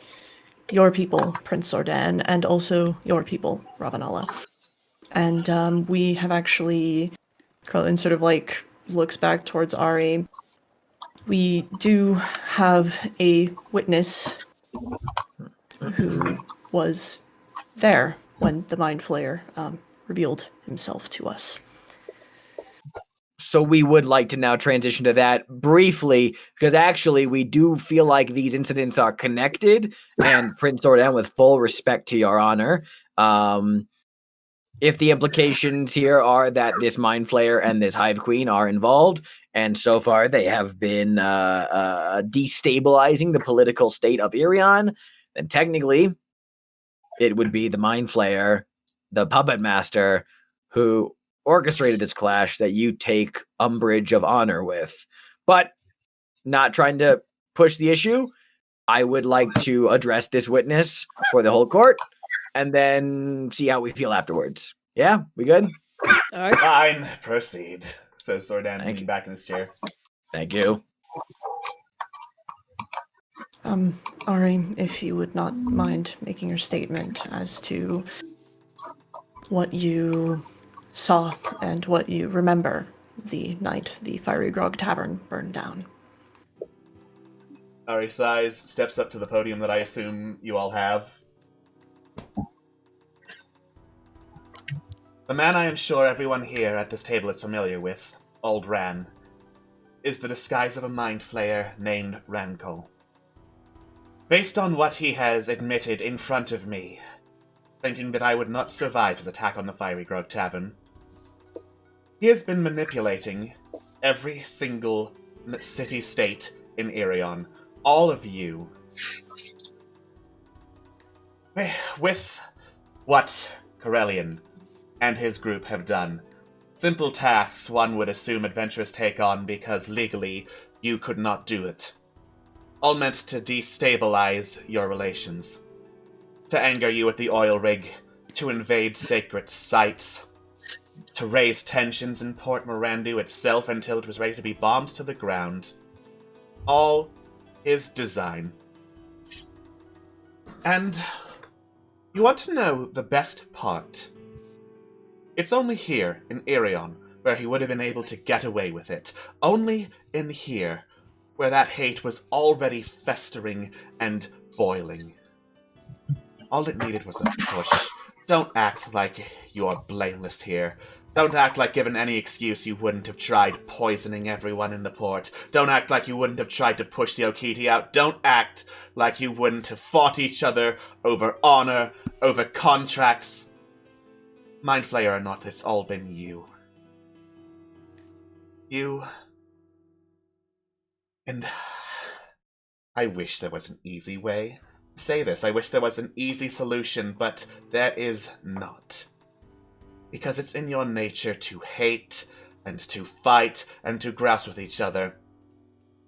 your people, Prince Zordan, and also your people, Ravenala. And we have actually, Carlin sort of like looks back towards Ari. We do have a witness who was there when the Mind Flayer revealed himself to us. So we would like to now transition to that briefly, because actually we do feel like these incidents are connected, and Prince Zordan, with full respect to your honor, if the implications here are that this Mind Flayer and this Hive Queen are involved, and so far they have been destabilizing the political state of Ireon, then technically it would be the Mind Flayer, the puppet master, who orchestrated this clash that you take umbrage of honor with. But not trying to push the issue, I would like to address this witness for the whole court and then see how we feel afterwards. Yeah, we good? All right. Fine, proceed, says Zordan, leaning back in his chair. Thank you. Ari, if you would not mind making your statement as to what you saw and what you remember the night the Fiery Grog Tavern burned down. Ari sighs, steps up to the podium that I assume you all have. The man I am sure everyone here at this table is familiar with, Old Ran, is the disguise of a mind flayer named Ranko. Based on what he has admitted in front of me, thinking that I would not survive his attack on the Fiery Grog Tavern, he has been manipulating every single city-state in Ireon, all of you, with what Corellian and his group have done. Simple tasks one would assume adventurers take on because legally you could not do it. All meant to destabilize your relations. To anger you at the oil rig, to invade sacred sites, to raise tensions in Port Mirandu itself until it was ready to be bombed to the ground. All his design. And you want to know the best part? It's only here in Ireon where he would have been able to get away with it. Only in here where that hate was already festering and boiling. All it needed was a push. Don't act like you're blameless here. Don't act like given any excuse you wouldn't have tried poisoning everyone in the port. Don't act like you wouldn't have tried to push the Okiti out. Don't act like you wouldn't have fought each other over honor, over contracts. Mind Flayer or not, it's all been you. You. And I wish there was an easy way. Say this, I wish there was an easy solution, but there is not. Because it's in your nature to hate, and to fight, and to grouse with each other.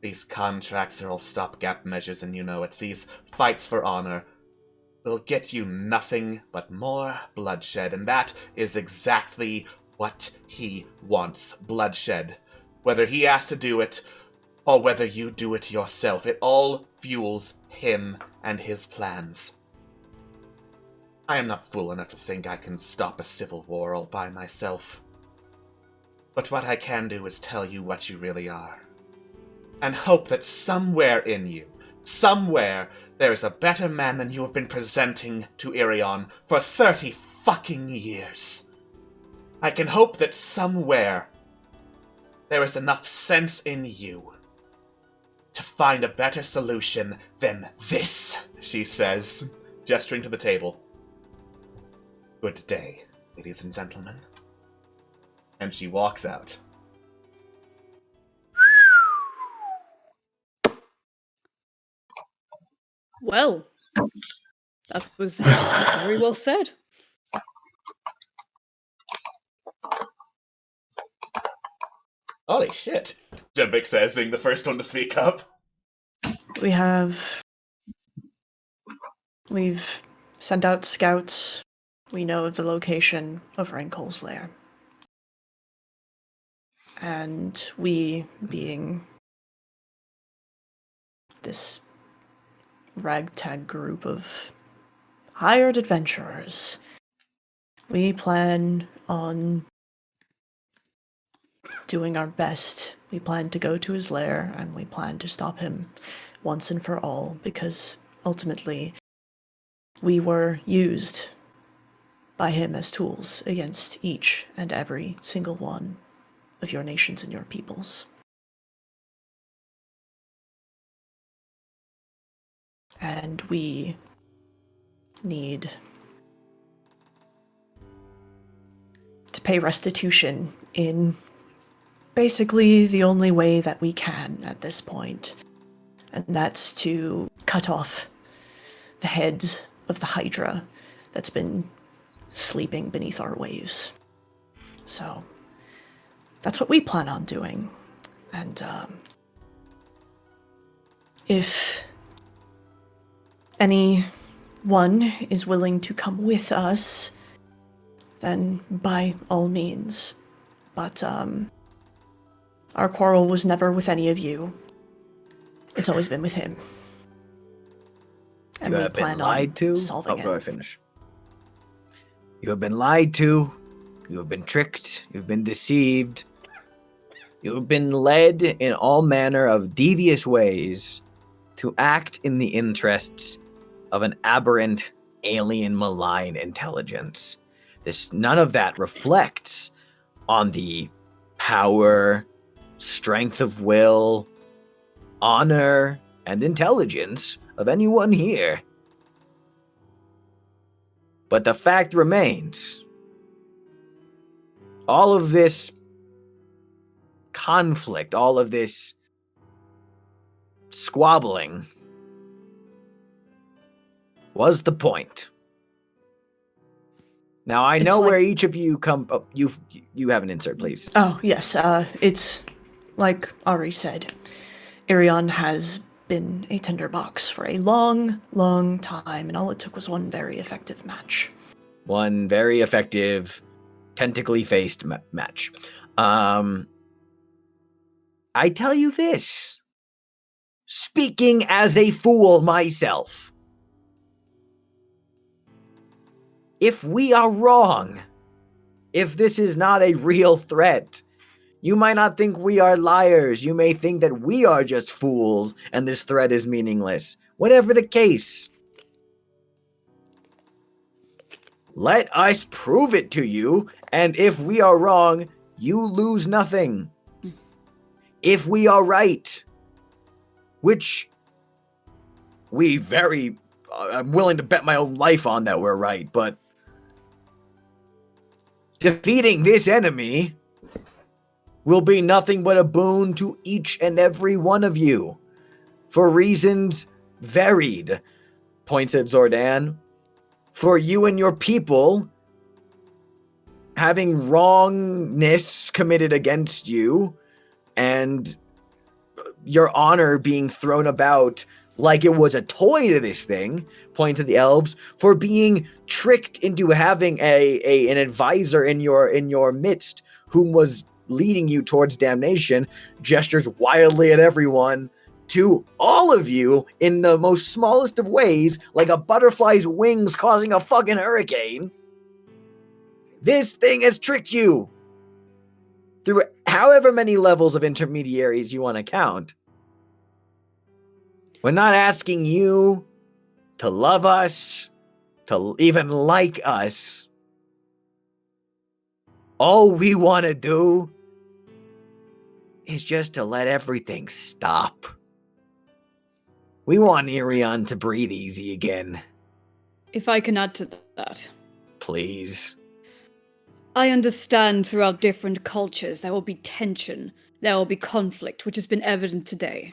These contracts are all stopgap measures, and you know it. These fights for honor will get you nothing but more bloodshed, and that is exactly what he wants. Bloodshed. Whether he has to do it, or whether you do it yourself, it all fuels him and his plans. I am not fool enough to think I can stop a civil war all by myself. But what I can do is tell you what you really are. And hope that somewhere in you, somewhere, there is a better man than you have been presenting to Ireon for 30 fucking years. I can hope that somewhere there is enough sense in you to find a better solution than this, she says, gesturing to the table. Good day, ladies and gentlemen. And she walks out. Well, that was very well said. Holy shit, Jemvik says, being the first one to speak up. We've sent out scouts. We know of the location of Rankol's lair. And we, being this ragtag group of hired adventurers, we plan on doing our best. We plan to go to his lair, and we plan to stop him once and for all, because ultimately we were used by him as tools against each and every single one of your nations and your peoples. And we need to pay restitution in basically the only way that we can at this point. And that's to cut off the heads of the Hydra that's been sleeping beneath our waves. So that's what we plan on doing. And if anyone is willing to come with us, then by all means. But our quarrel was never with any of you. It's always been with him. And You we have been plan lied on to? solving Go it. ahead, finish. You have been lied to. You have been tricked. You've been deceived. You have been led in all manner of devious ways to act in the interests of an aberrant, alien, malign intelligence. None of that reflects on the power, strength of will, honor, and intelligence of anyone here. But the fact remains, all of this conflict, all of this squabbling was the point. Now I It's know like- where each of you come. Oh, you have an insert, please. Oh, yes, it's like Ari said. Ireon has been a tinderbox for a long, long time, and all it took was one very effective match. One very effective, tentacly faced match. I tell you this. Speaking as a fool myself. If we are wrong, if this is not a real threat, you might not think we are liars. You may think that we are just fools and this threat is meaningless. Whatever the case, let us prove it to you, and if we are wrong, you lose nothing. If we are right, which I'm willing to bet my own life on that we're right, but defeating this enemy will be nothing but a boon to each and every one of you, for reasons varied, points at Zordan. For you and your people having wrongness committed against you, and your honor being thrown about like it was a toy to this thing, point to the elves, for being tricked into having an advisor in your midst whom was leading you towards damnation, gestures wildly at everyone, to all of you in the most smallest of ways, like a butterfly's wings causing a fucking hurricane. This thing has tricked you through however many levels of intermediaries you want to count. We're not asking you to love us, to even like us. All we want to do is just to let everything stop. We want Ireon to breathe easy again. If I can add to that. Please. I understand throughout different cultures there will be tension, there will be conflict, which has been evident today.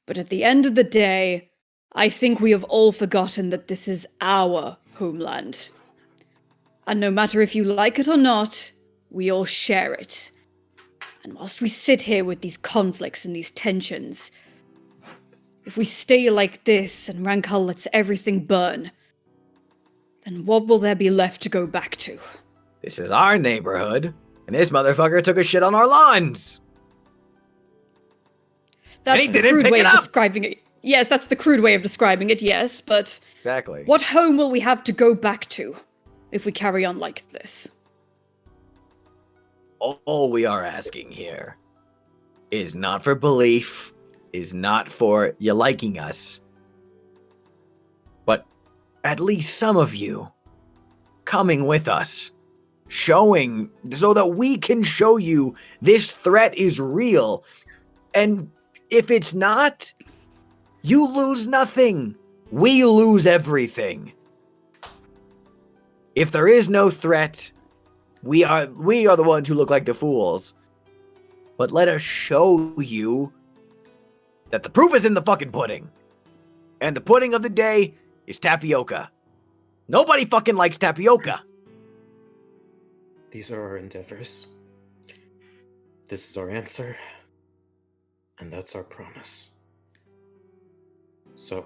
But at the end of the day, I think we have all forgotten that this is our homeland. And no matter if you like it or not, we all share it. And whilst we sit here with these conflicts and these tensions, if we stay like this and Rankal lets everything burn, then what will there be left to go back to? This is our neighborhood, and this motherfucker took a shit on our lawns. That's he the didn't crude pick way it of up. describing it. Yes, that's the crude way of describing it, yes, but Exactly. what home will we have to go back to if we carry on like this? All we are asking here is not for belief, is not for you liking us, but at least some of you coming with us, showing so that we can show you this threat is real. And if it's not, you lose nothing. We lose everything. If there is no threat, we are the ones who look like the fools. But let us show you that the proof is in the fucking pudding. And the pudding of the day is tapioca. Nobody fucking likes tapioca. These are our endeavors. This is our answer. And that's our promise. So,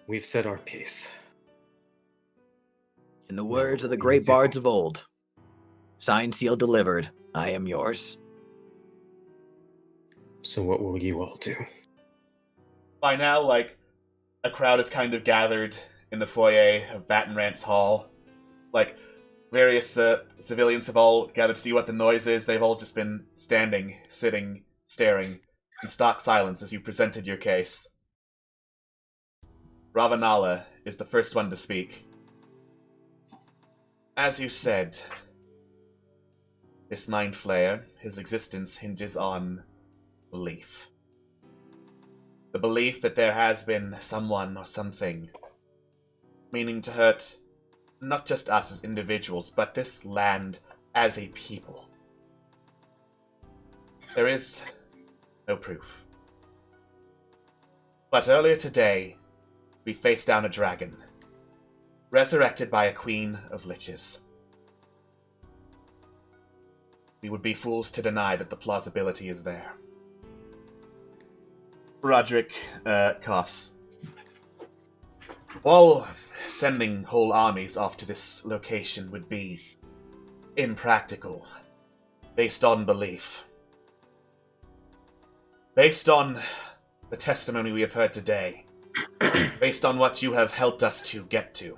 we've said our piece. In the words of the great bards of old, signed, sealed, delivered, I am yours. So what will you all do? By now, like, a crowd is kind of gathered in the foyer of Baton Rance Hall. Like, various civilians have all gathered to see what the noise is. They've all just been standing, sitting, staring, in stock silence as you presented your case. Ravanala is the first one to speak. As you said, this Mind Flayer, his existence hinges on belief. The belief that there has been someone or something meaning to hurt not just us as individuals, but this land as a people. There is no proof. But earlier today, we faced down a dragon. resurrected by a queen of liches. We would be fools to deny that the plausibility is there. Roderick coughs. While sending whole armies off to this location would be impractical, based on belief. Based on the testimony we have heard today, based on what you have helped us to get to,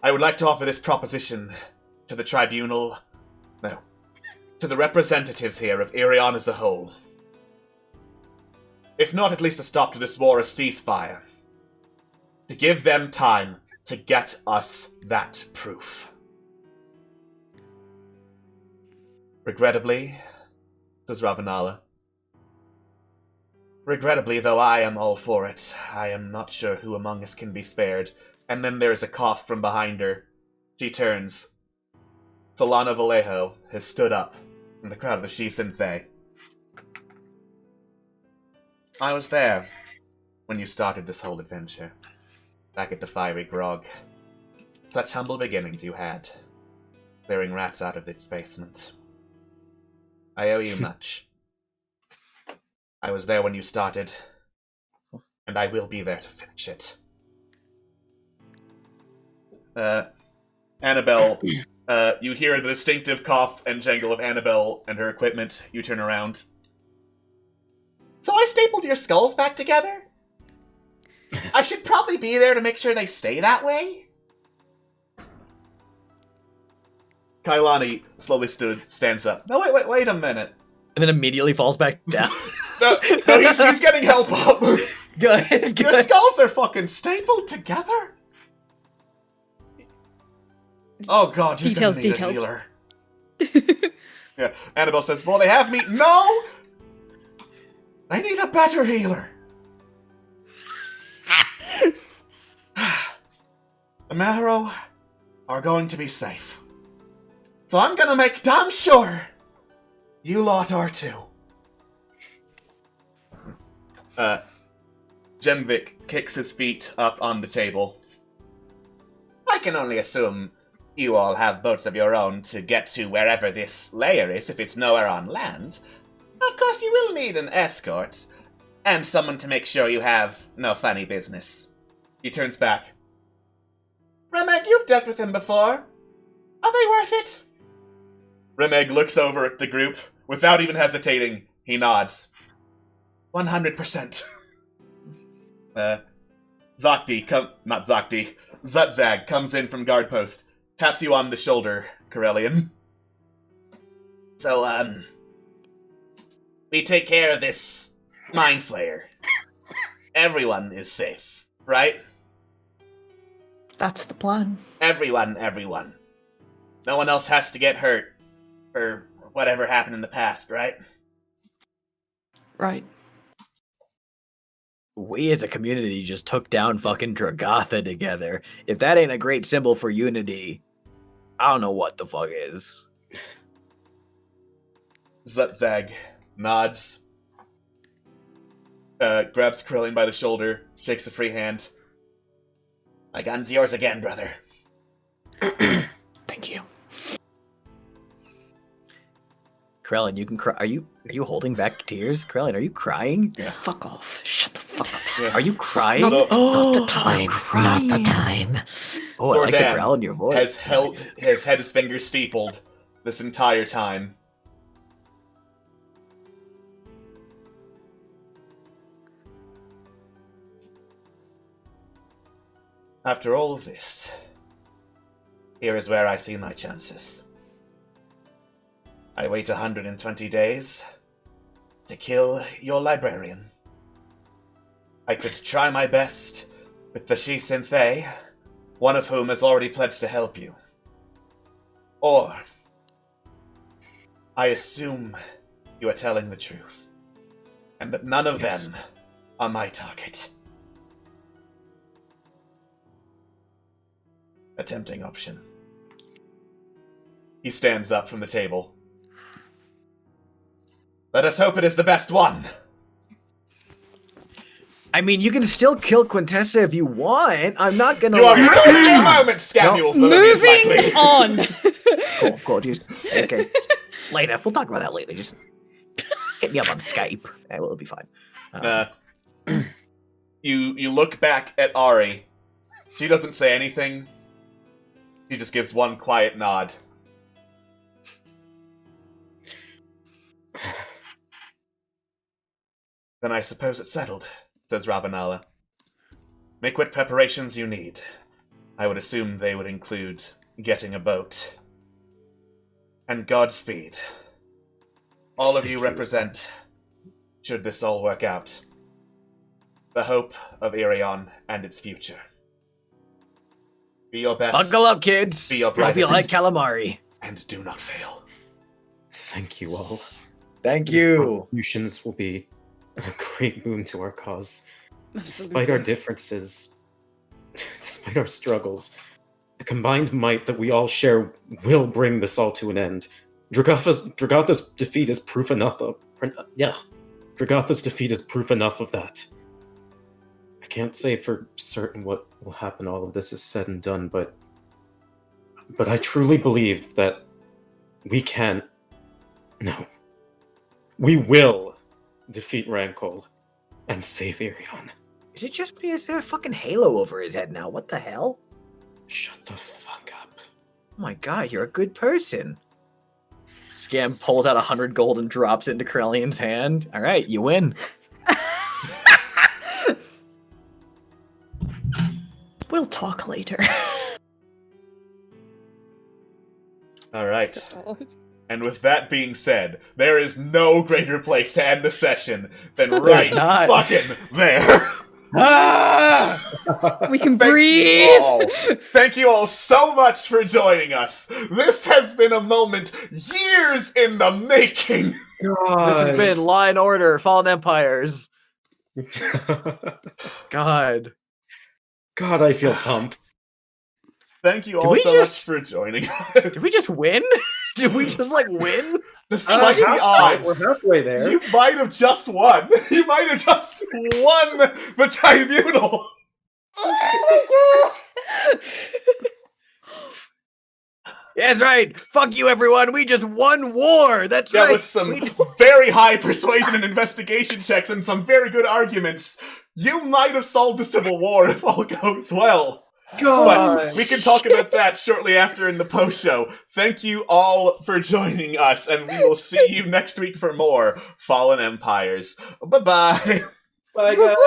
I would like to offer this proposition to the Tribunal, no, to the representatives here of Ireon as a whole. If not at least a stop to this war, a ceasefire. To give them time to get us that proof. Regrettably, says Ravanala. Regrettably, though I am all for it, I am not sure who among us can be spared. And then there is a cough from behind her. She turns. Solana Vallejo has stood up in the crowd of the Shi Synthé. I was there when you started this whole adventure. Back at the Fiery Grog. Such humble beginnings you had. Clearing rats out of its basement. I owe you much. I was there when you started, and I will be there to finish it. Annabelle, you hear the distinctive cough and jangle of Annabelle and her equipment. You turn around. So I stapled your skulls back together? I should probably be there to make sure they stay that way? Kailani slowly stands up. No, wait a minute. And then immediately falls back down. No, he's getting help up. Good. Your skulls are fucking stapled together? Oh god, you're gonna need a healer. Yeah, Annabelle says, well, they have me. No! I need a better healer. The Marrow are going to be safe. So I'm gonna make damn sure you lot are too. Jemvik kicks his feet up on the table. I can only assume you all have boats of your own to get to wherever this lair is if it's nowhere on land. Of course you will need an escort, and someone to make sure you have no funny business. He turns back. Remeg, you've dealt with them before. Are they worth it? Remeg looks over at the group. Without even hesitating, he nods. 100%. Zutzag comes in from guard post. Taps you on the shoulder, Corellian. So, we take care of this mind flayer. Everyone is safe, right? That's the plan. Everyone. No one else has to get hurt for whatever happened in the past, right? Right. We as a community just took down fucking Dragatha together. If that ain't a great symbol for unity, I don't know what the fuck is. Zutzag nods, grabs Krillin by the shoulder, shakes a free hand. My gun's yours again, brother. Thank you. Krellin, you can cry. Are you holding back tears? Krellin, are you crying? Yeah. Fuck off. Shut the fuck up. Yeah. Are you crying? So- Not the time. Not the time. Oh, I like the Zordan growl in your voice. has had his fingers steepled this entire time. After all of this, here is where I see my chances. I wait 120 days to kill your librarian. I could try my best with the Shi Synthé, one of whom has already pledged to help you. Or, I assume you are telling the truth, and that none of them are my target. A tempting option. He stands up from the table. Let us hope it is the best one. I mean, you can still kill Quintessa if you want. I'm not gonna. You are like- ruining the moment, Scamules. Moving on. Cool. Just okay. Later, we'll talk about that later. Just hit me up on Skype. It'll be fine. You look back at Ari. She doesn't say anything. She just gives one quiet nod. Then I suppose it's settled, says Ravenala. Make what preparations you need. I would assume they would include getting a boat. And Godspeed. All of you represent, should this all work out, the hope of Ireon and its future. Be your best. Buckle up, kids. Be your I'll brightest. be like calamari. And do not fail. Thank you all. Thank Your you. contributions will be a great boon to our cause. Despite our differences, despite our struggles, the combined might that we all share will bring this all to an end. Dragatha's defeat is proof enough of... Dragatha's defeat is proof enough of that. I can't say for certain what will happen all of this is said and done, but I truly believe that we can... No. We will defeat Rankol and save Ireon. Is it just because there's a fucking halo over his head now? What the hell? Shut the fuck up. Oh my god, you're a good person. Scam pulls out 100 gold and drops it into Corellian's hand. All right, you win. We'll talk later. Alright. And with that being said, there is no greater place to end the session than right not. fucking there. We can Thank breathe. you all. Thank you all so much for joining us. This has been a moment years in the making. This has been Law and Order, Fallen Empires. God. God, I feel pumped. Thank you Did all we so just- much for joining us. Did we just win? Did we just, like, win? Despite the odds, We're halfway there. you might have just won. You might have just won the tribunal. Yeah, that's right. Fuck you, everyone. We just won war. That's Yeah, right. with some very high persuasion and investigation checks and some very good arguments, you might have solved the Civil War if all goes well. But we can talk about that shortly after in the post show. Thank you all for joining us, and we will see you next week for more Fallen Empires. Bye-bye. Bye, guys.